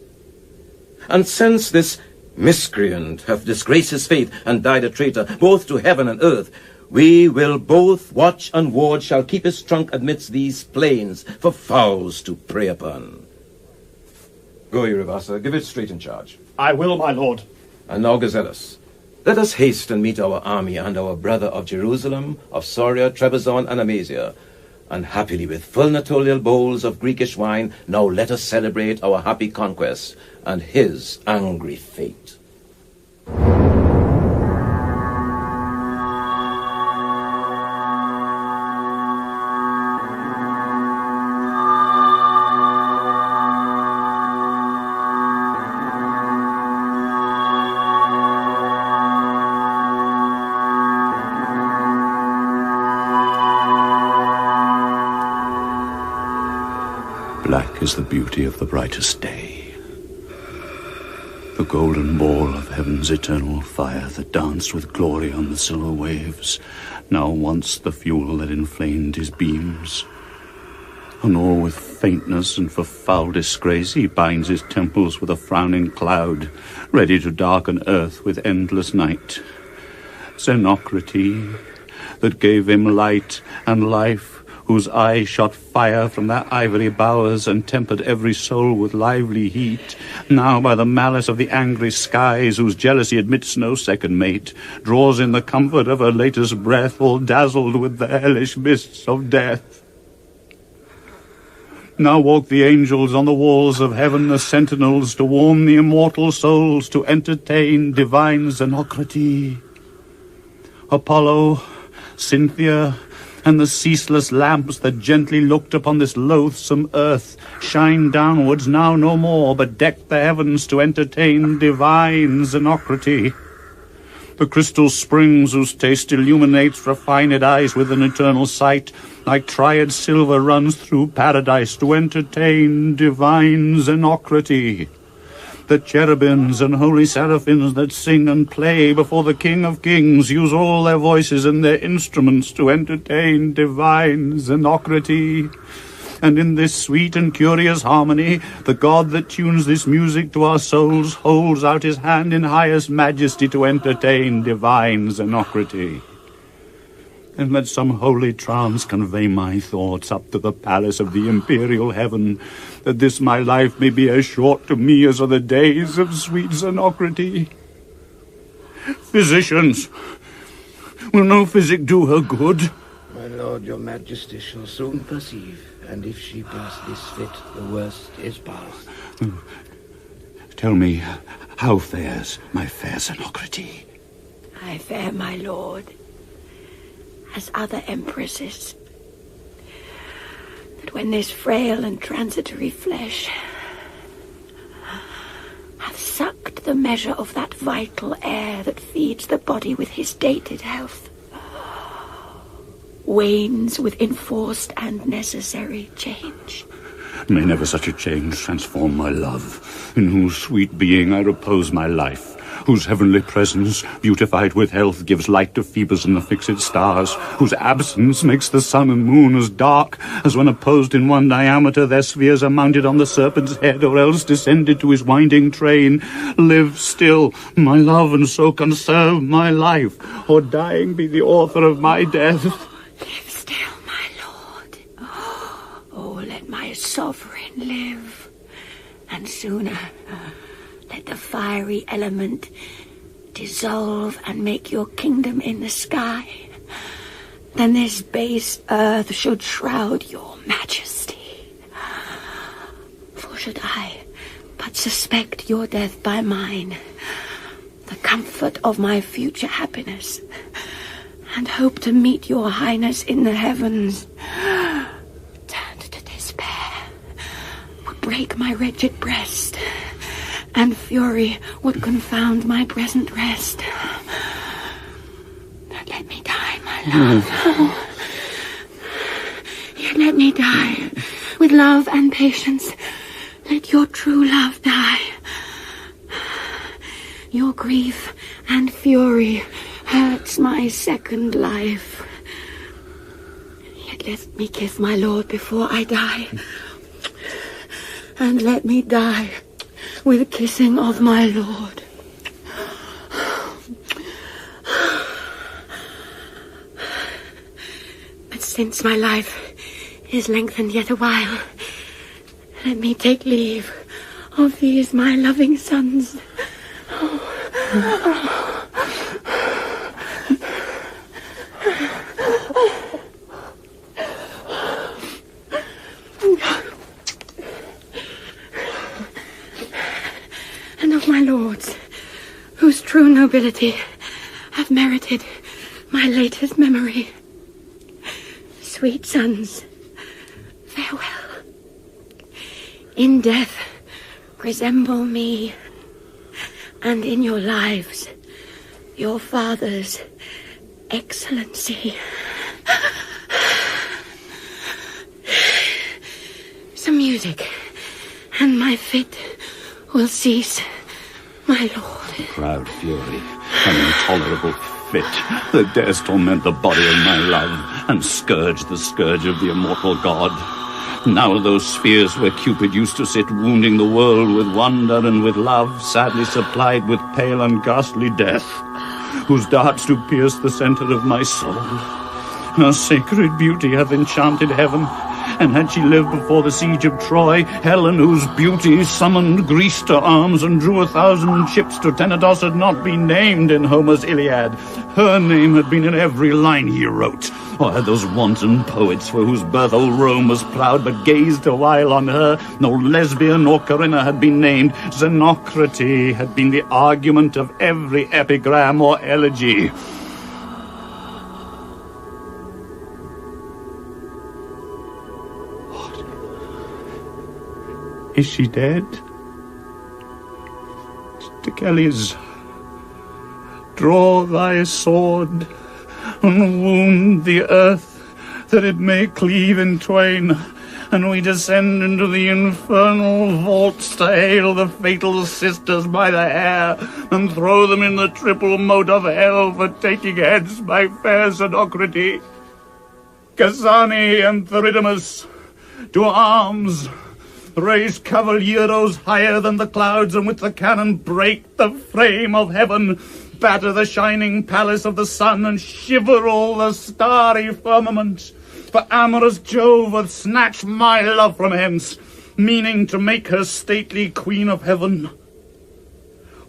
And since this miscreant hath disgraced his faith and died a traitor both to heaven and earth, we will both watch and ward, shall keep his trunk amidst these plains for fowls to prey upon. Go, Uribassa, give it straight in charge. I will, my lord. And now, Gazelus, let us haste and meet our army and our brother of Jerusalem, of Soria, Trebizond, and Amasia. And happily with full Natolial bowls of Greekish wine, now let us celebrate our happy conquest and his angry fate. Black is the beauty of the brightest day. The golden ball of heaven's eternal fire that danced with glory on the silver waves, now wants the fuel that inflamed his beams. And all with faintness and for foul disgrace he binds his temples with a frowning cloud, ready to darken earth with endless night. Zenocrate, that gave him light and life, whose eye shot fire from their ivory bowers and tempered every soul with lively heat, now by the malice of the angry skies, whose jealousy admits no second mate, draws in the comfort of her latest breath, all dazzled with the hellish mists of death. Now walk the angels on the walls of heaven as sentinels to warn the immortal souls to entertain divine Zenocrate. Apollo, Cynthia, and the ceaseless lamps that gently looked upon this loathsome earth shine downwards now no more, but deck the heavens to entertain divine Zenocrate. The crystal springs whose taste illuminates refined eyes with an eternal sight, like triad silver runs through paradise to entertain divine Zenocrate. The cherubims and holy seraphims that sing and play before the King of Kings use all their voices and their instruments to entertain divine Zenocrate. And in this sweet and curious harmony, the God that tunes this music to our souls holds out his hand in highest majesty to entertain divine Zenocrate. And let some holy trance convey my thoughts up to the palace of the imperial heaven, that this my life may be as short to me as are the days of sweet Zenocrate. Physicians, will no physic do her good? My lord, your majesty shall soon perceive, and if she pass this fit, the worst is past. Tell me, how fares my fair Zenocrate? I fare, my lord, as other empresses, that when this frail and transitory flesh hath sucked the measure of that vital air that feeds the body with his dated health, wanes with enforced and necessary change. May never such a change transform my love, in whose sweet being I repose my life, whose heavenly presence, beautified with health, gives light to Phoebus and the fixed stars, whose absence makes the sun and moon as dark as when opposed in one diameter their spheres are mounted on the serpent's head, or else descended to his winding train. Live still, my love, and so conserve my life, or dying be the author of my death. Live still, my lord. Oh, let my sovereign live, and sooner let the fiery element dissolve and make your kingdom in the sky, than this base earth should shroud your majesty. For should I but suspect your death by mine, the comfort of my future happiness, and hope to meet your highness in the heavens, turned to despair, would break my wretched breast, and fury would confound my present rest. Let me die, my love. Yet let me die with love and patience. Let your true love die. Your grief and fury hurts my second life. Yet let me kiss my lord before I die. And let me die with the kissing of my lord. But since my life is lengthened yet a while, let me take leave of these my loving sons. And of my lords, whose true nobility have merited my latest memory. Sweet sons, farewell. In death, resemble me, and in your lives, your father's excellency. Some music. music, and my fit will cease, my lord. Proud fury, an intolerable fit that dares torment the body of my love and scourge the scourge of the immortal god. Now those spheres where Cupid used to sit, wounding the world with wonder and with love, sadly supplied with pale and ghastly death, whose darts do pierce the centre of my soul. Her sacred beauty hath enchanted heaven, and had she lived before the siege of Troy, Helen, whose beauty summoned Greece to arms and drew 1,000 ships to Tenedos, had not been named in Homer's Iliad. Her name had been in every line he wrote. Or had those wanton poets for whose birth old Rome was proud but gazed a while on her, no Lesbia nor Corinna had been named. Zenocrate had been the argument of every epigram or elegy. Is she dead? Techelles, draw thy sword and wound the earth, that it may cleave in twain, and we descend into the infernal vaults to hail the fatal sisters by the hair, and throw them in the triple moat of hell for taking heads by fair Zenocrate. Casane and Theridanes, to arms! Raise cavalieros higher than the clouds, and with the cannon break the frame of heaven, batter the shining palace of the sun, and shiver all the starry firmament. For amorous Jove hath snatched my love from hence, meaning to make her stately queen of heaven.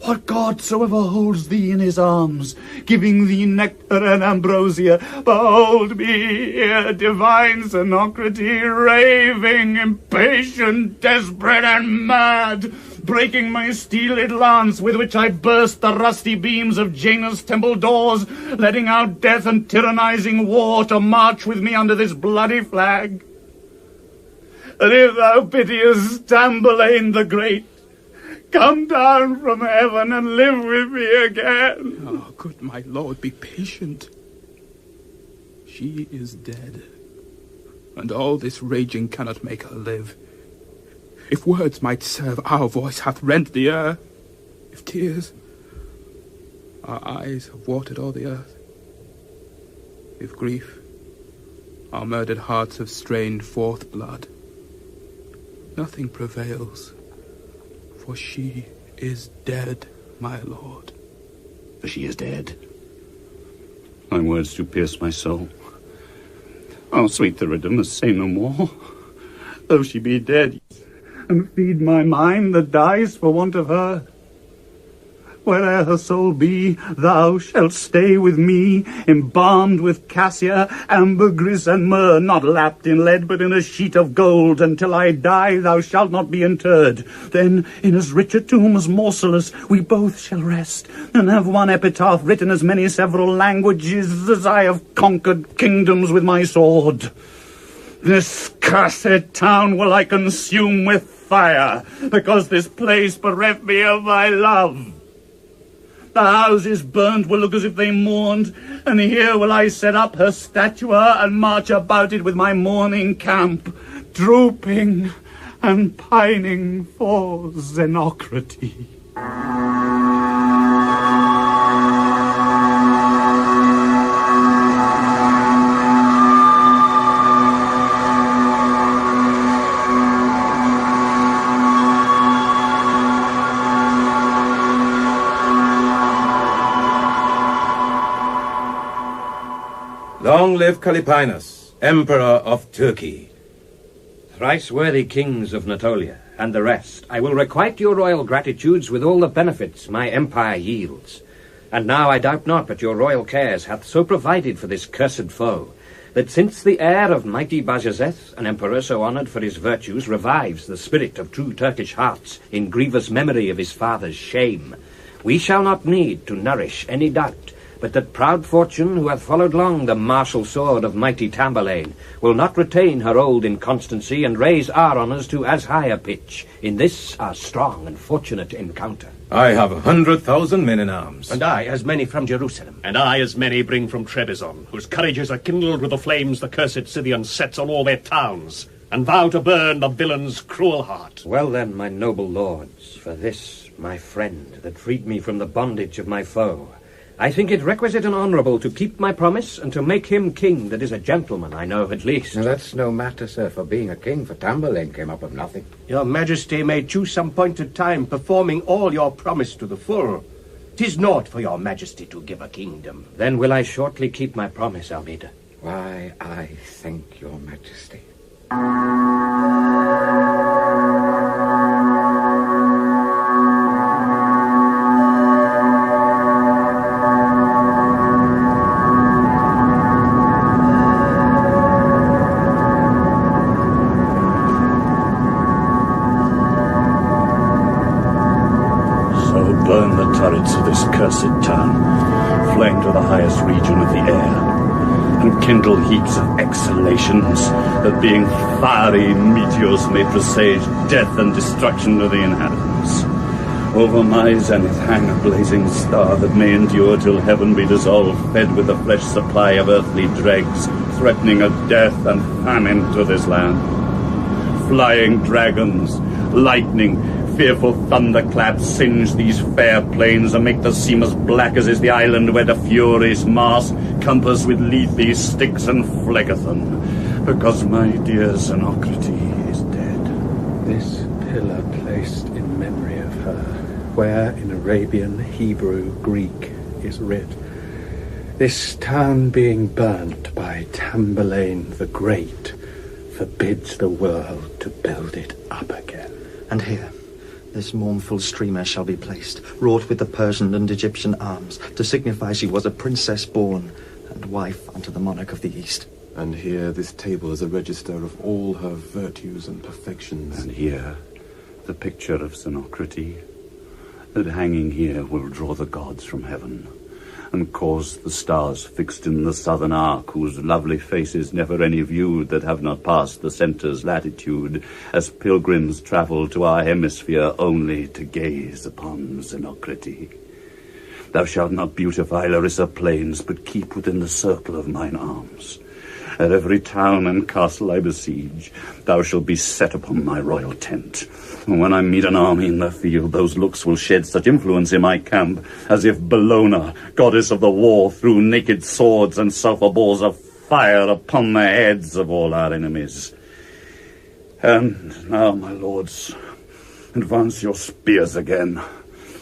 What god soever holds thee in his arms, giving thee nectar and ambrosia, behold me here, divine Zenocrate, raving, impatient, desperate, and mad, breaking my steeled lance with which I burst the rusty beams of Janus' temple doors, letting out death and tyrannizing war to march with me under this bloody flag. And if thou pitiest Tamburlaine the Great, come down from heaven and live with me again. Oh, good my lord, be patient. She is dead, and all this raging cannot make her live. If words might serve, our voice hath rent the air. If tears, our eyes have watered all the earth. If grief, our murdered hearts have strained forth blood. Nothing prevails, for she is dead, my lord. For she is dead. My words do pierce my soul. Oh, sweet Theridanes, say no more. Though she be dead, and feed my mind that dies for want of her. Where'er her soul be, thou shalt stay with me, embalmed with cassia, ambergris, and myrrh, not lapped in lead, but in a sheet of gold. Until I die, thou shalt not be interred. Then, in as rich a tomb as Mausolus, we both shall rest, and have one epitaph written as many several languages as I have conquered kingdoms with my sword. This cursed town will I consume with fire, because this place bereft me of thy love. The houses burnt will look as if they mourned, and here will I set up her statue and march about it with my mourning camp, drooping and pining for Zenocrate. Long live Callapine, Emperor of Turkey. Thrice worthy kings of Natolia, and the rest, I will requite your royal gratitudes with all the benefits my empire yields. And now I doubt not but your royal cares hath so provided for this cursed foe, that since the heir of mighty Bajazeth, an emperor so honoured for his virtues, revives the spirit of true Turkish hearts in grievous memory of his father's shame, we shall not need to nourish any doubt but that proud Fortune, who hath followed long the martial sword of mighty Tamburlaine, will not retain her old inconstancy, and raise our honours to as high a pitch in this our strong and fortunate encounter. I have 100,000 men in arms. And I as many from Jerusalem. And I as many bring from Trebizond, whose courages are kindled with the flames the cursed Scythian sets on all their towns. and vow to burn the villain's cruel heart. Well then, my noble lords, for this, my friend, that freed me from the bondage of my foe, I think it requisite and honourable to keep my promise and to make him king that is a gentleman, I know at least. Now, that's no matter, sir, for being a king, for Tamburlaine came up of nothing. Your majesty may choose some appointed time, performing all your promise to the full. 'Tis naught for your majesty to give a kingdom. Then will I shortly keep my promise, Almeida. Why, I thank your majesty. Burn the turrets of this cursed town, flame to the highest region of the air, and kindle heaps of exhalations that being fiery meteors may presage death and destruction to the inhabitants. Over my zenith hang a blazing star that may endure till heaven be dissolved, fed with the flesh supply of earthly dregs, threatening a death and famine to this land. Flying dragons, lightning, fearful thunderclaps singe these fair plains and make the seam as black as is the island where the Furies march, compass with Lethe, Styx, and Phlegethon, because my dear Zenocrate is dead. This pillar placed in memory of her, where in Arabian, Hebrew, Greek is writ, this town being burnt by Tamburlaine the Great forbids the world to build it up again. And here, this mournful streamer shall be placed, wrought with the Persian and Egyptian arms, to signify she was a princess born, and wife unto the monarch of the East. And here this table is a register of all her virtues and perfections. And here, the picture of Zenocrate, that hanging here will draw the gods from heaven, and cause the stars fixed in the southern arc, whose lovely faces never any viewed that have not passed the centre's latitude, as pilgrims travel to our hemisphere only to gaze upon Zenocrate. Thou shalt not beautify Larissa plains, but keep within the circle of mine arms. At every town and castle I besiege, thou shalt be set upon my royal tent. And when I meet an army in the field, those looks will shed such influence in my camp, as if Bellona, goddess of the war, threw naked swords and sulphur balls of fire upon the heads of all our enemies. And now, my lords, advance your spears again.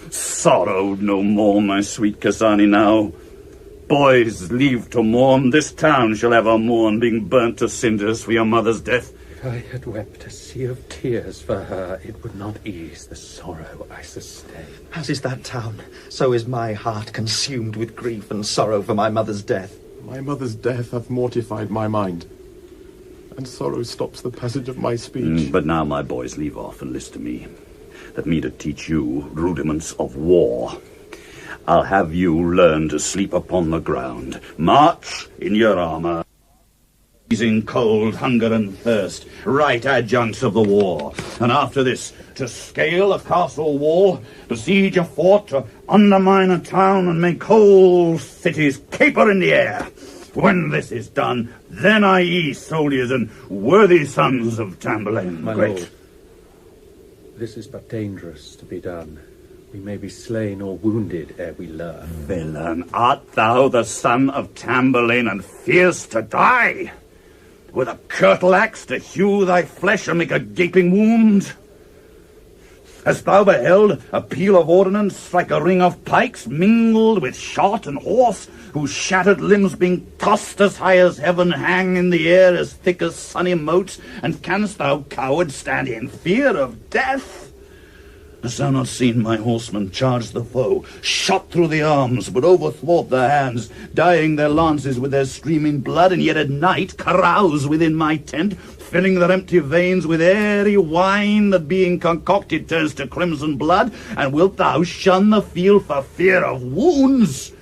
Sorrow no more, my sweet Casani, now. Boys, leave to mourn. This town shall ever mourn, being burnt to cinders for your mother's death. If I had wept a sea of tears for her, it would not ease the sorrow I sustain. As is that town, so is my heart consumed with grief and sorrow for my mother's death. My mother's death hath mortified my mind, and sorrow stops the passage of my speech. But now, my boys, leave off and list to me, that me to teach you rudiments of war. I'll have you learn to sleep upon the ground. March in your armour. Freezing cold, hunger and thirst, right adjuncts of the war. And after this, to scale a castle wall, besiege a fort, to undermine a town, and make whole cities caper in the air. When this is done, then are ye soldiers and worthy sons of Tamburlaine the Great. Lord, this is but dangerous to be done. We may be slain or wounded ere we learn. Villain, art thou the son of Tamburlaine and fearst to die? With a curtle-axe to hew thy flesh and make a gaping wound? Hast thou beheld a peal of ordnance strike a ring of pikes mingled with shot and horse, whose shattered limbs being tossed as high as heaven hang in the air as thick as sunny motes? And canst thou, coward, stand in fear of death? Hast thou not seen my horsemen charge the foe, shot through the arms, but overthwart their hands, dyeing their lances with their streaming blood, and yet at night carouse within my tent, filling their empty veins with airy wine that being concocted turns to crimson blood? And wilt thou shun the field for fear of wounds?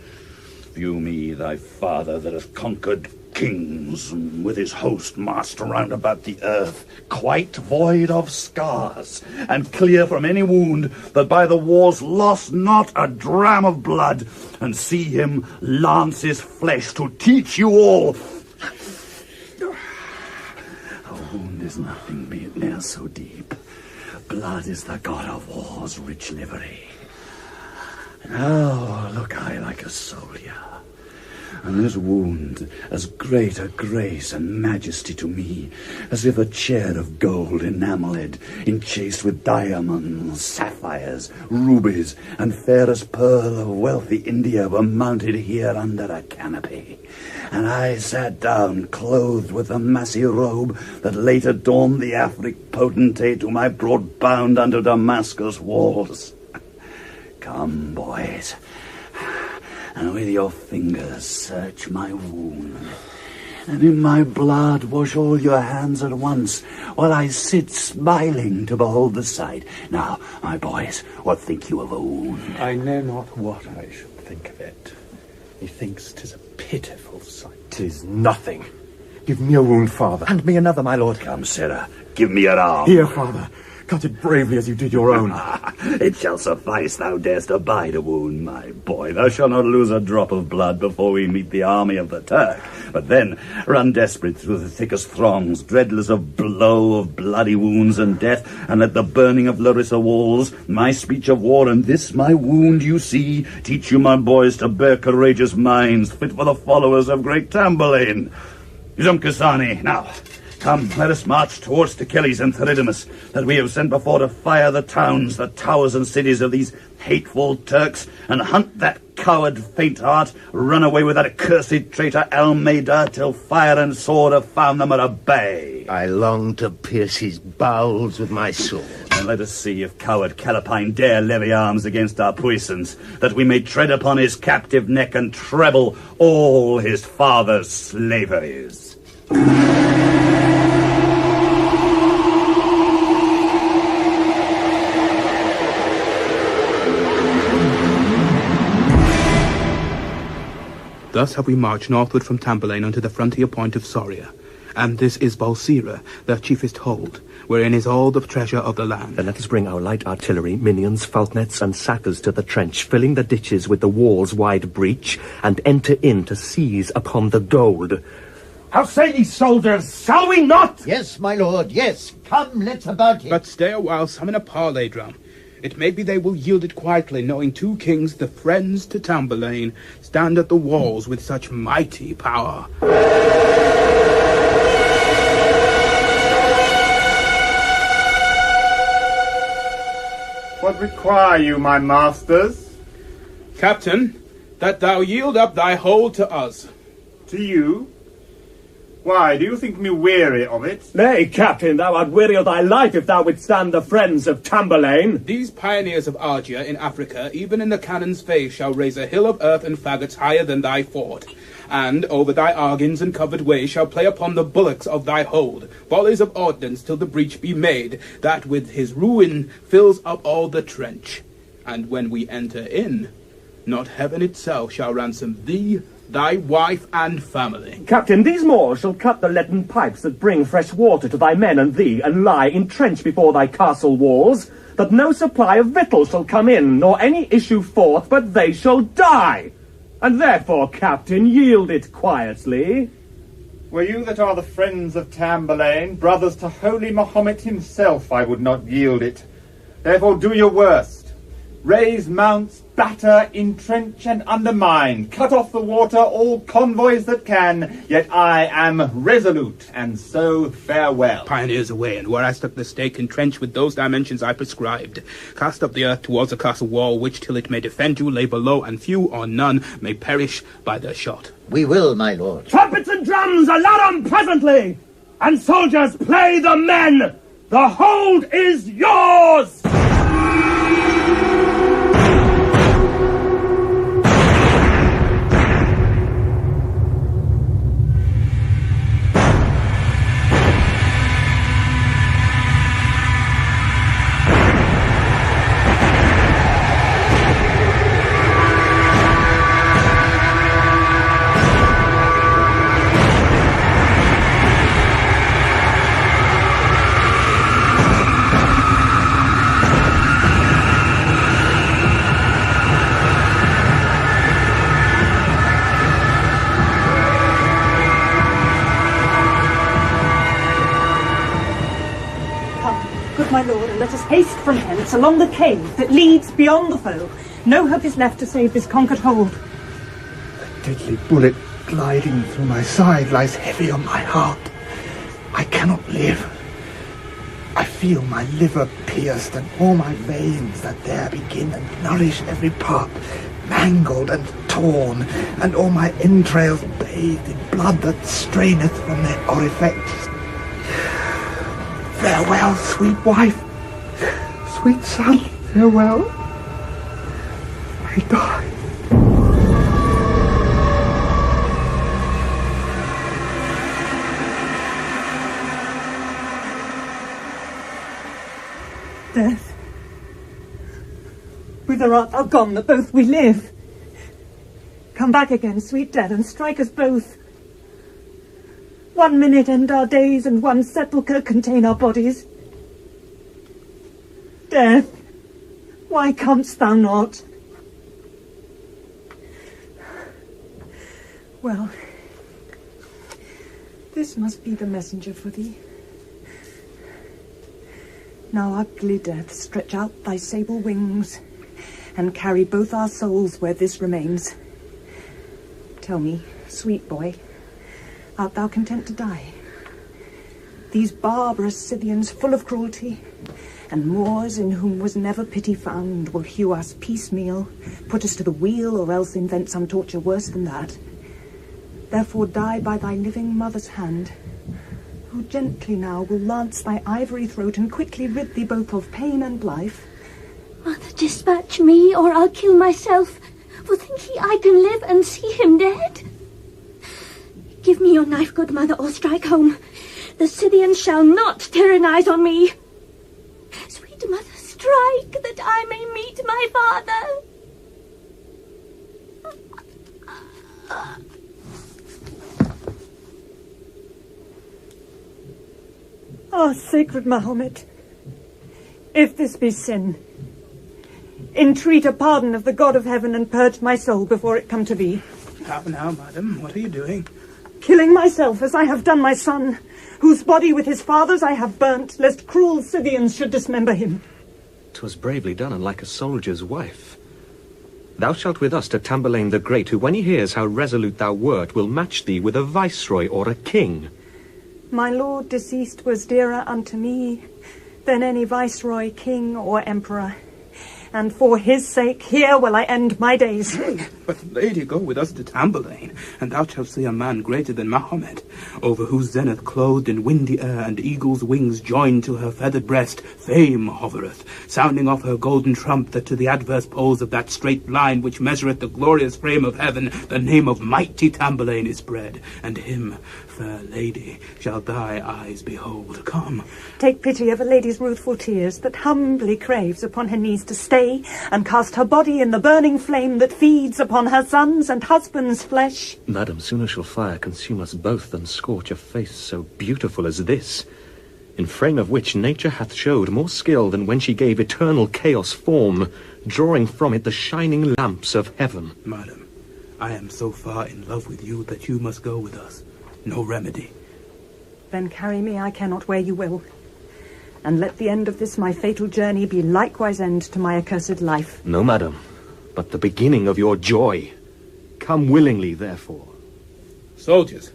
View me, thy father that hath conquered kings, and with his host marched round about the earth, quite void of scars, and clear from any wound, that by the wars lost not a dram of blood, and see him lance his flesh to teach you all. A wound is is nothing, be it ne'er so deep. Blood is the god of war's rich livery. Now look I like a soldier, and this wound as great a grace and majesty to me, as if a chair of gold enamelled, enchased with diamonds, sapphires, rubies, and fairest pearl of wealthy India were mounted here under a canopy. And I sat down, clothed with the massy robe that late adorned the Afric potentate whom I brought bound under Damascus walls. Come, boys, and with your fingers search my wound, and in my blood wash all your hands at once, while I sit smiling to behold the sight. Now, my boys, what think you of a wound? I know not what I should think of it. Methinks 'tis a pitiful sight. 'Tis nothing. Give me a wound, father. Hand me another, my lord. Come, Sarah, give me your arm. Here, father. Cut it bravely as you did your own. It shall suffice. Thou darest abide a wound, my boy. Thou shalt not lose a drop of blood before we meet the army of the Turk. But then run desperate through the thickest throngs, dreadless of blow, of bloody wounds and death, and let the burning of Larissa walls, my speech of war, and this my wound you see, teach you, my boys, to bear courageous minds, fit for the followers of great Tamburlaine. Usumcasane, now, come, let us march towards Techelles and Theridanes, that we have sent before to fire the towns, the towers and cities of these hateful Turks, and hunt that coward faint-heart, run away with that accursed traitor Almeida, till fire and sword have found them at a bay. I long to pierce his bowels with my sword. And let us see if coward Callapine dare levy arms against our puissance, that we may tread upon his captive neck and treble all his father's slaveries. Thus have we marched northward from Tamburlaine unto the frontier point of Soria. And this is Balsira, their chiefest hold, wherein is all the treasure of the land. Then let us bring our light artillery, minions, falconets, and sackers to the trench, filling the ditches with the wall's wide breach, and enter in to seize upon the gold. How say ye, soldiers? Shall we not? Yes, my lord, yes. Come, let's about it. But stay a while, summon a parley drum. It may be they will yield it quietly, knowing two kings, the friends to Tamburlaine, stand at the walls with such mighty power. What require you, my masters? Captain, that thou yield up thy hold to us. To you? Why, do you think me weary of it? Nay, Captain, thou art weary of thy life if thou withstand the friends of Tamburlaine. These pioneers of Argia in Africa, even in the cannon's face, shall raise a hill of earth and faggots higher than thy fort, and over thy argins and covered way shall play upon the bullocks of thy hold volleys of ordnance till the breach be made, that with his ruin fills up all the trench. And when we enter in, not heaven itself shall ransom thee, thy wife and family. Captain, these Moors shall cut the leaden pipes that bring fresh water to thy men and thee, and lie entrenched before thy castle walls, that no supply of victuals shall come in, nor any issue forth, but they shall die. And therefore, Captain, yield it quietly. Were you that are the friends of Tamburlaine, brothers to holy Mahomet himself, I would not yield it. Therefore do your worst. Raise mounts, batter, entrench, and undermine. Cut off the water, all convoys that can. Yet I am resolute, and so farewell. Pioneers away, and where I stuck the stake, entrench with those dimensions I prescribed. Cast up the earth towards the castle wall, which till it may defend you lay below, and few or none may perish by their shot. We will, my lord. Trumpets and drums, alarum presently! And soldiers, play the men! The hold is yours! lord, and let us haste from hence along the cave that leads beyond the foe. No hope is left to save this conquered hold. A deadly bullet gliding through my side lies heavy on my heart. I cannot live. I feel my liver pierced and all my veins that there begin and nourish every part mangled and torn, and all my entrails bathed in blood that straineth from their orifices. Farewell, sweet wife, sweet son, farewell. I die. Death, whither art thou gone that both we live? Come back again, sweet death, and strike us both. 1 minute end our days, and 1 sepulchre contain our bodies. Death, why comest thou not? Well, this must be the messenger for thee. Now, ugly death, stretch out thy sable wings, and carry both our souls where this remains. Tell me, sweet boy, art thou content to die? These barbarous Scythians, full of cruelty, and Moors in whom was never pity found, will hew us piecemeal, put us to the wheel, or else invent some torture worse than that. Therefore die by thy living mother's hand, who gently now will lance thy ivory throat and quickly rid thee both of pain and life. Mother, dispatch me, or I'll kill myself. For think ye I can live and see him dead? Give me your knife, good mother, or strike home. The Scythians shall not tyrannize on me. Sweet mother, strike, that I may meet my father. Ah, sacred Mahomet, if this be sin, entreat a pardon of the God of heaven and purge my soul before it come to thee. How now, madam? What are you doing? Killing myself as I have done my son, whose body with his father's I have burnt, lest cruel Scythians should dismember him. 'Twas bravely done, and like a soldier's wife. Thou shalt with us to Tamburlaine the Great, who, when he hears how resolute thou wert, will match thee with a viceroy or a king. My lord deceased was dearer unto me than any viceroy, king, or emperor. And for his sake, here will I end my days. But, lady, go with us to Tamburlaine, and thou shalt see a man greater than Mahomet, over whose zenith, clothed in windy air and eagle's wings joined to her feathered breast, fame hovereth, sounding off her golden trump that to the adverse poles of that straight line which measureth the glorious frame of heaven, the name of mighty Tamburlaine is spread, and him, fair lady, shall thy eyes behold. Come. Take pity of a lady's ruthful tears, that humbly craves upon her knees to stay and cast her body in the burning flame that feeds upon her son's and husband's flesh. Madam, sooner shall fire consume us both than scorch a face so beautiful as this, in frame of which nature hath showed more skill than when she gave eternal chaos form, drawing from it the shining lamps of heaven. Madam, I am so far in love with you that you must go with us. No remedy. Then carry me, I cannot, where you will. And let the end of this my fatal journey be likewise end to my accursed life. No, madam, but the beginning of your joy. Come willingly, therefore. Soldiers,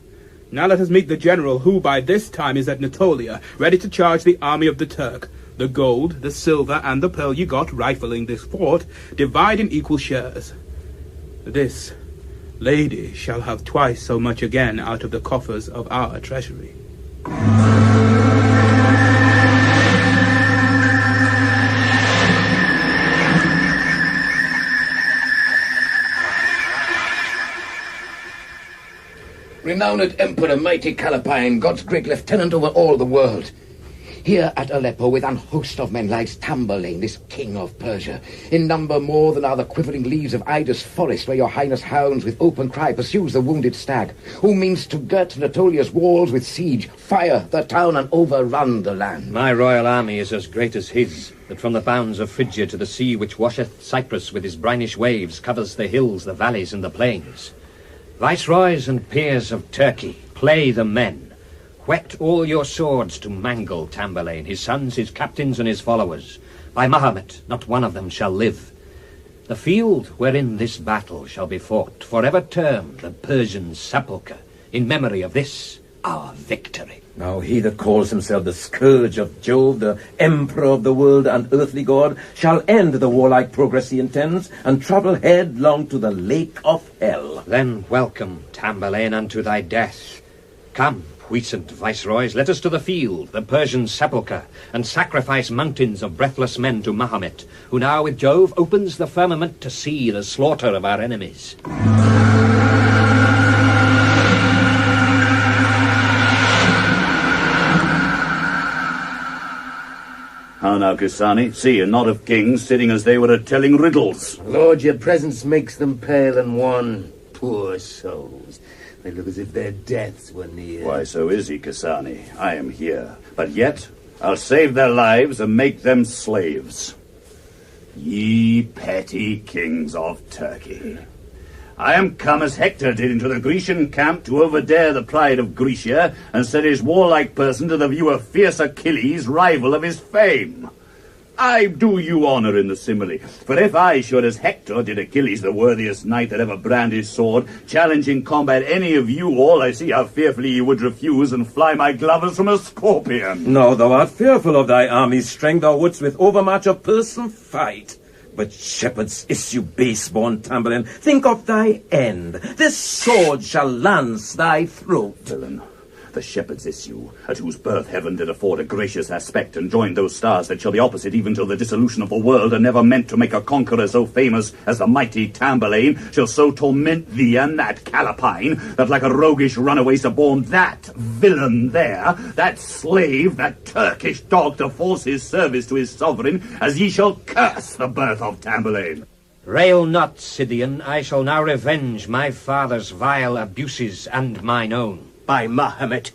now let us meet the general who by this time is at Natolia, ready to charge the army of the Turk. The gold, the silver, and the pearl ye got rifling this fort, divide in equal shares. This lady shall have twice so much again out of the coffers of our treasury. Renowned Emperor, mighty Callapine, God's great lieutenant over all the world. Here at Aleppo, with an host of men, lies Tamburlaine, this king of Persia, in number more than are the quivering leaves of Ida's forest, where your highness hounds with open cry pursues the wounded stag, who means to girt Natolia's walls with siege, fire the town, and overrun the land. My royal army is as great as his, that from the bounds of Phrygia to the sea which washeth Cyprus with his brinish waves, covers the hills, the valleys, and the plains. Viceroys and peers of Turkey, play the men. Whet all your swords to mangle Tamburlaine, his sons, his captains, and his followers. By Mahomet, not one of them shall live. The field wherein this battle shall be fought, forever termed the Persian sepulchre, in memory of this, our victory. Now he that calls himself the Scourge of Jove, the Emperor of the world and earthly god, shall end the warlike progress he intends, and travel headlong to the lake of hell. Then welcome, Tamburlaine, unto thy death. Come, puissant viceroys, let us to the field, the Persian sepulchre, and sacrifice mountains of breathless men to Mahomet, who now with Jove opens the firmament to see the slaughter of our enemies. How now, Cassani? See a knot of kings sitting as they were a-telling riddles. Lord, your presence makes them pale and wan. Poor souls. They look as if their deaths were near. Why, so is he, Cassani. I am here. But yet, I'll save their lives and make them slaves. Ye petty kings of Turkey. I am come as Hector did into the Grecian camp to overdare the pride of Grecia and set his warlike person to the view of fierce Achilles, rival of his fame. I do you honour in the simile, for if I should, as Hector did Achilles, the worthiest knight that ever brand his sword, challenge in combat any of you all, I see how fearfully ye would refuse and fly my glove as from a scorpion. No, thou art fearful of thy army's strength, thou wouldst with overmuch of person fight. But shepherd's issue, base-born Tamburlaine, think of thy end. This sword shall lance thy throat. Villain, the shepherd's issue, at whose birth heaven did afford a gracious aspect, and joined those stars that shall be opposite even till the dissolution of the world, and never meant to make a conqueror so famous as the mighty Tamburlaine, shall so torment thee and that Callapine, that like a roguish runaway suborned that villain there, that slave, that Turkish dog, to force his service to his sovereign, as ye shall curse the birth of Tamburlaine. Rail not, Scythian, I shall now revenge my father's vile abuses and mine own. By Mahomet,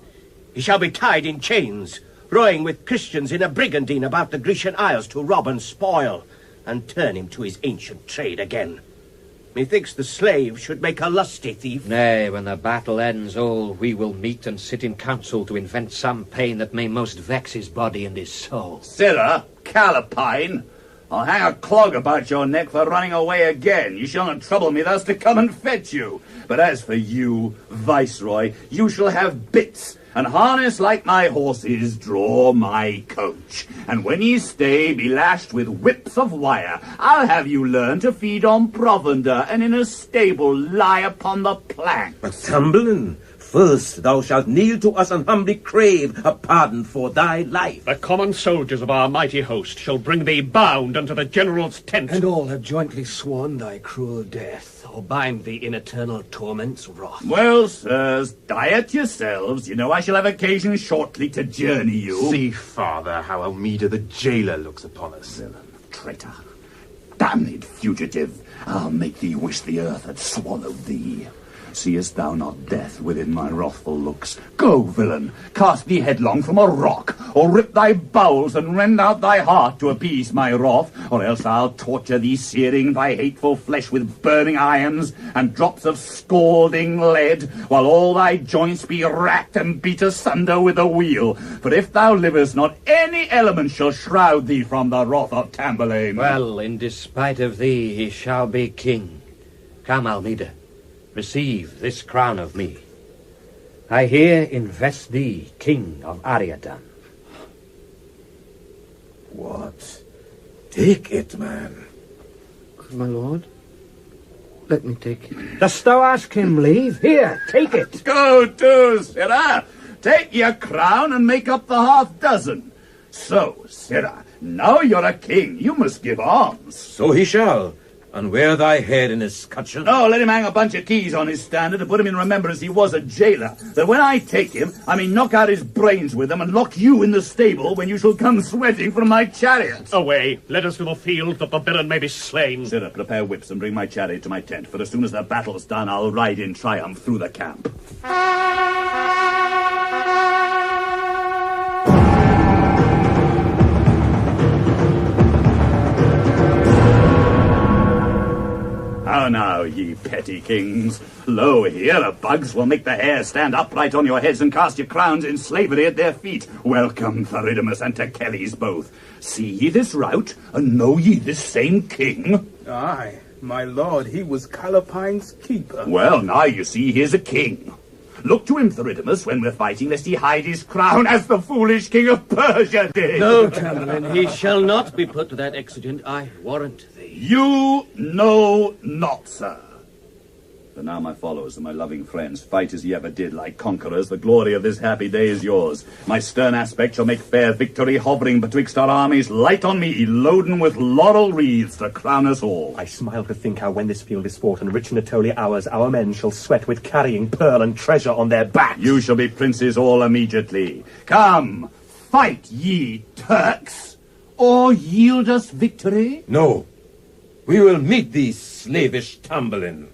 he shall be tied in chains, rowing with Christians in a brigandine about the Grecian isles to rob and spoil, and turn him to his ancient trade again. Methinks the slave should make a lusty thief. Nay, when the battle ends all, we will meet and sit in council to invent some pain that may most vex his body and his soul. Sirrah, Callapine, I'll hang a clog about your neck for running away again. You shall not trouble me thus to come and fetch you. But as for you, Viceroy, you shall have bits, and harness like my horses, draw my coach. And when ye stay, be lashed with whips of wire. I'll have you learn to feed on provender, and in a stable lie upon the plank. But Tamburlaine, first thou shalt kneel to us and humbly crave a pardon for thy life. The common soldiers of our mighty host shall bring thee bound unto the general's tent. And all have jointly sworn thy cruel death, or bind thee in eternal torment's wrath. Well, sirs, diet yourselves. You know I shall have occasion shortly to journey you. See, father, how Almeida the jailer looks upon us. Villain, traitor, damned fugitive, I'll make thee wish the earth had swallowed thee. Seest thou not death within my wrathful looks? Go, villain, cast thee headlong from a rock, or rip thy bowels and rend out thy heart to appease my wrath, or else I'll torture thee, searing thy hateful flesh with burning irons and drops of scalding lead, while all thy joints be racked and beat asunder with a wheel. For if thou livest not, any element shall shroud thee from the wrath of Tamburlaine. Well, in despite of thee, he shall be king. Come, Almeida. Receive this crown of me. I here invest thee king of Ariadan. What? Take it, man. Good my lord, let me take it. Dost thou ask him leave? Here, take it. Go to, sirrah. Take your crown and make up the half-dozen. So, sirrah, now you're a king, you must give alms. So he shall. And wear thy head in his scutcheon. No, let him hang a bunch of keys on his standard to put him in remembrance he was a jailer. That when I take him, I may knock out his brains with them and lock you in the stable when you shall come sweating from my chariot. Away, let us to the field that the villain may be slain. Sirrah, prepare whips and bring my chariot to my tent, for as soon as the battle's done, I'll ride in triumph through the camp. How now, ye petty kings. Lo, here bugs will make the hair stand upright on your heads and cast your crowns in slavery at their feet. Welcome, Theridanes and Techelles both. See ye this rout, and know ye this same king? Aye, my lord, he was Callapine's keeper. Well, now you see here's a king. Look to him, Theridames, when we're fighting, lest he hide his crown as the foolish king of Persia did. No, Tamburlaine, he shall not be put to that exigent, I warrant thee. You know not, sir. But now, my followers and my loving friends, fight as ye ever did, like conquerors. The glory of this happy day is yours. My stern aspect shall make fair victory hovering betwixt our armies. Light on me, loaden with laurel wreaths to crown us all. I smile to think how when this field is fought and rich in Atoli hours, our men shall sweat with carrying pearl and treasure on their backs. You shall be princes all immediately. Come, fight ye Turks, or yield us victory? No, we will meet these slavish Tamburlaine.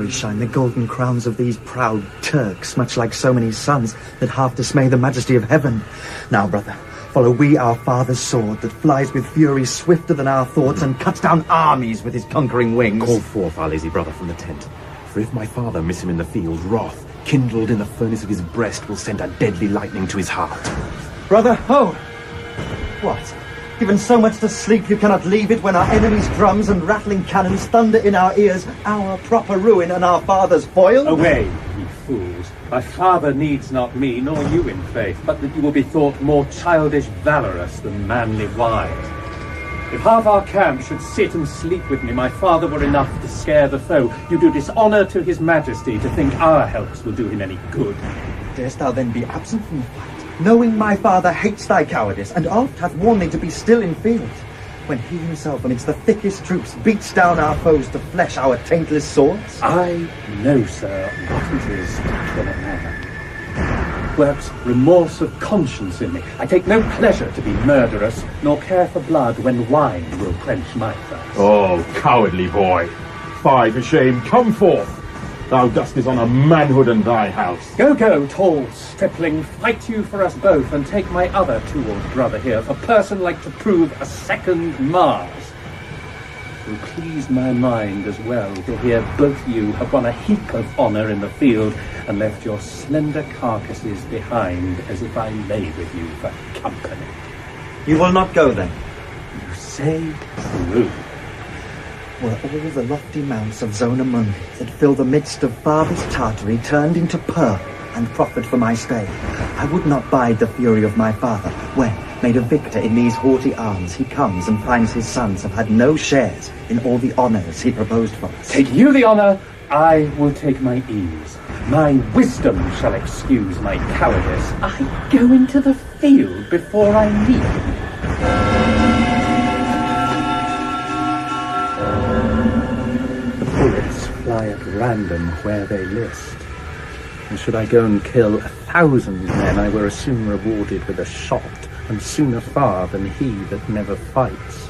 Shine the golden crowns of these proud Turks, much like so many suns that half dismay the majesty of heaven. Now, brother, follow we our father's sword that flies with fury swifter than our thoughts and cuts down armies with his conquering wings. Call forth our lazy brother from the tent, for if my father miss him in the field, wrath, kindled in the furnace of his breast, will send a deadly lightning to his heart. Brother, oh! What? Given so much to sleep you cannot leave it when our enemies' drums and rattling cannons thunder in our ears, our proper ruin and our father's foil? Away, ye fools. My father needs not me, nor you in faith, but that you will be thought more childish valorous than manly wise. If half our camp should sit and sleep with me, my father were enough to scare the foe. You do dishonour to his majesty to think our helps will do him any good. Darest thou then be absent from the fight, knowing my father hates thy cowardice, and oft hath warned thee to be still in field, when he himself amidst the thickest troops beats down our foes to flesh our taintless swords? I know, sir, what it is to kill a man. Works remorse of conscience in me. I take no pleasure to be murderous, nor care for blood when wine will quench my thirst. Oh, cowardly boy! Fie for shame, come forth! Thou dost dishonour manhood and thy house. Go, go, tall stripling, fight you for us both, and take my other two-old brother here, a person like to prove a second Mars. It will please my mind as well to hear both you have won a heap of honour in the field, and left your slender carcasses behind, as if I lay with you for company. You will not go then? You say true. Were all the lofty mounts of Zonamundi that fill the midst of farthest Tartary turned into pearl and proffered for my stay, I would not bide the fury of my father, when, made a victor in these haughty arms, he comes and finds his sons have had no shares in all the honours he proposed for us. Take you the honour, I will take my ease. My wisdom shall excuse my cowardice. I go into the field before I leave. Bullets fly at random where they list. And should I go and kill 1,000 men, I were as soon rewarded with a shot, and sooner far than he that never fights.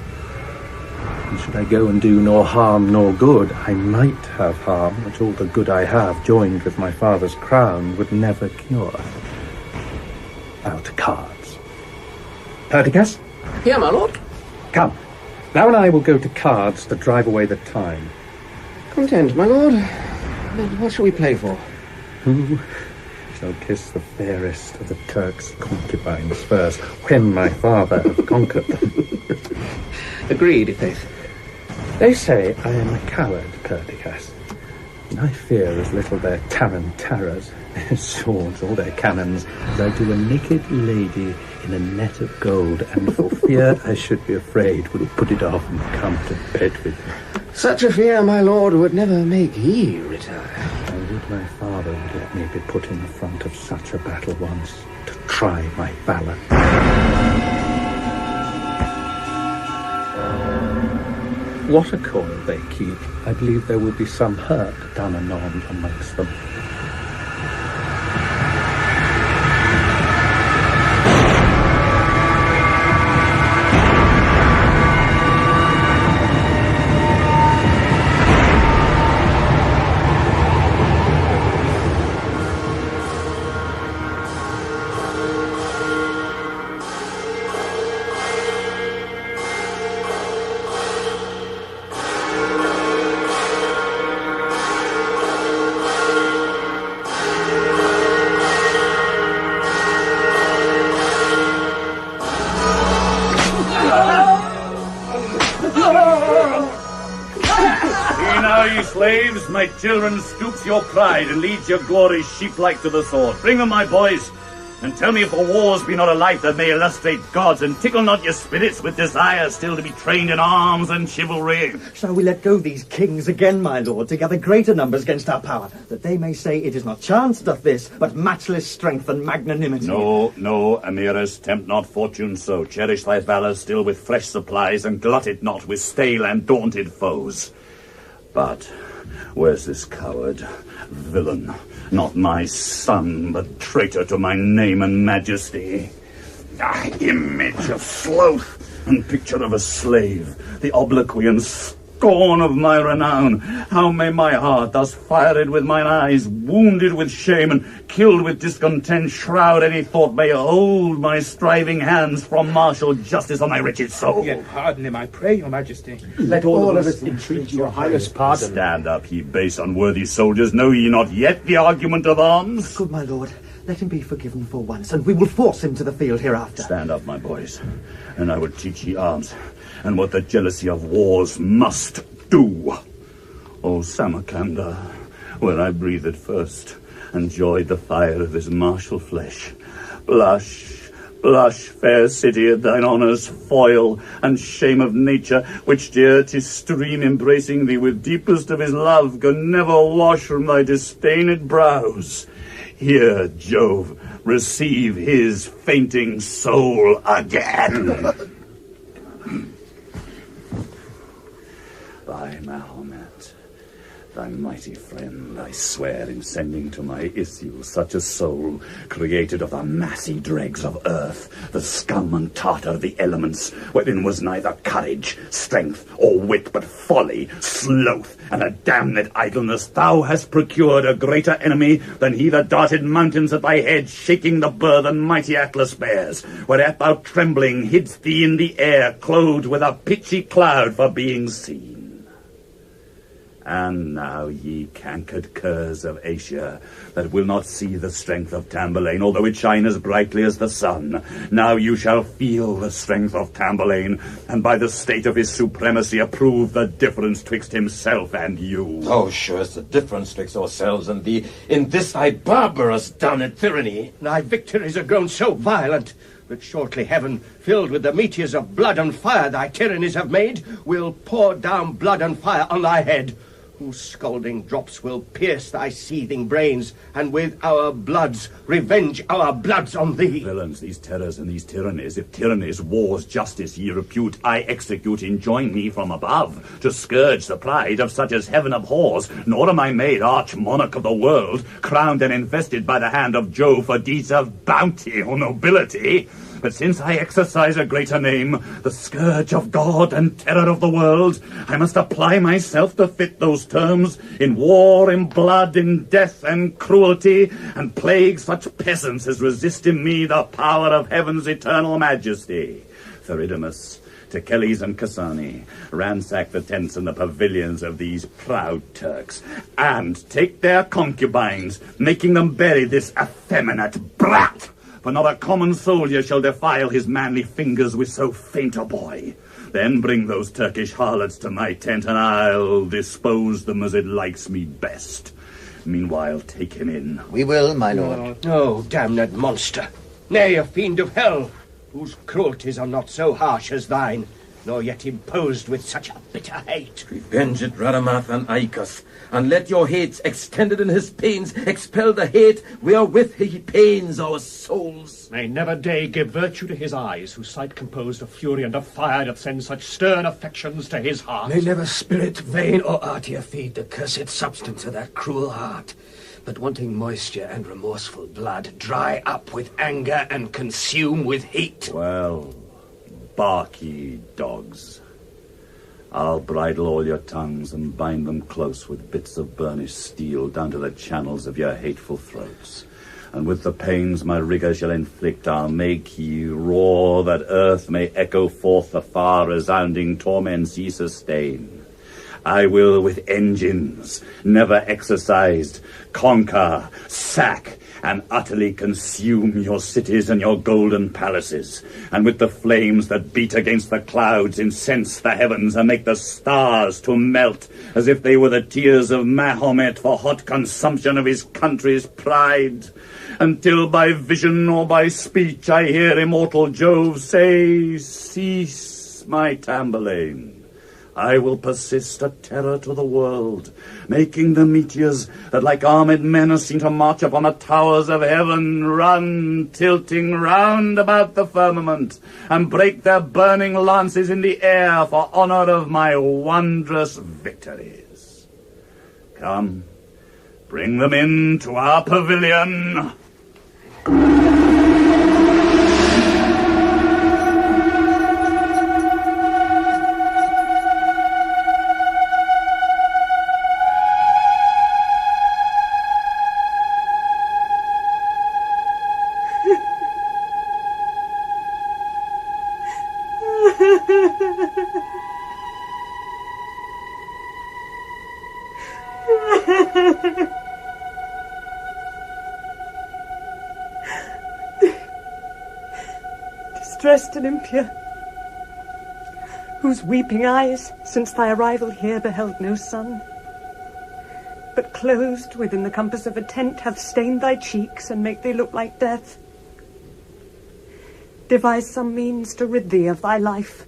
And should I go and do nor harm nor good, I might have harm, which all the good I have, joined with my father's crown, would never cure. Now to cards. Perdiccas? Here, my lord. Come. Thou and I will go to cards to drive away the time. Content, my lord. Then what shall we play for? Who shall kiss the fairest of the Turks' concubines first, when my father hath conquered them? Agreed, i'faith. They say I am a coward, Perdiccas, and I fear as little their tarantaras, their swords, or their cannons, as I do a naked lady in a net of gold, and for fear I should be afraid, would put it off and come to bed with me. Such a fear, my lord, would never make ye retire. I would my father would let me be put in the front of such a battle once, to try my valour. what a coil they keep, I believe there will be some hurt done anon amongst them. My children stoops your pride and leads your glory sheep-like to the sword. Bring them, my boys, and tell me if the wars be not a life that may illustrate gods, and tickle not your spirits with desire still to be trained in arms and chivalry. Shall we let go these kings again, my lord, to gather greater numbers against our power, that they may say it is not chance doth this, but matchless strength and magnanimity? No, Amyras, tempt not fortune so. Cherish thy valour still with fresh supplies, and glut it not with stale and daunted foes. But where's this coward? Villain, not my son, but traitor to my name and majesty. Image of sloth and picture of a slave, the obloquy and scorn of my renown. How may my heart, thus fired with mine eyes, wounded with shame and killed with discontent, shroud any thought may hold my striving hands from martial justice on my wretched soul? Yet pardon him, I pray, your majesty. Let all of us entreat your highness pardon. Stand up, ye base unworthy soldiers. Know ye not yet the argument of arms? Good my lord, let him be forgiven for once, and we will force him to the field hereafter. Stand up, my boys, and I will teach ye arms, and what the jealousy of wars must do. O Samarcanda, where I breathed first, enjoyed the fire of his martial flesh. Blush, blush, fair city, at thine honour's foil and shame of nature, which dear to stream embracing thee with deepest of his love, can never wash from thy disdained brows. Here, Jove, receive his fainting soul again. By Mahomet, thy mighty friend, I swear in sending to my issue such a soul, created of the massy dregs of earth, the scum and tartar of the elements, wherein was neither courage, strength, or wit, but folly, sloth, and a damned idleness, thou hast procured a greater enemy than he that darted mountains at thy head, shaking the burthen mighty Atlas bears, whereat thou trembling hidst thee in the air, clothed with a pitchy cloud for being seen. And now, ye cankered curs of Asia, that will not see the strength of Tamburlaine, although it shine as brightly as the sun, now you shall feel the strength of Tamburlaine, and by the state of his supremacy approve the difference twixt himself and you. Oh, sure is the difference twixt ourselves and thee, in this thy barbarous damned tyranny. Thy victories are grown so violent that shortly heaven, filled with the meteors of blood and fire thy tyrannies have made, will pour down blood and fire on thy head, whose scalding drops will pierce thy seething brains, and with our bloods revenge our bloods on thee. Villains, these terrors and these tyrannies, if tyrannies, wars, justice ye repute, I execute, enjoin me from above, to scourge the pride of such as heaven abhors, nor am I made arch-monarch of the world, crowned and invested by the hand of Jove for deeds of bounty or nobility. But since I exercise a greater name, the scourge of God and terror of the world, I must apply myself to fit those terms, in war, in blood, in death and cruelty, and plague such peasants as resist in me the power of heaven's eternal majesty. Theridanes, Techelles and Usumcasane, ransack the tents and the pavilions of these proud Turks, and take their concubines, making them bury this effeminate brat. For not a common soldier shall defile his manly fingers with so faint a boy. Then bring those Turkish harlots to my tent, and I'll dispose them as it likes me best. Meanwhile, take him in. We will, my lord. Oh, damned monster! Nay, a fiend of hell, whose cruelties are not so harsh as thine, nor yet imposed with such a bitter hate. Revenge it, Radamath and Aicus, and let your hates, extended in his pains, expel the hate wherewith he pains our souls. May never day give virtue to his eyes, whose sight composed of fury and of fire doth send such stern affections to his heart. May never spirit, vein, or artier feed the cursed substance of that cruel heart, but wanting moisture and remorseful blood, dry up with anger and consume with heat. Well, bark ye, dogs. I'll bridle all your tongues and bind them close with bits of burnished steel down to the channels of your hateful throats. And with the pains my rigour shall inflict, I'll make ye roar that earth may echo forth the far resounding torments ye sustain. I will with engines, never exercised, conquer, sack, and utterly consume your cities and your golden palaces, and with the flames that beat against the clouds incense the heavens and make the stars to melt as if they were the tears of Mahomet for hot consumption of his country's pride, until by vision or by speech I hear immortal Jove say, cease, my Tamburlaine. I will persist a terror to the world, making the meteors that like armed men are seen to march upon the towers of heaven run, tilting round about the firmament, and break their burning lances in the air for honour of my wondrous victories. Come, bring them in to our pavilion. Distressed Olympia, whose weeping eyes since thy arrival here beheld no sun, but closed within the compass of a tent hath stained thy cheeks and make thee look like death. Devise some means to rid thee of thy life,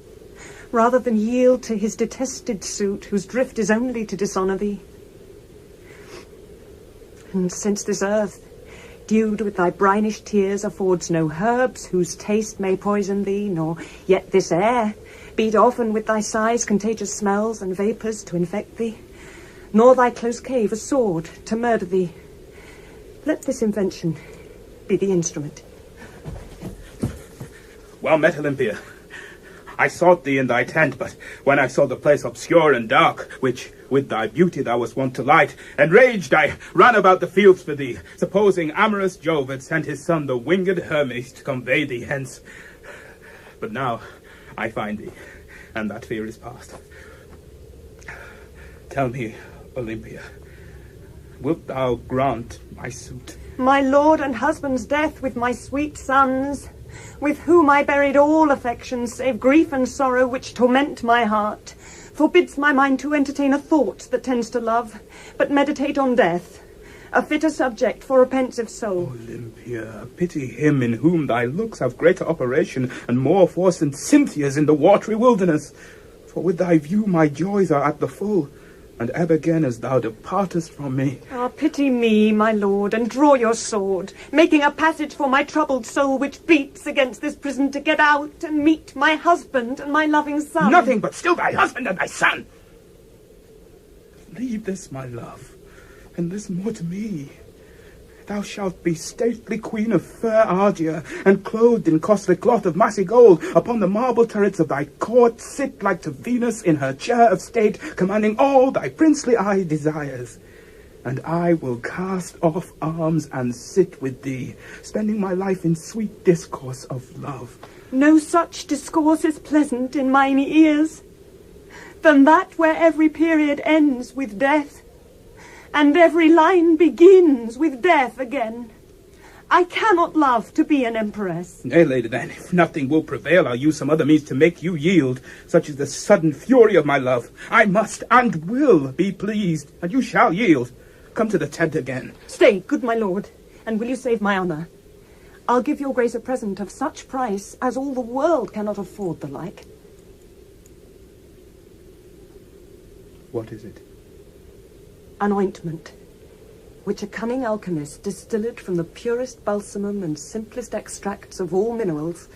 rather than yield to his detested suit, whose drift is only to dishonour thee. And since this earth, dewed with thy brinish tears, affords no herbs whose taste may poison thee, nor yet this air, beat often with thy sighs contagious smells and vapours to infect thee, nor thy close cave a sword to murder thee, let this invention be the instrument. Well met, Olympia. I sought thee in thy tent, but when I saw the place obscure and dark, which with thy beauty thou wast wont to light, enraged I ran about the fields for thee, supposing amorous Jove had sent his son the winged Hermes to convey thee hence. But now I find thee, and that fear is past. Tell me, Olympia, wilt thou grant my suit? My lord and husband's death with my sweet sons, with whom I buried all affections save grief and sorrow which torment my heart, forbids my mind to entertain a thought that tends to love, but meditate on death, a fitter subject for a pensive soul. Olympia, pity him in whom thy looks have greater operation and more force than Cynthia's in the watery wilderness. For with thy view my joys are at the full, and ebb again as thou departest from me. Ah, pity me, my lord, and draw your sword, making a passage for my troubled soul which beats against this prison to get out and meet my husband and my loving son. Nothing but still thy husband and thy son. Leave this, my love, and listen more to me. Thou shalt be stately queen of fair Argia, and clothed in costly cloth of massy gold, upon the marble turrets of thy court sit like to Venus in her chair of state, commanding all thy princely eye desires. And I will cast off arms and sit with thee, spending my life in sweet discourse of love. No such discourse is pleasant in mine ears than that where every period ends with death, and every line begins with death again. I cannot love to be an empress. Nay, lady, then, if nothing will prevail, I'll use some other means to make you yield, such as the sudden fury of my love. I must and will be pleased, and you shall yield. Come to the tent again. Stay, good my lord, and will you save my honour? I'll give your grace a present of such price as all the world cannot afford the like. What is it? An ointment, which a cunning alchemist distilled from the purest balsamum and simplest extracts of all minerals,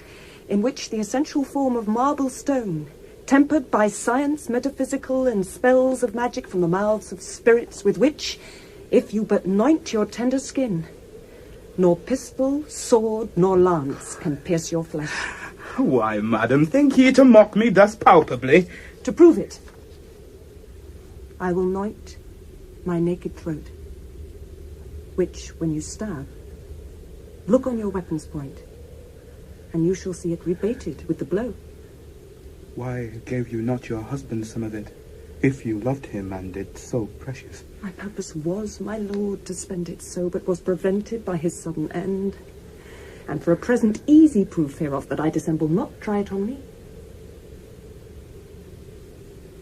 in which the essential form of marble stone, tempered by science metaphysical and spells of magic from the mouths of spirits, with which, if you but anoint your tender skin, nor pistol, sword, nor lance can pierce your flesh. Why, madam, think ye to mock me thus palpably? To prove it, I will anoint my naked throat, which, when you stab, look on your weapon's point, and you shall see it rebated with the blow. Why gave you not your husband some of it, if you loved him and it so precious? My purpose was, my lord, to spend it so, but was prevented by his sudden end. And for a present easy proof hereof that I dissemble not, try it on me.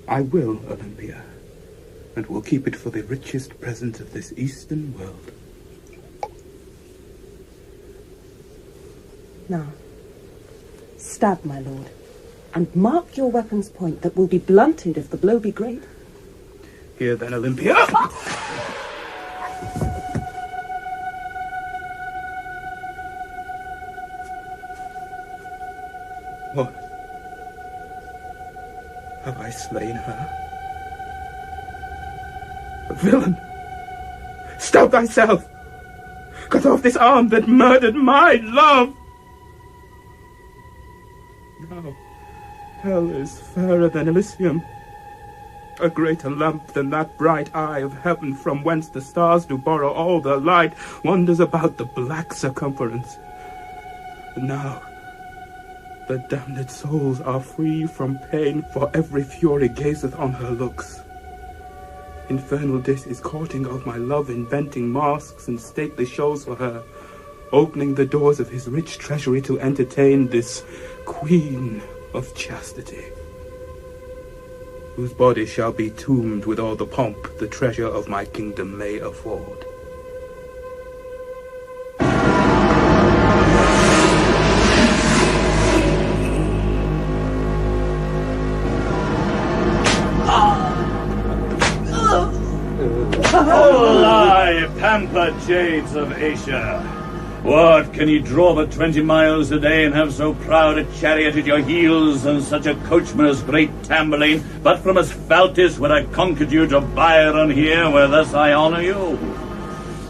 I will, Olympia, and will keep it for the richest present of this eastern world. Now, stab, my lord, and mark your weapon's point that will be blunted if the blow be great. Here then, Olympia. What? Have I slain her? Villain! Stab thyself! Cut off this arm that murdered my love! Now, hell is fairer than Elysium, a greater lamp than that bright eye of heaven from whence the stars do borrow all their light, wanders about the black circumference. And now, the damned souls are free from pain, for every fury gazeth on her looks. Infernal Dis is courting of my love, inventing masks and stately shows for her, opening the doors of his rich treasury to entertain this queen of chastity, whose body shall be tombed with all the pomp the treasure of my kingdom may afford. Oh, lie, pampered jades of Asia! What, can ye draw but 20 miles a day and have so proud a chariot at your heels and such a coachman as great Tamburlaine, but from Asphaltis where I conquered you to Byron here, where thus I honour you?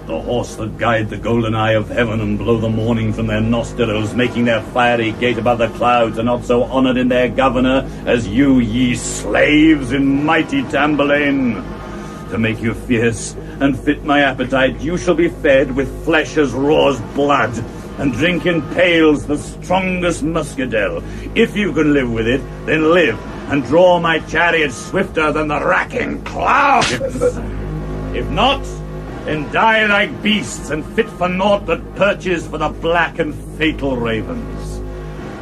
The horse that guide the golden eye of heaven and blow the morning from their nostrils, making their fiery gait above the clouds, are not so honoured in their governor as you, ye slaves, in mighty Tamburlaine. To make you fierce and fit my appetite, you shall be fed with flesh as raw as blood, and drink in pails the strongest muscadel. If you can live with it, then live, and draw my chariot swifter than the racking clouds. If not, then die like beasts, and fit for naught but perches for the black and fatal ravens.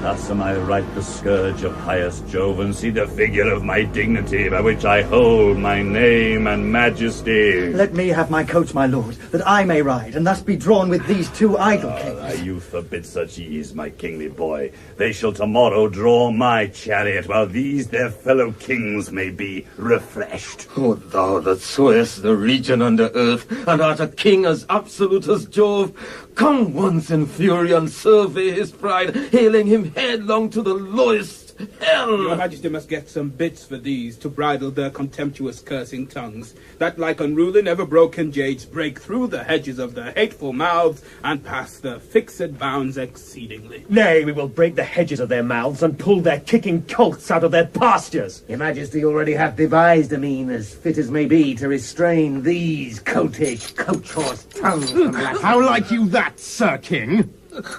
Thus am I right the scourge of highest Jove, and see the figure of my dignity, by which I hold my name and majesty. Let me have my coach, my lord, that I may ride, and thus be drawn with these two idle kings. Thy youth forbids such ease, my kingly boy. They shall tomorrow draw my chariot, while these their fellow kings may be refreshed. O thou that sawest the region under earth, and art a king as absolute as Jove, come once in fury and survey his pride, hailing him headlong to the lowest hell. Your Majesty must get some bits for these to bridle their contemptuous cursing tongues, that like unruly never-broken jades break through the hedges of their hateful mouths and pass their fixed bounds exceedingly. Nay, we will break the hedges of their mouths and pull their kicking colts out of their pastures. Your Majesty already hath devised a mean as fit as may be to restrain these coatish coach-horse tongues from lashing. How like you that, Sir King?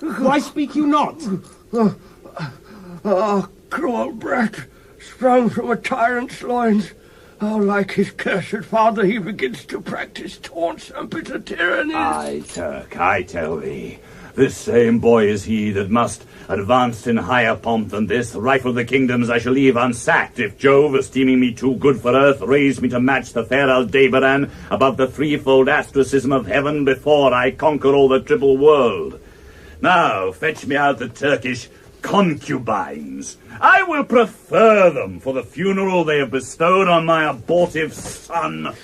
Why speak you not? Cruel brat, sprung from a tyrant's loins. How like his cursed father he begins to practice taunts and bitter tyrannies. Aye, Turk, I tell thee, this same boy is he that must, advanced in higher pomp than this, rifle the kingdoms I shall leave unsacked, if Jove, esteeming me too good for earth, raise me to match the fair Aldebaran above the threefold asterism of heaven before I conquer all the triple world. Now, fetch me out the Turkish concubines. I will prefer them for the funeral they have bestowed on my abortive son.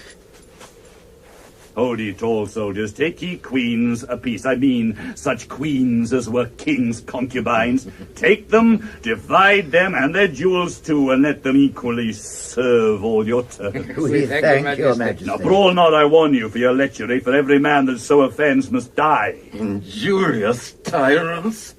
Hold ye, tall soldiers, take ye queens apiece. I mean, such queens as were kings' concubines. Take them, divide them, and their jewels too, and let them equally serve all your turns. We thank your majesty. Now brawl not, I warn you, for your lechery, for every man that so offends must die. Injurious tyrants!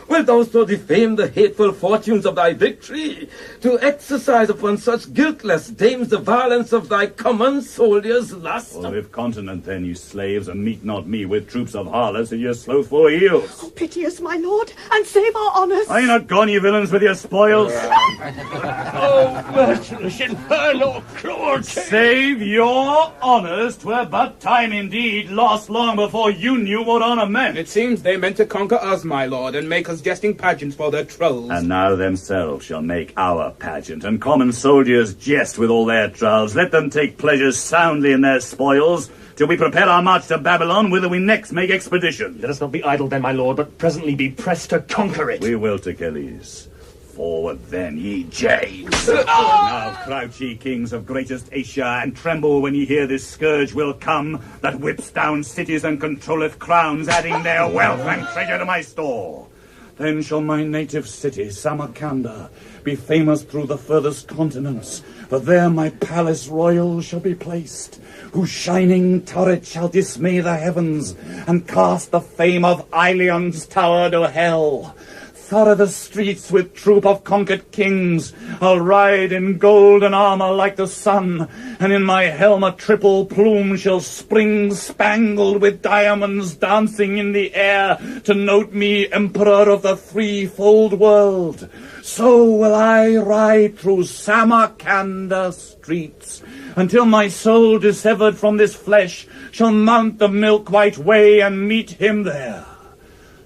Wilt thou so defame the hateful fortunes of thy victory, to exercise upon such guiltless dames the violence of thy common soldiers' lust? Oh, live continent then, you slaves, and meet not me with troops of harlots in your slothful heels. Oh, pity us, my lord, and save our honours. Are you not gone, you villains, with your spoils? Oh, merciless, infernal cruelty! Save your honours, 'twere but time indeed, lost long before you knew what honour meant. It seems they meant to conquer us, my lord, and make us jesting pageants for their trolls. And now themselves shall make our pageant, and common soldiers jest with all their trowels. Let them take pleasure soundly in their spoils, till we prepare our march to Babylon, whither we next make expedition. Let us not be idle then, my lord, but presently be pressed to conquer it. We will, Techelles. Forward then, ye jades! Now crouch ye, kings of greatest Asia, and tremble when ye hear this scourge will come, that whips down cities and controlleth crowns, adding their wealth and treasure to my store. Then shall my native city, Samarcanda, be famous through the furthest continents, for there my palace royal shall be placed, whose shining turret shall dismay the heavens, and cast the fame of Ilion's tower to hell. Thorough the streets with troop of conquered kings, I'll ride in golden armour like the sun, and in my helm a triple plume shall spring, spangled with diamonds dancing in the air, to note me emperor of the threefold world. So will I ride through Samarcanda streets, until my soul, dissevered from this flesh, shall mount the milk-white way and meet him there.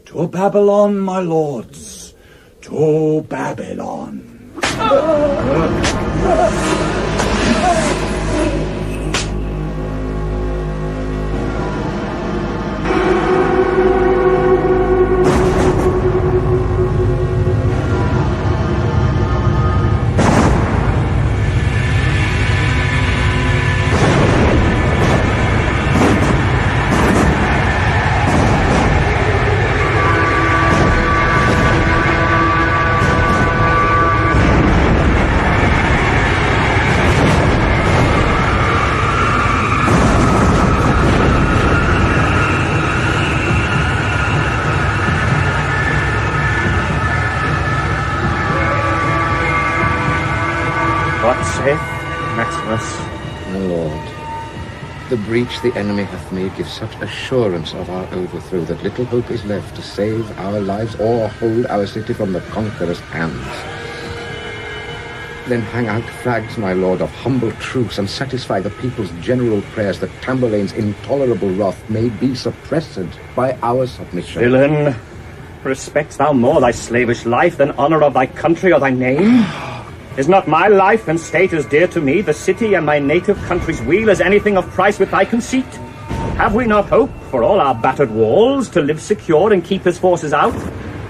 To Babylon, my lords, to Babylon. My lord, the breach the enemy hath made gives such assurance of our overthrow that little hope is left to save our lives or hold our city from the conqueror's hands. Then hang out flags, my lord, of humble truce, and satisfy the people's general prayers that Tamburlaine's intolerable wrath may be suppressed by our submission. Villain, respectst thou more thy slavish life than honour of thy country or thy name? Is not my life and state as dear to me, the city and my native country's weal, as anything of price with thy conceit? Have we not hope, for all our battered walls, to live secure and keep his forces out?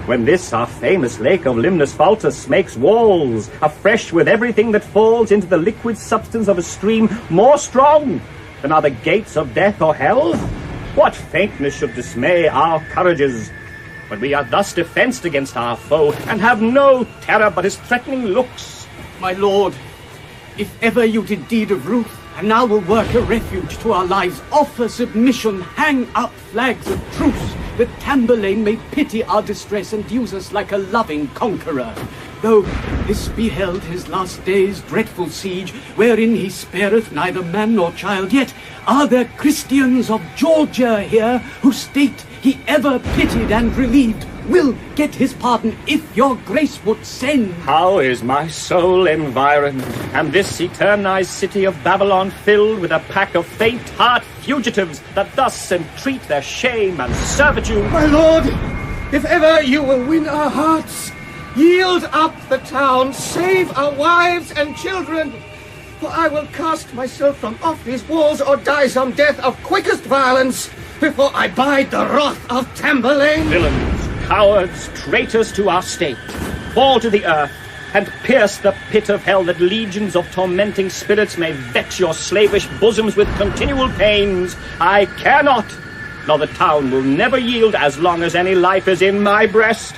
When this, our famous lake of Limnus Faltus, makes walls, afresh with everything that falls into the liquid substance of a stream, more strong than are the gates of death or hell? What faintness should dismay our courages, when we are thus defenced against our foe, and have no terror but his threatening looks? My lord, if ever you did deed of ruth, and now will work a refuge to our lives, offer submission, hang up flags of truce, that Tamburlaine may pity our distress and use us like a loving conqueror. Though this beheld his last day's dreadful siege, wherein he spareth neither man nor child, yet are there Christians of Georgia here, whose state he ever pitied and relieved, will get his pardon if your grace would send. How is my soul environed, and this eternized city of Babylon filled with a pack of faint-heart fugitives that thus entreat their shame and servitude? My lord, if ever you will win our hearts, yield up the town, save our wives and children, for I will cast myself from off these walls or die some death of quickest violence before I bide the wrath of Tamburlaine. Villains, cowards, traitors to our state, fall to the earth, and pierce the pit of hell, that legions of tormenting spirits may vex your slavish bosoms with continual pains, I care not, nor the town will never yield as long as any life is in my breast.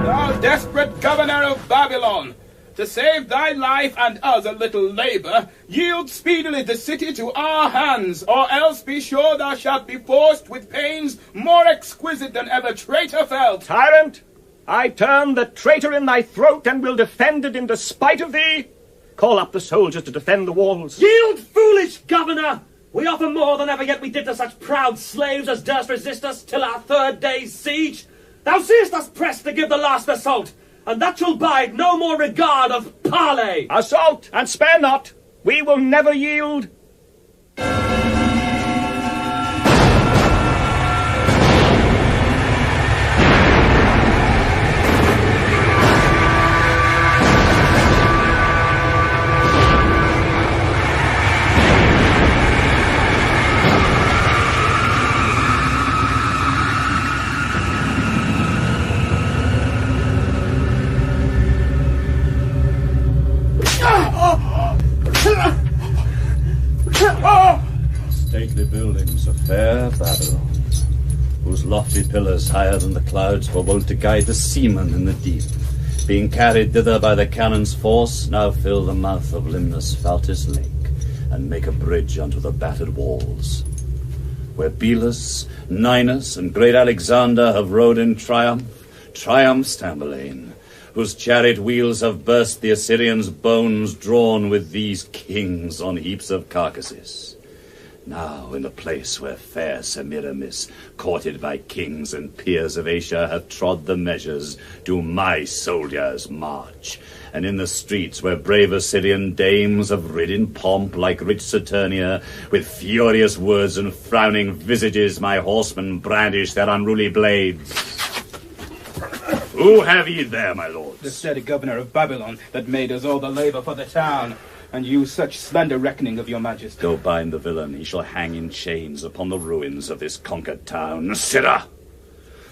Thou desperate governor of Babylon, to save thy life and us a little labour, yield speedily the city to our hands, or else be sure thou shalt be forced with pains more exquisite than ever traitor felt. Tyrant, I turn the traitor in thy throat, and will defend it in despite of thee. Call up the soldiers to defend the walls. Yield, foolish governor! We offer more than ever yet we did to such proud slaves as durst resist us till our 3rd day's siege. Thou seest us pressed to give the last assault, and that shall bide no more regard of parley. Assault, and spare not. We will never yield. Stately buildings of fair Babylon, whose lofty pillars higher than the clouds were wont to guide the seamen in the deep, being carried thither by the cannon's force, now fill the mouth of Limnus Faltis Lake, and make a bridge unto the battered walls, where Belus, Ninus, and great Alexander have rode in triumphs Tamburlaine, whose chariot wheels have burst the Assyrians' bones, drawn with these kings on heaps of carcasses. Now, in the place where fair Semiramis, courted by kings and peers of Asia, hath trod the measures, do my soldiers march. And in the streets where brave Assyrian dames have rid in pomp like rich Saturnia, with furious words and frowning visages my horsemen brandish their unruly blades. Who have ye there, my lords? The steady governor of Babylon, that made us all the labour for the town, and use such slender reckoning of your majesty. Go bind the villain, he shall hang in chains upon the ruins of this conquered town. Sirrah!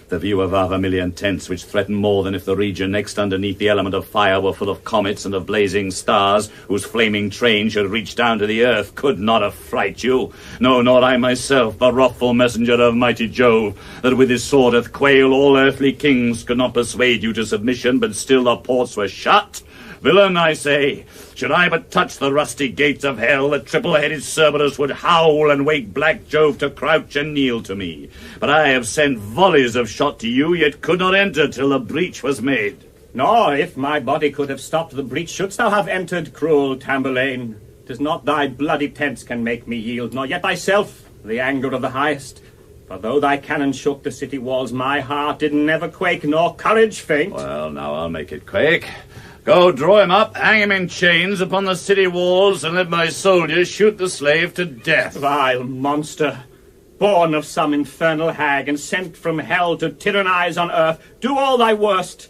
The view of our vermilion tents, which threaten more than if the region next underneath the element of fire were full of comets and of blazing stars, whose flaming train should reach down to the earth, could not affright you. No, nor I myself, the wrathful messenger of mighty Jove, that with his sword hath quailed all earthly kings, could not persuade you to submission, but still the ports were shut. Villain, I say, should I but touch the rusty gates of hell, the triple-headed Cerberus would howl and wake black Jove to crouch and kneel to me. But I have sent volleys of shot to you, yet could not enter till the breach was made. Nor, if my body could have stopped the breach, shouldst thou have entered, cruel Tamburlaine. 'Tis not thy bloody tents can make me yield, nor yet thyself, the anger of the highest. For though thy cannon shook the city walls, my heart did never quake, nor courage faint. Well, now I'll make it quake. Go, draw him up, hang him in chains upon the city walls, and let my soldiers shoot the slave to death. Vile monster, born of some infernal hag, and sent from hell to tyrannize on earth, do all thy worst.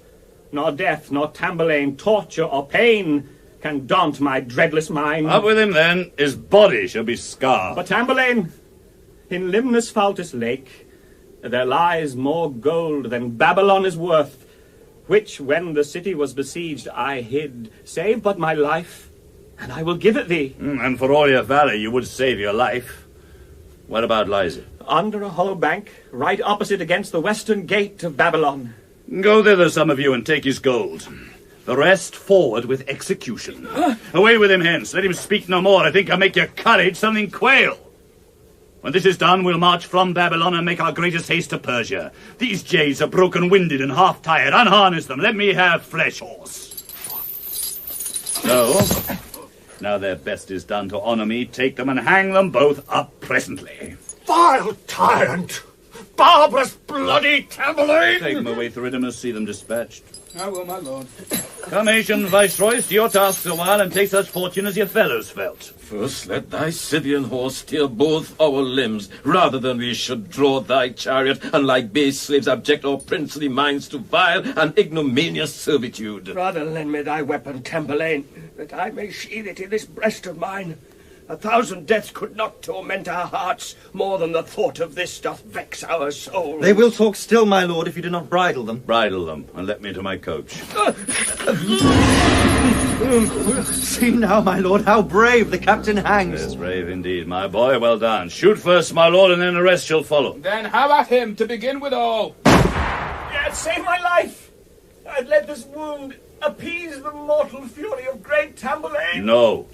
Nor death, nor Tamburlaine, torture or pain can daunt my dreadless mind. Up with him, then. His body shall be scarred. But Tamburlaine, in Limnus Faltis Lake, there lies more gold than Babylon is worth, which, when the city was besieged, I hid, save but my life, and I will give it thee. And for all your valour, you would save your life. Whereabout lies it? Under a hollow bank, right opposite against the western gate of Babylon. Go thither, some of you, and take his gold. The rest forward with execution. Away with him hence, let him speak no more. I think I'll make your courage something quail. When this is done, we'll march from Babylon and make our greatest haste to Persia. These jades are broken-winded and half-tired. Unharness them. Let me have flesh horse. So, now their best is done to honour me, take them and hang them both up presently. Vile tyrant! Barbarous, bloody Tamburlaine! Take them away, Theridanes, see them dispatched. I will, my lord. Come, Asian viceroys, to your tasks a while, and take such fortune as your fellows felt. First let thy Scythian horse steer both our limbs, rather than we should draw thy chariot, and like base slaves abject our princely minds to vile and ignominious servitude. Rather lend me thy weapon, Tamburlaine, that I may sheathe it in this breast of mine. 1,000 deaths could not torment our hearts more than the thought of this doth vex our souls. They will talk still, my lord, if you do not bridle them. Bridle them, and let me to my coach. See now, my lord, how brave the captain hangs. Yes, brave indeed, my boy. Well done. Shoot first, my lord, and then the rest shall follow. Then have at him to begin with all. Yet save my life, and let this wound appease the mortal fury of great Tamburlaine. No.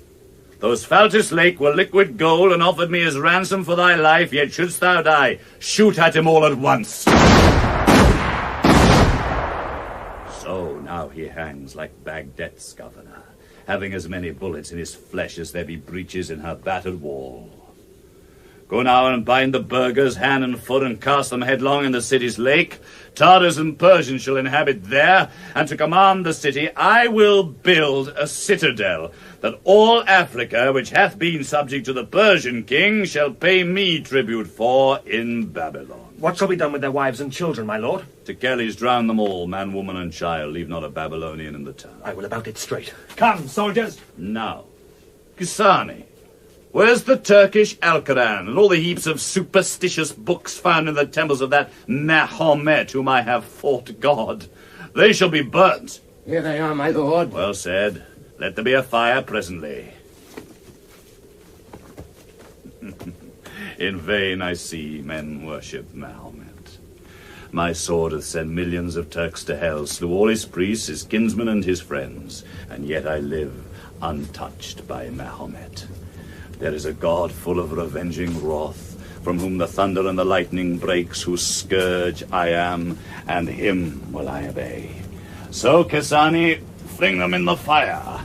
Those Faltis Lake were liquid gold and offered me as ransom for thy life, yet shouldst thou die, shoot at him all at once. So now he hangs like Bagdet's governor, having as many bullets in his flesh as there be breaches in her battered wall. Go now and bind the burghers hand and foot and cast them headlong in the city's lake. Tartars and Persians shall inhabit there, and to command the city I will build a citadel, that all Africa, which hath been subject to the Persian king, shall pay me tribute for in Babylon. What shall be done with their wives and children, my lord? Techelles drown them all, man, woman, and child. Leave not a Babylonian in the town. I will about it straight. Come, soldiers. Now, Gisani, where's the Turkish Alquran and all the heaps of superstitious books found in the temples of that Mahomet whom I have fought God? They shall be burnt. Here they are, my lord. Well said. Let there be a fire presently. In vain I see men worship Mahomet. My sword hath sent millions of Turks to hell, slew all his priests, his kinsmen, and his friends, and yet I live untouched by Mahomet. There is a God full of revenging wrath, from whom the thunder and the lightning breaks, whose scourge I am, and him will I obey. So, Gisani, fling them in the fire.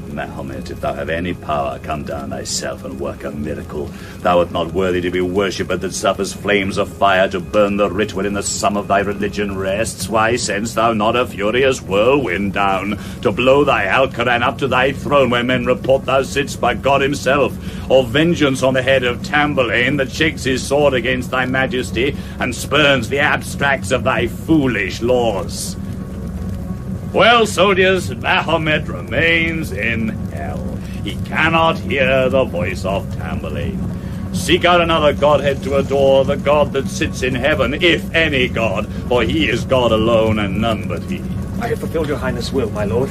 Mahomet, if thou have any power, come down thyself and work a miracle. Thou art not worthy to be worshipped that suffers flames of fire to burn the writ wherein the sum of thy religion rests. Why sendst thou not a furious whirlwind down to blow thy Alquran up to thy throne, where men report thou sittst by God himself, or vengeance on the head of Tamburlaine that shakes his sword against thy majesty and spurns the abstracts of thy foolish laws? Well, soldiers, Mahomet remains in hell. He cannot hear the voice of Tamburlaine. Seek out another godhead to adore, the God that sits in heaven, if any God, for he is God alone and none but he. I have fulfilled your highness' will, my lord.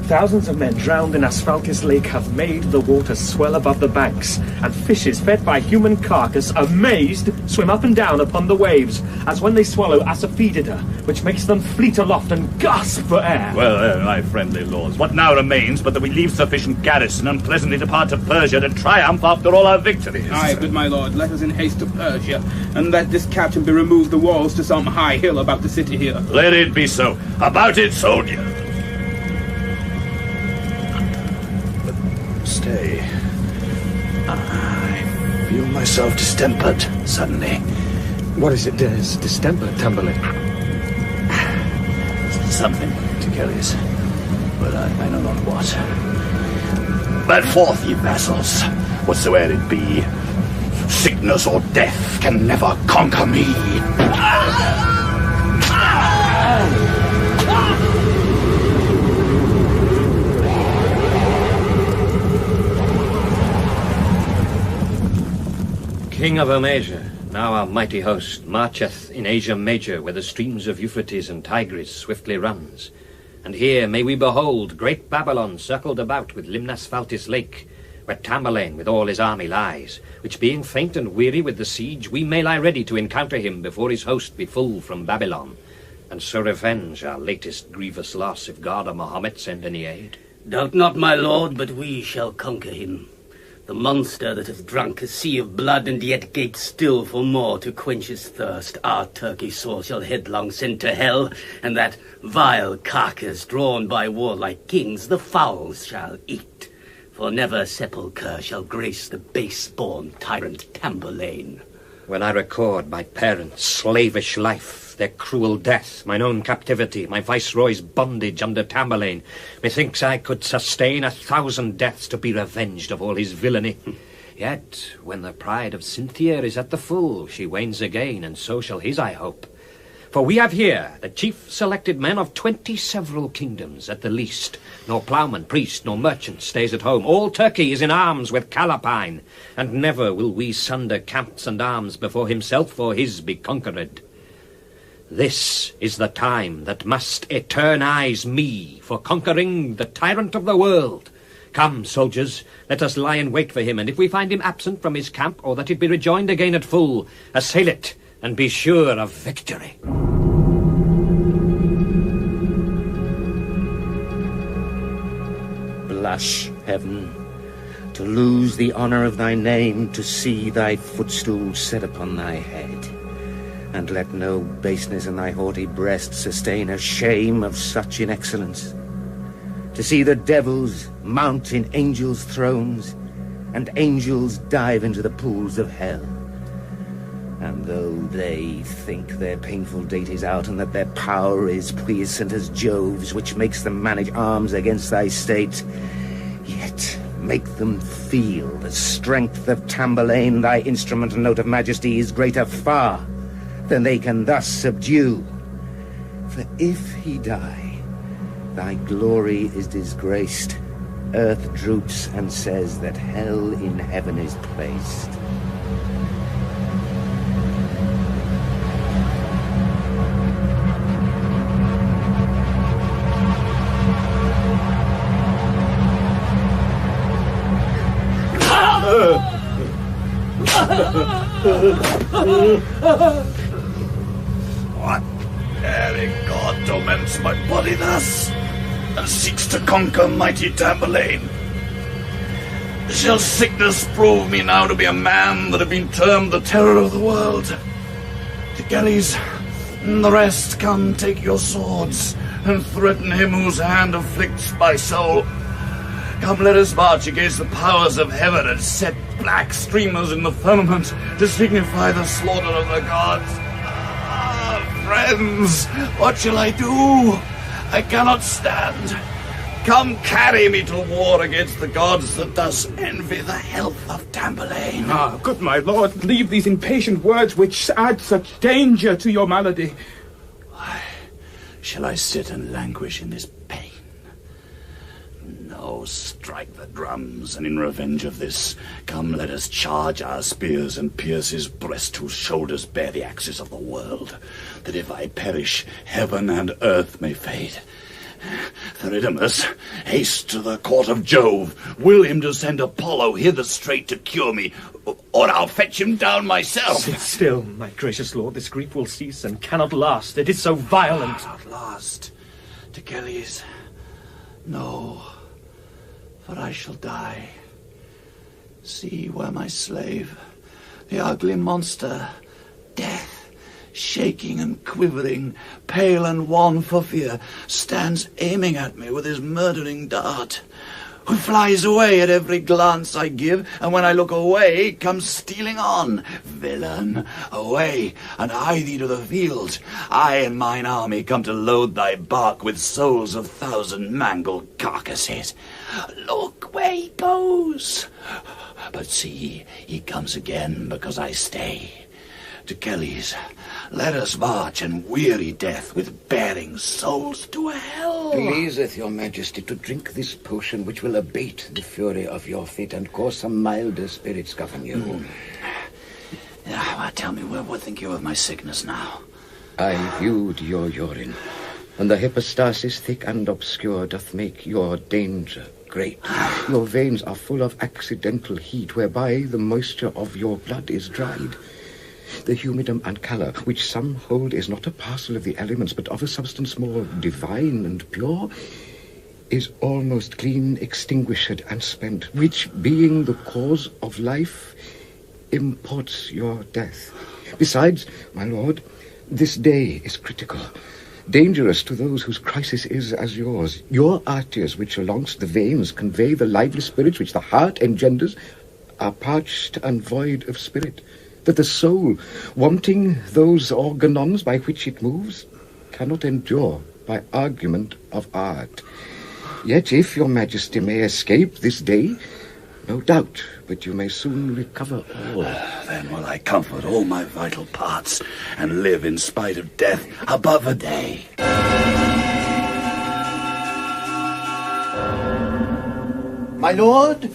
Thousands of men drowned in Asphaltis Lake have made the water swell above the banks, and fishes fed by human carcass, amazed, swim up and down upon the waves, as when they swallow asafoetida, which makes them fleet aloft and gasp for air. Well, my friendly lords, what now remains but that we leave sufficient garrison and presently depart to Persia to triumph after all our victories? Aye, good my lord, let us in haste to Persia, and let this captain be removed the walls to some high hill about the city here. Let it be so. About it, soldier! Stay. I feel myself distempered suddenly. What is it, distempered, Tamburlaine? Something, Techelles, but I know not what. But forth, ye vassals, whatsoe'er it be, sickness or death can never conquer me. King of Amasia, now our mighty host marcheth in Asia Major, where the streams of Euphrates and Tigris swiftly runs. And here may we behold great Babylon circled about with Limnasphaltis Lake, where Tamburlaine with all his army lies, which being faint and weary with the siege, we may lie ready to encounter him before his host be full from Babylon, and so revenge our latest grievous loss, if God or Mahomet send any aid. Doubt not, my lord, but we shall conquer him. The monster that hath drunk a sea of blood and yet gapes still for more to quench his thirst, our Turkish sword shall headlong send to hell, and that vile carcass drawn by warlike kings the fowls shall eat. For never sepulchre shall grace the base-born tyrant Tamburlaine. When I record my parents' slavish life, their cruel death, mine own captivity, my viceroy's bondage under Tamburlaine, methinks I could sustain 1,000 deaths to be revenged of all his villainy. Yet, when the pride of Cynthia is at the full, she wanes again, and so shall his, I hope. For we have here the chief selected men of 20 several kingdoms at the least. Nor ploughman, priest, nor merchant stays at home. All Turkey is in arms with Callapine, and never will we sunder camps and arms before himself or his be conquered. This is the time that must eternize me for conquering the tyrant of the world. Come, soldiers, let us lie in wait for him, and if we find him absent from his camp, or that it be rejoined again at full, assail it, and be sure of victory. Blush, heaven, to lose the honour of thy name, to see thy footstool set upon thy head. And let no baseness in thy haughty breast sustain a shame of such inexcellence. To see the devils mount in angels' thrones, and angels dive into the pools of hell. And though they think their painful date is out, and that their power is puissant as Jove's, which makes them manage arms against thy state, yet make them feel the strength of Tamburlaine, thy instrument and note of majesty, is greater far than they can thus subdue. For if he die, thy glory is disgraced. Earth droops and says that hell in heaven is placed. What daring god torments my body thus, and seeks to conquer mighty Tamburlaine? Shall sickness prove me now to be a man that have been termed the terror of the world? Techelles and the rest, come, take your swords, and threaten him whose hand afflicts my soul. Come, let us march against the powers of heaven, and set black streamers in the firmament to signify the slaughter of the gods. Ah, friends, what shall I do? I cannot stand. Come, carry me to war against the gods that thus envy the health of Tamburlaine. Ah, good my lord, leave these impatient words which add such danger to your malady. Why shall I sit and languish in this pain? No, strike the drums, and in revenge of this, come, let us charge our spears and pierce his breast, whose shoulders bear the axes of the world, that if I perish, heaven and earth may fade. Theridanes, haste to the court of Jove. Will him to send Apollo hither straight to cure me, or I'll fetch him down myself. Sit still, my gracious lord. This grief will cease and cannot last. It is so violent. Not last. Techelles, no, for I shall die. See where my slave, the ugly monster, Death, shaking and quivering, pale and wan for fear, stands aiming at me with his murdering dart, who flies away at every glance I give, and when I look away, comes stealing on. Villain, away, and hie thee to the field. I and mine army come to load thy bark with souls of 1,000 mangled carcasses. Look where he goes. But see, he comes again because I stay. Techelles, let us march and weary death with bearing souls to hell. Pleaseth your majesty to drink this potion, which will abate the fury of your fit and cause some milder spirits govern you. Well, tell me, what think you of my sickness now? I viewed your urine, and the hypostasis thick and obscure doth make your danger great. Your veins are full of accidental heat, whereby the moisture of your blood is dried. The humidum and colour, which some hold is not a parcel of the elements, but of a substance more divine and pure, is almost clean extinguished and spent, which, being the cause of life, imports your death. Besides, my lord, this day is critical, dangerous to those whose crisis is as yours. Your arteries, which alongst the veins convey the lively spirits which the heart engenders, are parched and void of spirit. that the soul, wanting those organons by which it moves, cannot endure by argument of art. Yet if your majesty may escape this day, no doubt but you may soon recover all. Then will I comfort all my vital parts, and live in spite of death above a day. My lord,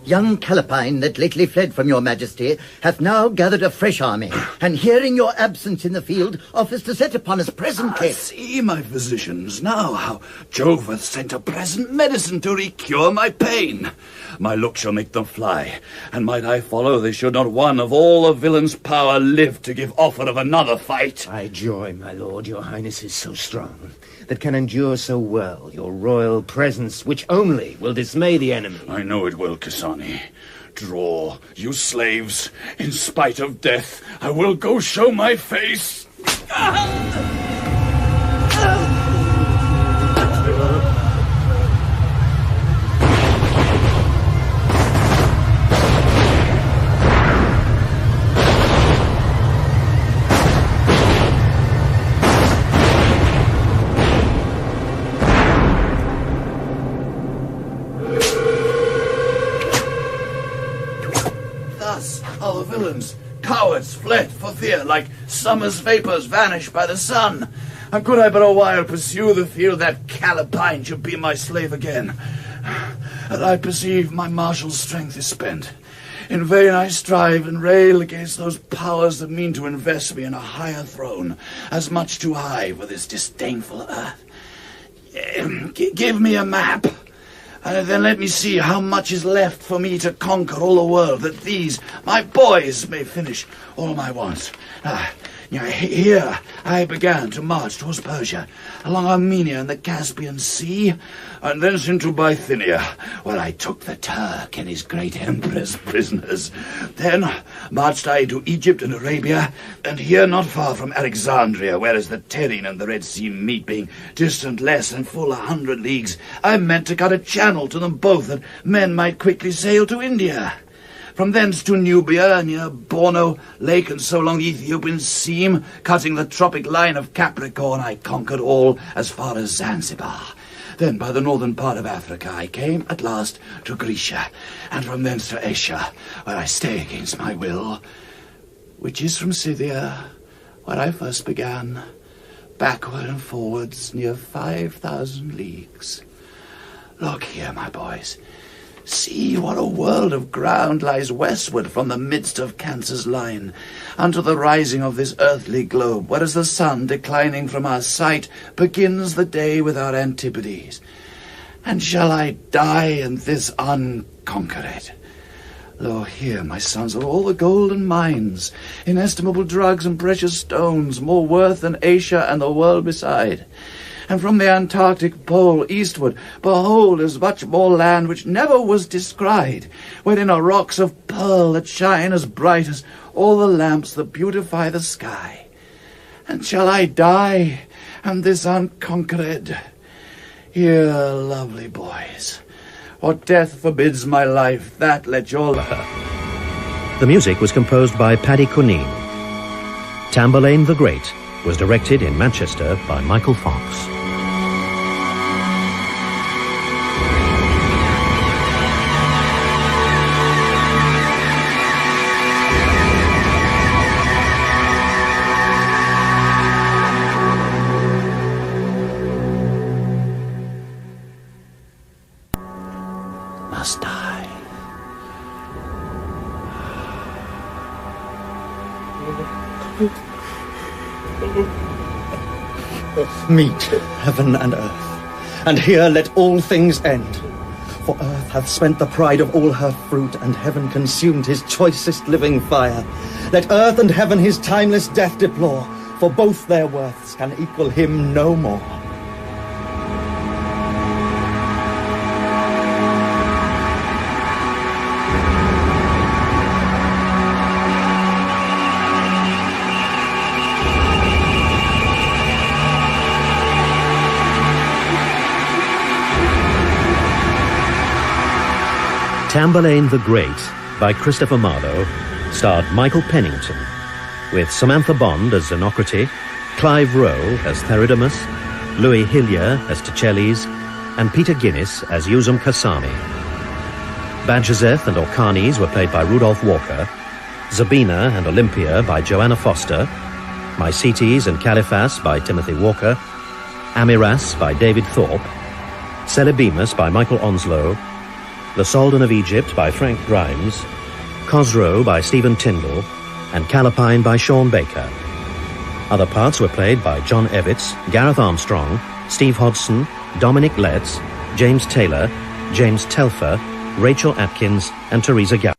young Callapine that lately fled from your majesty hath now gathered a fresh army, and hearing your absence in the field, offers to set upon us presently. See, my physicians, now how Jove hath sent a present medicine to recure my pain. My look shall make them fly, and might I follow, they should not one of all the villain's power live to give offer of another fight. I joy, my lord, your highness is so strong, that can endure so well your royal presence, which only will dismay the enemy. I know it will, Cassani. Draw, you slaves. In spite of death, I will go show my face. Our villains, cowards, fled for fear, like summer's vapours vanish by the sun. And could I but a while pursue the field, that Callapine should be my slave again. And I perceive my martial strength is spent. In vain I strive and rail against those powers that mean to invest me in a higher throne, as much too high for this disdainful earth. Give me a map. And then let me see how much is left for me to conquer all the world, that these, my boys, may finish all my wants. Here I began to march towards Persia, along Armenia and the Caspian Sea, and thence into Bithynia, where I took the Turk and his great emperors prisoners. Then marched I to Egypt and Arabia, and here not far from Alexandria, whereas the Terrene and the Red Sea meet, being distant less than full 100 leagues, I meant to cut a channel to them both, that men might quickly sail to India. From thence to Nubia, near Borno Lake, and so along the Ethiopian seam, cutting the tropic line of Capricorn, I conquered all as far as Zanzibar. Then by the northern part of Africa I came at last to Grecia, and from thence to Asia, where I stay against my will, which is from Scythia, where I first began, backward and forwards near 5,000 leagues. Look here, my boys. See what a world of ground lies westward from the midst of Cancer's line, unto the rising of this earthly globe, whereas the sun, declining from our sight, begins the day with our antipodes. And shall I die in this unconquered? Lo, here, my sons, are all the golden mines, inestimable drugs and precious stones, more worth than Asia and the world beside. And from the Antarctic pole eastward, behold, is much more land which never was descried, wherein are rocks of pearl that shine as bright as all the lamps that beautify the sky. And shall I die, and this unconquered? Here, lovely boys, what death forbids my life, that let your... The music was composed by Paddy Cuneen. Tamburlaine the Great was directed in Manchester by Michael Fox. Must I? Meet heaven and earth, and here let all things end. For earth hath spent the pride of all her fruit, and heaven consumed his choicest living fire. Let earth and heaven his timeless death deplore, for both their worths can equal him no more. Tamburlaine the Great by Christopher Marlowe starred Michael Penington, with Samantha Bond as Zenocrate, Clive Rowe as Theridanes, Louis Hillyer as Techelles, and Peter Guinness as Usumcasane. Bajazeth and Orcanes were played by Rudolph Walker, Zabina and Olympia by Joanna Foster, Mycetes and Calyphas by Timothy Walker, Amyras by David Thorpe, Celebinus by Michael Onslow, the Soldan of Egypt by Frank Grimes, Cosroe by Stephen Tindall, and Callapine by Sean Baker. Other parts were played by John Evitts, Gareth Armstrong, Steve Hodgson, Dominic Letts, James Taylor, James Telfer, Rachel Atkins, and Teresa Gall.